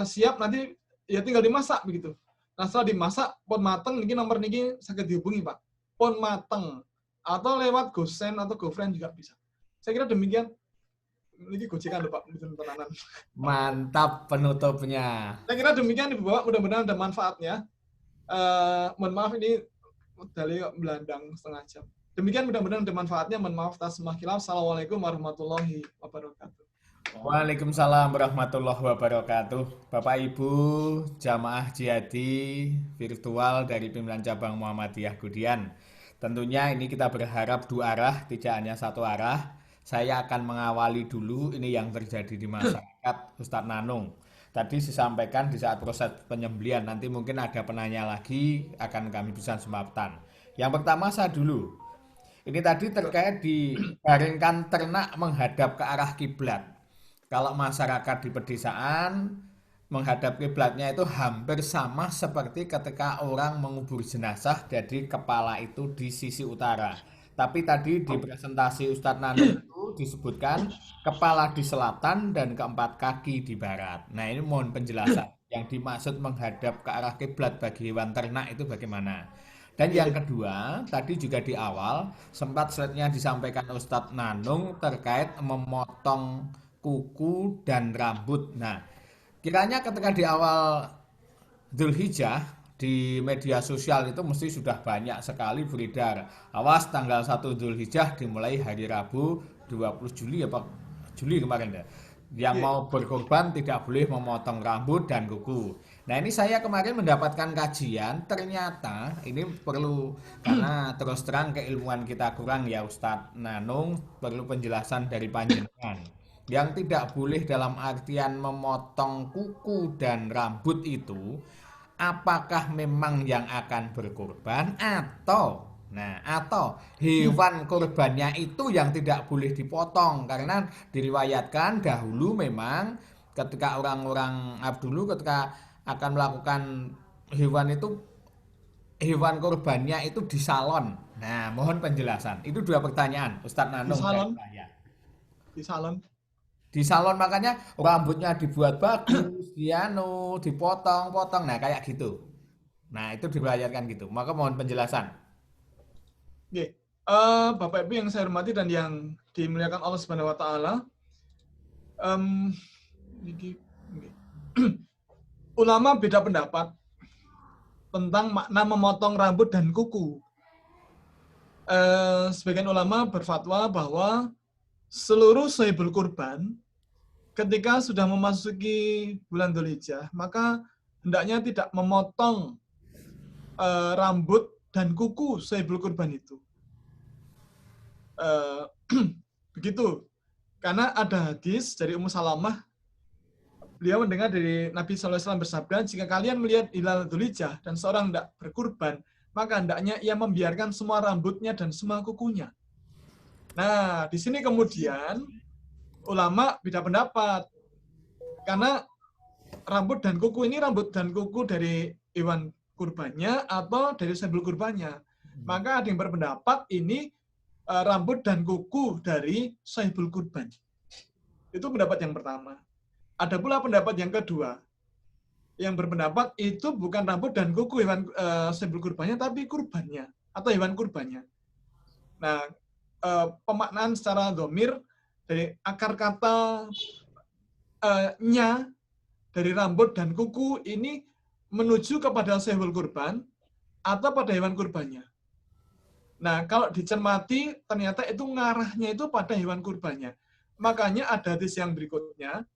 siap nanti ya tinggal dimasak begitu. Nah, setelah dimasak, pun mateng, ini nomor ini sakit dihubungi, Pak. Pun mateng. Atau lewat GoSend atau GoFriend juga bisa. Saya kira demikian. Ini gojekan lho, Pak. Mantap penutupnya. Saya kira demikian, Ibu Bapak. Mudah-mudahan ada manfaatnya. Mohon maaf, ini dari belandang setengah jam. Demikian mudah-mudahan ada manfaatnya. Mohon maaf atas semua khilaf. Assalamualaikum warahmatullahi wabarakatuh. Waalaikumsalam warahmatullahi wabarakatuh. Bapak Ibu jamaah jihadi virtual dari pimpinan cabang Muhammadiyah Gudian. Tentunya ini kita berharap dua arah, tidak hanya satu arah. Saya akan mengawali dulu ini yang terjadi di masyarakat, Ustadz Nanung. Tadi disampaikan di saat proses penyembelian, nanti mungkin ada penanya lagi, akan kami berikan kesempatan. Yang pertama saya dulu. Ini tadi terkait dibaringkan ternak menghadap ke arah kiblat. Kalau masyarakat di pedesaan menghadap kiblatnya itu hampir sama seperti ketika orang mengubur jenazah, jadi kepala itu di sisi utara. Tapi tadi di presentasi Ustadz Nanung itu disebutkan kepala di selatan dan keempat kaki di barat. Nah, ini mohon penjelasan. Yang dimaksud menghadap ke arah kiblat bagi hewan ternak itu bagaimana? Dan yang kedua, tadi juga di awal sempat slide-nya disampaikan Ustadz Nanung terkait memotong kuku dan rambut. Nah, kiranya ketika di awal Dzulhijjah di media sosial itu mesti sudah banyak sekali beredar. Awas tanggal 1 Dzulhijjah dimulai hari Rabu 20 Juli ya Pak. Juli kemarin ya. Yang mau berkorban tidak boleh memotong rambut dan kuku. Nah, ini saya kemarin mendapatkan kajian, ternyata ini perlu, karena terus terang keilmuan kita kurang ya Ustadz Nanung, perlu penjelasan dari panjenengan. Yang tidak boleh dalam artian memotong kuku dan rambut itu, apakah memang yang akan berkorban atau hewan korbannya itu yang tidak boleh dipotong, karena diriwayatkan dahulu memang ketika orang-orang dulu ketika akan melakukan hewan korbannya itu di salon. Nah, mohon penjelasan. Itu dua pertanyaan Ustadz Nanung dan saya. Di salon. Di salon makanya rambutnya dibuat bagus, dipotong-potong, nah kayak gitu. Nah, itu diriwayatkan gitu. Maka mohon penjelasan. Oke. Bapak Ibu yang saya hormati dan yang dimuliakan Allah Subhanahu wa taala. Ulama beda pendapat tentang makna memotong rambut dan kuku. Sebagian ulama berfatwa bahwa seluruh sahibul kurban ketika sudah memasuki bulan Dzulhijjah, maka hendaknya tidak memotong rambut dan kuku sahibul kurban itu. Begitu. Karena ada hadis dari Ummu Salamah, beliau mendengar dari Nabi SAW bersabda, jika kalian melihat hilal Dzulhijjah dan seorang tidak berkurban, maka hendaknya ia membiarkan semua rambutnya dan semua kukunya. Nah, di sini kemudian ulama beda pendapat. Karena rambut dan kuku ini rambut dan kuku dari hewan kurbannya atau dari sahibul kurbannya. Maka ada yang berpendapat ini rambut dan kuku dari sahibul kurban. Itu pendapat yang pertama. Ada pula pendapat yang kedua, yang berpendapat itu bukan rambut dan kuku hewan sahibul kurbannya, tapi kurbannya atau hewan kurbannya. Nah, pemaknaan secara dhamir dari akar kata nya dari rambut dan kuku ini menuju kepada sahibul kurban atau pada hewan kurbannya. Nah, kalau dicermati ternyata itu ngarahnya itu pada hewan kurbannya. Makanya ada hadis yang berikutnya,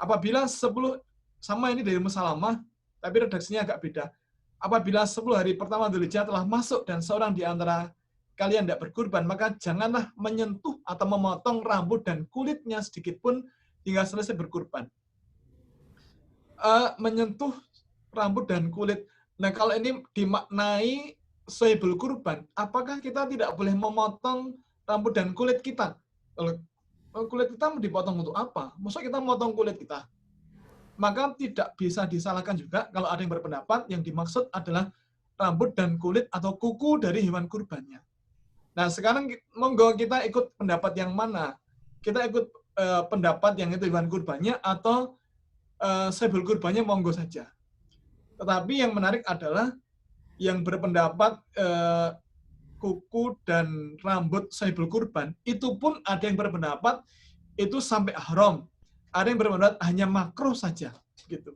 apabila 10, sama ini dari Ummu Salamah, tapi redaksinya agak beda. Apabila 10 hari pertama Dzulhijjah telah masuk dan seorang di antara kalian tidak berkurban, maka janganlah menyentuh atau memotong rambut dan kulitnya sedikit pun hingga selesai berkurban. Menyentuh rambut dan kulit. Nah, kalau ini dimaknai sahibul kurban, apakah kita tidak boleh memotong rambut dan kulit kita? Kulit kita mau dipotong untuk apa? Maksudnya kita memotong kulit kita? Maka tidak bisa disalahkan juga kalau ada yang berpendapat yang dimaksud adalah rambut dan kulit atau kuku dari hewan kurbannya. Nah, sekarang monggo kita ikut pendapat yang mana? Kita ikut pendapat yang itu hewan kurbannya atau sahibul kurbannya, monggo saja. Tetapi yang menarik adalah yang berpendapat kuku dan rambut sahibul kurban, itu pun ada yang berpendapat itu sampai haram. Ada yang berpendapat hanya makruh saja, gitu.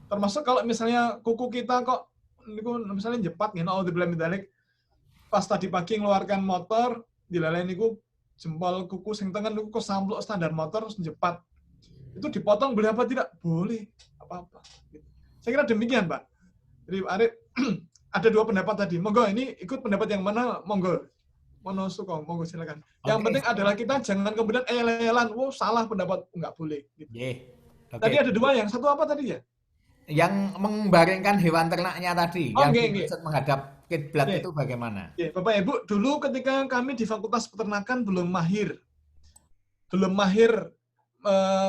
Termasuk kalau misalnya kuku kita kok misalnya jepat, pas tadi pagi ngeluarkan motor, dilalai niku jempol kuku sing tengen niku kok sampluk standar motor terus jepat. Itu dipotong boleh apa tidak? Boleh, apa-apa. Gitu. Saya kira demikian, Pak. Jadi ada dua pendapat tadi. Monggo ini ikut pendapat yang mana? Monggo. Monosukong, monggo silakan. Yang penting adalah kita jangan kemudian el-elan, salah pendapat, nggak boleh. Gitu. Tadi ada dua, yang satu apa tadi ya? Yang membaringkan hewan ternaknya tadi, yang dimaksud menghadap kiblat itu bagaimana? Bapak Ibu, dulu ketika kami di Fakultas Peternakan belum mahir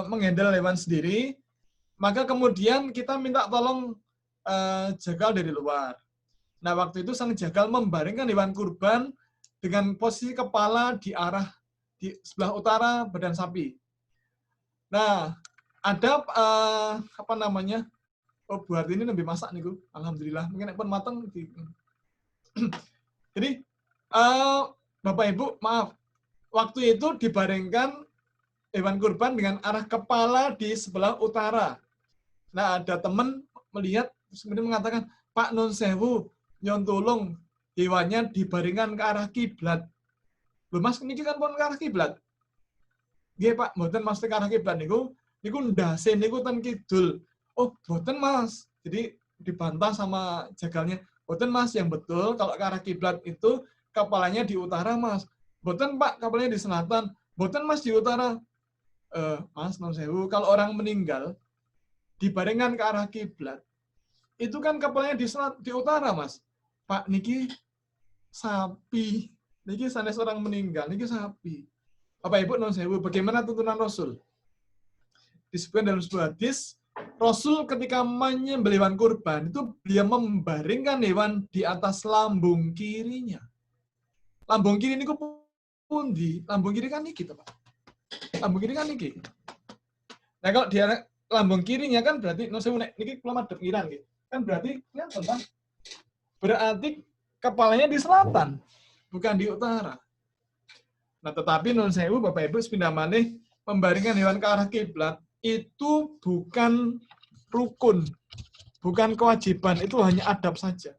menghandle hewan sendiri, maka kemudian kita minta tolong jagal dari luar. Nah, waktu itu sang jagal membaringkan hewan kurban dengan posisi kepala di sebelah utara badan sapi. Nah, ada Bu Hartini lebih masak nih, alhamdulillah. Mungkin pun matang. Jadi, Bapak Ibu, maaf, waktu itu dibaringkan hewan kurban dengan arah kepala di sebelah utara. Nah, ada teman melihat, kemudian mengatakan, Pak Nun Sewu, nyon tulung hewannya dibaringkan ke arah kiblat. Loh Mas, ini kan pun ke arah kiblat. Nggih Pak, mboten mesti ke arah kiblat niku ndase niku ten kidul. Oh, mboten Mas. Jadi dibantah sama jagalnya. Mboten Mas, yang betul kalau ke arah kiblat itu kepalanya di utara Mas. Mboten Pak, kepalanya di selatan. Mboten Mas, di utara. Mas, Nun Sewu, kalau orang meninggal dibaringkan ke arah kiblat, itu kan kepalanya di utara, Mas. Pak, niki sapi. Niki sanes orang meninggal, niki sapi. Bapak Ibu, Nun Sewu, bagaimana tuntunan Rasul? Disebutkan dalam sebuah hadis, Rasul ketika menyembelih hewan kurban, itu beliau membaringkan hewan di atas lambung kirinya. Lambung kiri niku pundi? Lambung kiri kan niki, Pak. Lambung kiri kan niki. Nah, kalau dia lambung kirinya kan berarti niki kula madhep ngiran nggih. Kan berarti kelihatan Pak. Berarti kepalanya di selatan, bukan di utara. Nah, tetapi Nun Sewu Bapak Ibu sepindah malih membaringkan hewan ke arah kiblat itu bukan rukun. bukan kewajiban, itu hanya adab saja.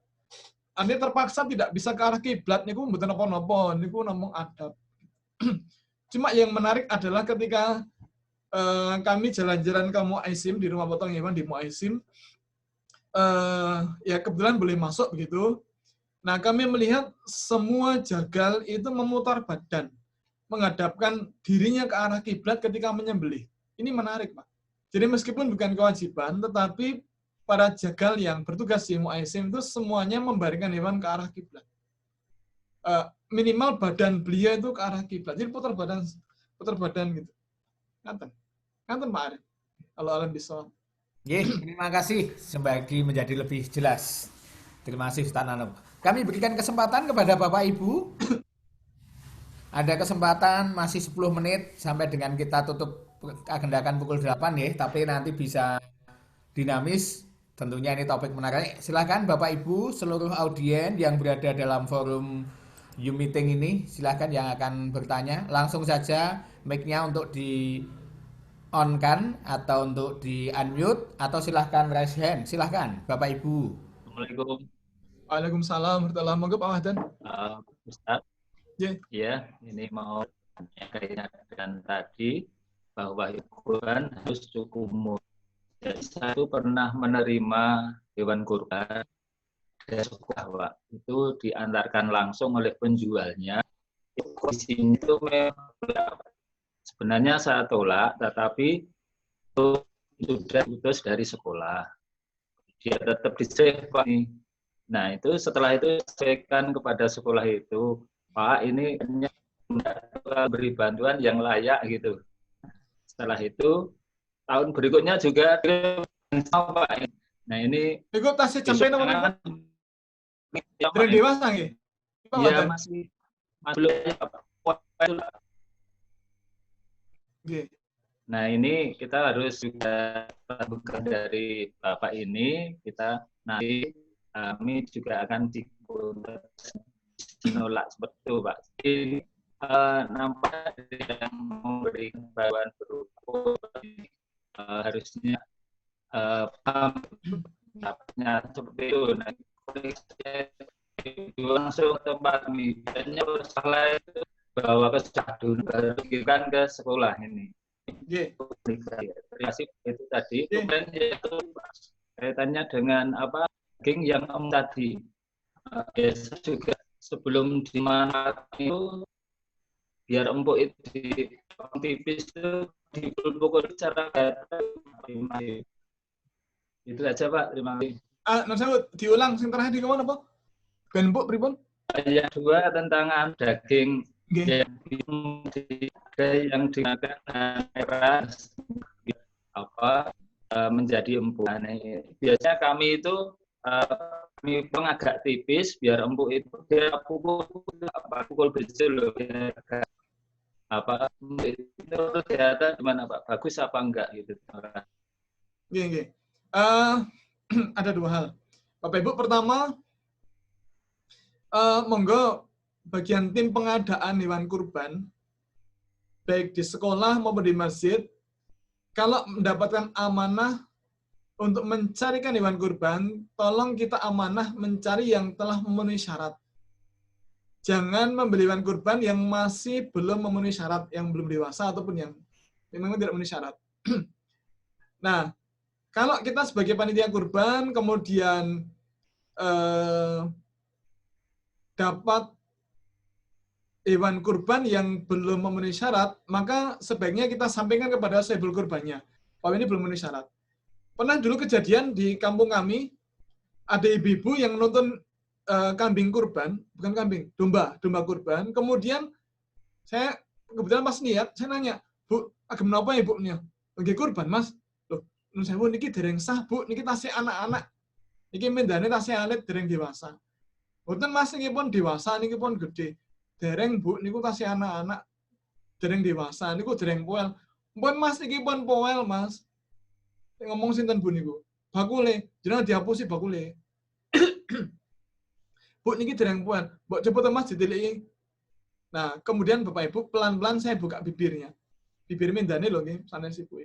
Anda terpaksa tidak bisa ke arah kiblat niku mboten napa-napa, niku namung adab. Cuma yang menarik adalah ketika kami jalan-jalan ke Muaisim di rumah potong hewan di Muaisim, ya kebetulan boleh masuk begitu. Nah, kami melihat semua jagal itu memutar badan, menghadapkan dirinya ke arah kiblat ketika menyembelih. Ini menarik, Pak. Jadi meskipun bukan kewajiban, tetapi para jagal yang bertugas di Muaisim itu semuanya membaringkan hewan ke arah kiblat. Minimal badan beliau itu ke arah kiblat. Jadi putar badan gitu. Ngaten Pak Arif. Kalau alam bisa. Terima kasih sebagai menjadi lebih jelas. Terima kasih Ustaz Nanop. Kami berikan kesempatan kepada Bapak Ibu. Ada kesempatan masih 10 menit sampai dengan kita tutup agendakan pukul 8 ya, tapi nanti bisa dinamis. Tentunya ini topik menarik. Silakan Bapak Ibu seluruh audien yang berada dalam forum U-Meeting ini, silakan yang akan bertanya. Langsung saja mic-nya untuk di on-kan atau untuk di unmute atau silahkan raise hand. Silahkan Bapak Ibu. Assalamualaikum. Waalaikumsalam warahmatullahi wabarakatuh. Pak Wahdan. Ustaz, Ya. ya ini mau kaitan dengan tadi bahwa kurban harus cukup umur. Jadi saya itu pernah menerima hewan kurban dari suku Jawa, itu diantarkan langsung oleh penjualnya. Kondisinya itu memang sebenarnya saya tolak, tetapi itu sudah putus dari sekolah. Dia tetap di save, Pak. Nah, itu setelah itu sampaikan kepada sekolah itu, Pak, ini hanya beri bantuan yang layak gitu. Setelah itu tahun berikutnya juga sama, Pak. Nah, ini Iku tasnya sampai nomor dari dewasa nggih? Pak Iya, Wahdan. masih belum. Nggih. Nah, ini kita harus juga bukan dari Bapak ini, kita nanti kami juga akan menolak seperti itu, Pak. Jadi, nampak yang memberikan bantuan berupa harusnya dapatnya seperti itu. Nah, langsung ke tempat kami. Biasanya bersalah itu bawa ke Sadun, baru dikirimkan ke sekolah ini. Nggih. Terima kasih itu tadi. Kemudian yaitu kaitannya dengan apa daging yang tadi. Biasa juga sebelum dimasak itu biar empuk itu di tipis itu dipukul secara gatal. Itu aja Pak, terima kasih. Nah, diulang sing terakhir di kemana, Pak? Ben Mbok pripun? Yang dua tentang daging Nggih. yang digunakan merah apa menjadi empuk. Nah, biasanya kami itu kami pun agak tipis biar empuk itu dia pukul betul loh apa itu kelihatan gimana Pak, bagus apa enggak gitu. Nggih. Ada dua hal. Bapak Ibu, pertama monggo bagian tim pengadaan hewan kurban baik di sekolah maupun di masjid, kalau mendapatkan amanah untuk mencarikan hewan kurban, tolong kita amanah mencari yang telah memenuhi syarat. Jangan membeli hewan kurban yang masih belum memenuhi syarat, yang belum dewasa ataupun yang memang tidak memenuhi syarat. Nah, kalau kita sebagai panitia kurban kemudian dapat hewan kurban yang belum memenuhi syarat, maka sebaiknya kita sampaikan kepada sahibul kurbannya bahwa ini belum memenuhi syarat. Pernah dulu kejadian di kampung kami, ada ibu-ibu yang nonton kambing kurban, bukan kambing, domba kurban. Kemudian saya kebetulan pas niat, saya nanya, Bu, agak menapa ya ibunya? Lagi kurban, Mas. Loh, nun sewu niki dereng sah, Bu, niki tasih anak-anak. Niki mendane tasih alit dereng dewasa. Mboten Mas, niki pun dewasa, niki pun gede. Dereng Bu, niku tasih anak-anak. Dereng dewasa, niku dereng poel. Mpun Mas, niki pun poel, Mas. Ngomong sinten Bu niku? Bakule, jenengan dihapusi bakule. Bu, niki dereng poel. Mbok cepet Mas diteliki. Nah, kemudian Bapak Ibu pelan-pelan saya buka bibirnya. Bibir mendane lho nggih, sanes Ibu.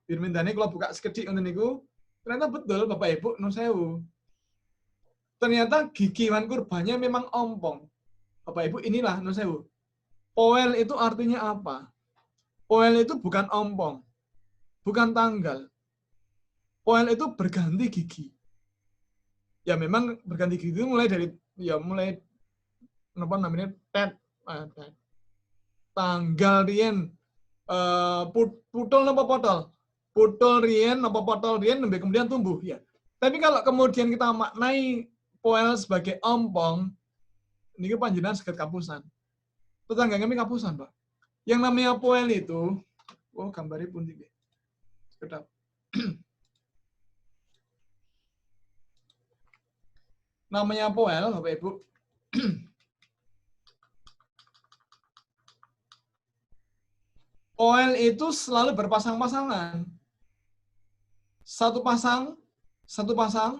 Bibir mendane kalau buka sekedhik ngoten niku, Ternyata betul Bapak Ibu, nun sewu. Ternyata gigi hewan kurbannya memang ompong. Bapak Ibu, inilah nun sewu. Poel itu artinya apa? Poel itu bukan ompong, bukan tanggal. Poel itu berganti gigi. Ya memang berganti gigi itu mulai dari apa namanya tet, tanggal rien, putol napa potol, putol rien napa potol rien, kemudian tumbuh ya. Tapi kalau kemudian kita maknai poel sebagai ompong, ini panjenengan sakit kapusan. Tetangga kami kapusan, Pak. Yang namanya poel itu, gambarnya pun tiga. Sekedap. Namanya poel, Bapak Ibu. Poel itu selalu berpasang-pasangan. Satu pasang, satu pasang,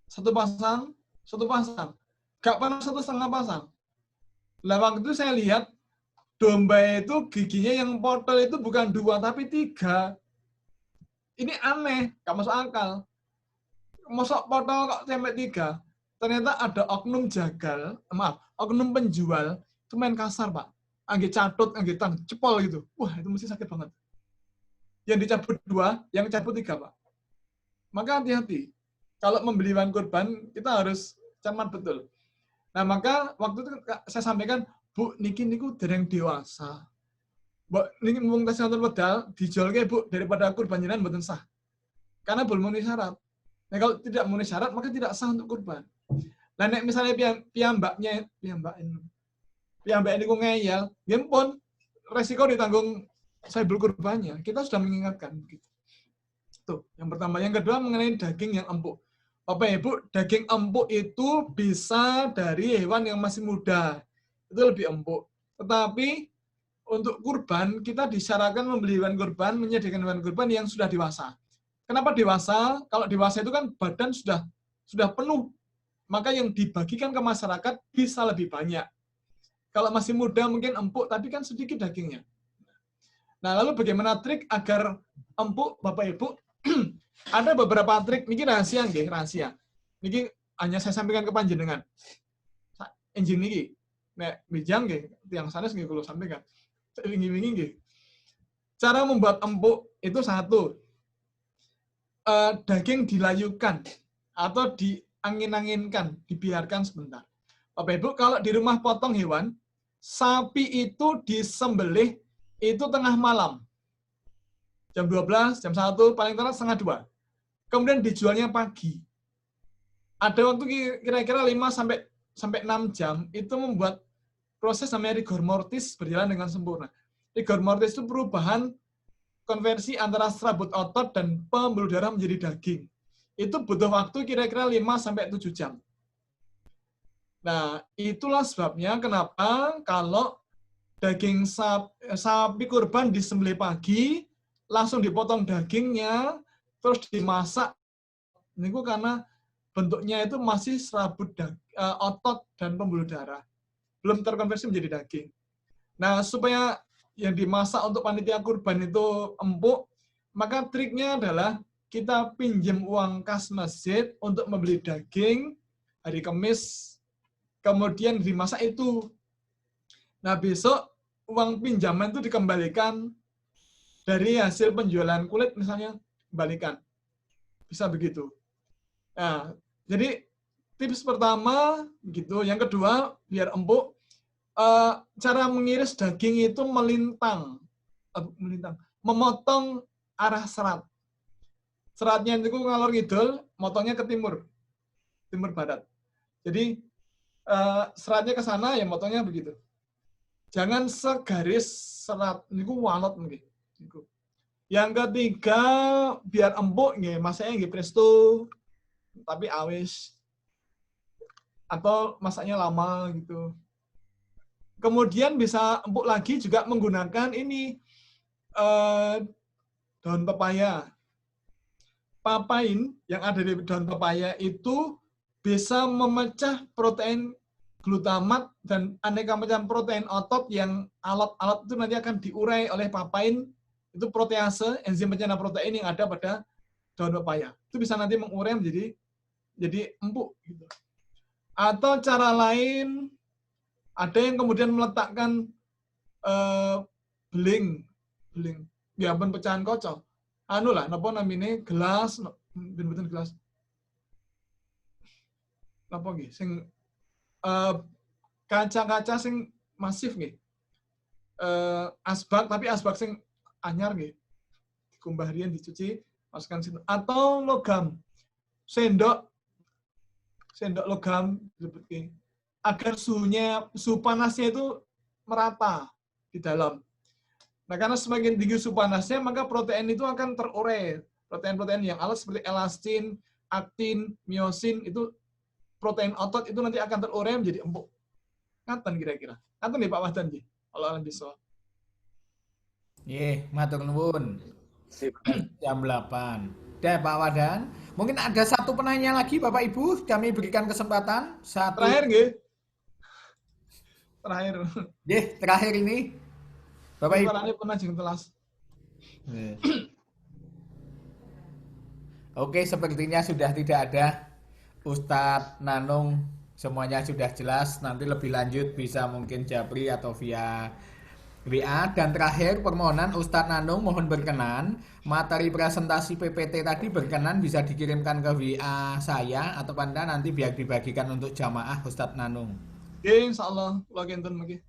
satu pasang, satu pasang. Gak pernah 1,5 pasang. Lah waktu itu saya lihat domba itu giginya yang potol itu bukan 2 tapi 3. Ini aneh, gak masuk akal. Masuk potol kok sampai 3. Ternyata ada oknum oknum penjual itu main kasar, Pak. Angge catut, angge tang, cepol gitu. Wah, itu mesti sakit banget. Yang dicabut 2, yang cabut 3, Pak. Maka hati-hati. Kalau membeli hewan kurban, kita harus cermat betul. Nah, maka waktu itu saya sampaikan, Bu, niki niku dereng dewasa. Mbok niki mung tes wonten wedal dijualke, Bu, daripada kurban jenengan mboten sah. Karena belum memenuhi syarat. Nah, kalau tidak memenuhi syarat, maka tidak sah untuk kurban. Nah, nek misalnya piyambak niku ngeyel, nggih pun resiko ditanggung saibul kurbannya. Kita sudah mengingatkan begitu. Tuh, yang pertama. Yang kedua mengenai daging yang empuk. Bapak Ibu, daging empuk itu bisa dari hewan yang masih muda. Itu lebih empuk. Tetapi untuk kurban, kita disyaratkan membeli hewan kurban, menyediakan hewan kurban yang sudah dewasa. Kenapa dewasa? Kalau dewasa itu kan badan sudah penuh. Maka yang dibagikan ke masyarakat bisa lebih banyak. Kalau masih muda mungkin empuk, tapi kan sedikit dagingnya. Nah, lalu bagaimana trik agar empuk, Bapak Ibu? Ada beberapa trik, ini rahasia nggih, rahasia. Niki hanya saya sampaikan ke panjenengan. Enjing niki, nek bijang nggih, tiyang sanes nggih kula sampaikan. Wingi-wingi nggih. Cara membuat empuk itu satu, daging dilayukan atau diangin-anginkan, dibiarkan sebentar. Bapak Ibu, kalau di rumah potong hewan, sapi itu disembelih itu tengah malam. Jam 12, jam 1, paling telat setengah 2. Kemudian dijualnya pagi. Ada waktu kira-kira 5 sampai 6 jam, itu membuat proses namanya rigor mortis berjalan dengan sempurna. Rigor mortis itu perubahan konversi antara serabut otot dan pembuluh darah menjadi daging. Itu butuh waktu kira-kira 5 sampai 7 jam. Nah, itulah sebabnya kenapa kalau daging sapi kurban disembelih pagi, langsung dipotong dagingnya, terus dimasak. Ini karena bentuknya itu masih serabut otot dan pembuluh darah. Belum terkonversi menjadi daging. Nah, supaya yang dimasak untuk panitia kurban itu empuk, maka triknya adalah kita pinjam uang kas masjid untuk membeli daging hari Kamis, kemudian dimasak itu. Nah, besok uang pinjaman itu dikembalikan dari hasil penjualan kulit, misalnya, kembalikan. Bisa begitu. Nah, jadi tips pertama, gitu. Yang kedua, biar empuk, cara mengiris daging itu memotong arah serat. Seratnya itu ngalor ngidul, motongnya ke timur barat. Jadi seratnya ke sana, ya motongnya begitu. Jangan segaris serat, ini walot mungkin. Yang ketiga, biar empuk, masaknya presto, tapi awis. Atau masaknya lama gitu. Kemudian bisa empuk lagi juga menggunakan ini daun pepaya. Papain yang ada di daun pepaya itu bisa memecah protein glutamat dan aneka macam protein otot yang alat-alat itu nanti akan diurai oleh papain. Itu protease, enzim pencerna protein yang ada pada daun pepaya. Itu bisa nanti mengurai jadi empuk gitu. Atau cara lain, ada yang kemudian meletakkan beling, ya ben pecahan kaca. Anu lah, napa namine gelas, ben gelas. Napa nggih? Sing kaca-kaca sing masif nggih. Asbak, tapi asbak sing anyar nggih. Dikumbah riyen dicuci, masukkan situ. Atau logam. Sendok logam disebutke. Agar suhu panasnya itu merata di dalam. Nah, karena semakin tinggi suhu panasnya, maka protein itu akan terurai. Protein-protein yang alat seperti elastin, aktin, miosin, itu protein otot itu nanti akan terurai menjadi empuk. Ngaten kira-kira. Ngaten nih Pak Wahdan nggih. Allah alam bisa. Nggih, matur nuwun. Jam 8. Deh Pak Wahdan, mungkin ada satu penanya lagi Bapak Ibu, kami berikan kesempatan. Satu. Terakhir nggih. Terakhir. Nggih, terakhir ini. Bapak Ibu. Suaranya pernah jeung telas. Oke, sepertinya sudah tidak ada Ustadz Nanung, semuanya sudah jelas. Nanti lebih lanjut bisa mungkin Japri atau via WA. Dan terakhir permohonan Ustadz Nanung mohon berkenan materi presentasi PPT tadi berkenan bisa dikirimkan ke WA saya atau Anda nanti biar dibagikan untuk jamaah Ustadz Nanung. Nggih, insyaallah kula kinten mangke.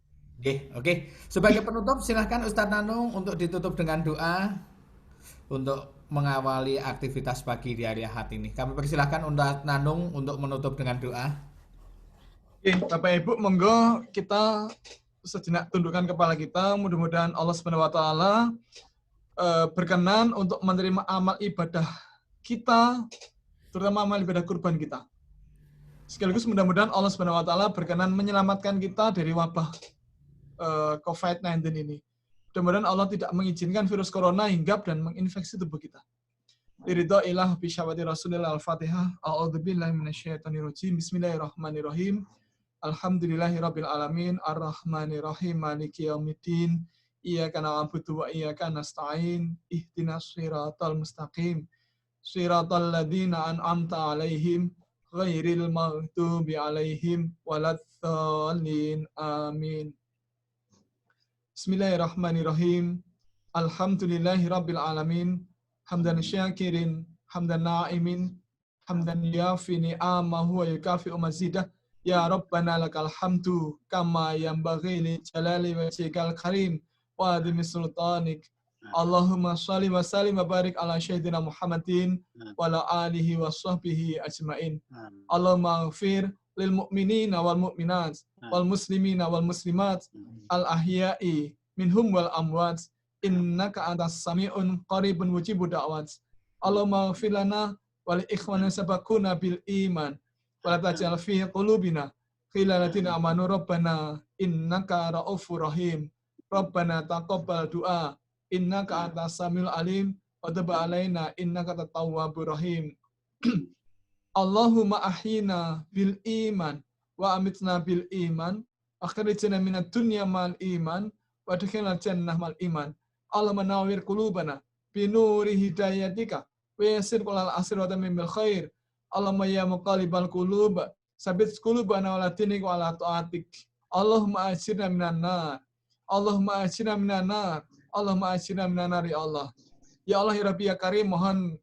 Oke. Sebagai penutup silahkan Ustadz Nanung untuk ditutup dengan doa untuk mengawali aktivitas pagi di hari Ahad ini. Kami persilahkan Ustadz Nanung untuk menutup dengan doa. Oke, Bapak Ibu, monggo kita sejenak tundukkan kepala kita. Mudah-mudahan Allah Subhanahu wa taala berkenan untuk menerima amal ibadah kita, terutama amal ibadah kurban kita. Sekaligus mudah-mudahan Allah Subhanahu wa taala berkenan menyelamatkan kita dari wabah COVID-19 ini. Mudah-mudahan Allah tidak mengizinkan virus corona hinggap dan menginfeksi tubuh kita. Ridho ilah bi syawati Rasulillah Al-Fatihah. A'udzubillahi minasyaitonirrajim. Bismillahirrahmanirrahim. Alhamdulillahirabbil alamin. Arrahmanirrahim. Maliki yaumiddin. Iyyaka na'budu wa iyyaka nasta'in. Ihdinas shiratal mustaqim. Shiratal ladzina an'amta 'alaihim ghairil maghdubi 'alaihim waladdallin. Amin. Bismillahirrahmanirrahim. Alhamdulillahirabbil alamin. Hamdan syakirin, hamdan na'imin, hamdan yafi ni'amahu wa yukafi'u mazidah. Ya Rabbana lakal hamdu kama yanbaghi li jalali wajhikal karim wa adhimi sultanik. Allahumma shalli wa sallim wa barik ala sayyidina Muhammadin wa ala alihi wa sahbihi ajmain. Allahumma ighfir lil mu'minina wal mu'minat wal muslimina wal muslimat al ahya'i minhum wal amwat innaka antas sami'un qaribun mujibud da'wat. Allahumma ighfir lana wa li ikhwana sabaquna bil iman wa la taj'al fi qulubina ghillalatina amanu rabbana innaka ra'ufur rahim. Rabbana taqabbal du'a innaka antas samiul alim wa tub 'alaina innaka at-tawwabur rahim. Allahumma ahyina bil iman wa amitna bil iman akhrijna minad dunya mal iman wa adkhilna jannah mal iman. Allahumma nawwir qulubana bi nuri hidayatika wa yassir kullal asri wa tamim bil khair. Allahumma ya muqallibal qulub sabit qulubana ala dinik wa ala taatik. Allahumma ajirna minan nar. Allahumma ajirna minan nar. Allahumma ajirna minan nar ya Allah. Ya Allah ya Rabbi ya Karim, mohon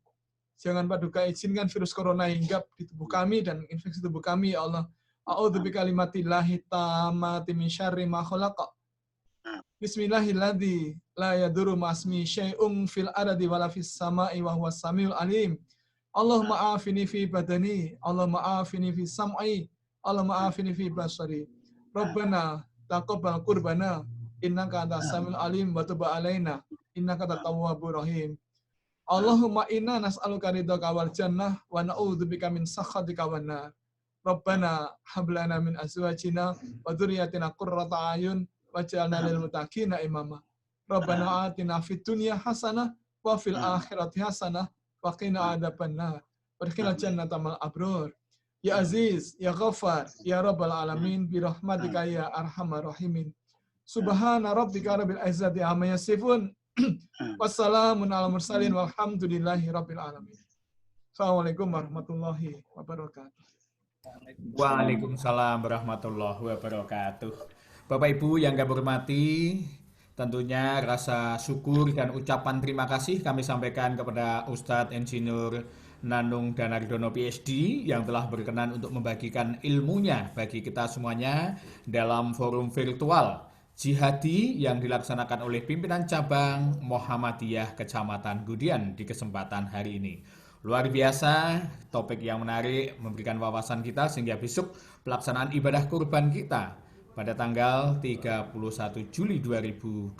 jangan paduka izinkan virus corona hinggap di tubuh kami dan infeksi tubuh kami ya Allah. A'udzu bikalimatillahi tammati min syarri ma khalaqa. Bismillahilladzi la yadurru ma'asmi syai'un fil ardi wala fis sama'i wa huwas samiul alim. Allahumma afini fi badani, Allahumma afini fi sam'i, Allahumma afini fi basari. Rabbana taqabbal qurbana innaka antas samiul alim wa tub 'alaina innaka at-tawwabur rahim. Allahumma inna nas'aluka ridhaka wal jannah wa na'udzubika min sakhatika wan nar. Rabbana hab lana min azwajina wa dzurriyyatina qurrata a'yun waj'alna lil muttaqina imama. Rabbana atina fid dunya hasanah wa fil akhirati hasanah wa qina adzabannar. Wadkhilna jannatal abror. Ya Aziz, Ya Ghaffar, Ya Rabbal alamin bi rahmatika ya arhamar rahimin. Subhana rabbika rabbil izzati amma yasifun. Wassalamun ala mursalin walhamdulillahi rabbil alamin. Assalamualaikum warahmatullahi wabarakatuh. Waalaikumsalam warahmatullahi wabarakatuh. Bapak Ibu yang kami hormati, tentunya rasa syukur dan ucapan terima kasih kami sampaikan kepada Ustadz Insinyur Nanung Danardono PhD yang telah berkenan untuk membagikan ilmunya bagi kita semuanya dalam forum virtual Jihadi yang dilaksanakan oleh pimpinan cabang Muhammadiyah Kecamatan Gudian di kesempatan hari ini. Luar biasa, topik yang menarik, memberikan wawasan kita sehingga besok pelaksanaan ibadah kurban kita pada tanggal 31 Juli 2020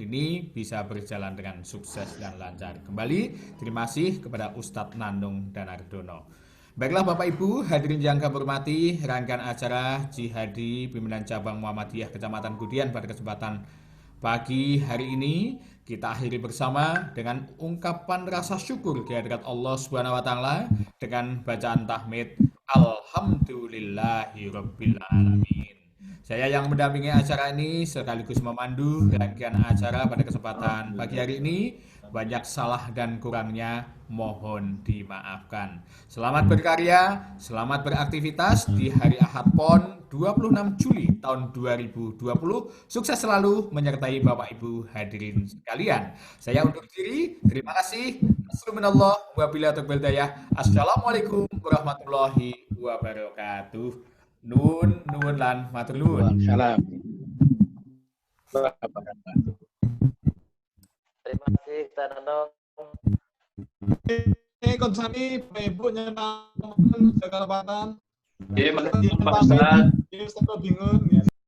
ini bisa berjalan dengan sukses dan lancar. Kembali, terima kasih kepada Ustadz Nanung Danardono. Baiklah Bapak Ibu, hadirin yang kami hormati, rangkaian acara Jihadi Pimpinan Cabang Muhammadiyah Kecamatan Gudian pada kesempatan pagi hari ini kita akhiri bersama dengan ungkapan rasa syukur kehadirat Allah Subhanahu wa taala dengan bacaan tahmid Alhamdulillahirabbil alamin. Saya yang mendampingi acara ini sekaligus memandu rangkaian acara pada kesempatan pagi hari ini. Banyak salah dan kurangnya mohon dimaafkan. Selamat berkarya, selamat beraktivitas di hari Ahad Pon 26 Juli tahun 2020. Sukses selalu menyertai Bapak Ibu hadirin sekalian. Saya undur diri. Terima kasih. Assalamualaikum warahmatullahi wabarakatuh. Assalamualaikum warahmatullahi wabarakatuh. Nun lan matur nuwun. Salam. Terima kasih, Tanano. Kon sami Bapak Ibu nyenang jaga lepatan. Pak Ustadz. Ustaz bingung.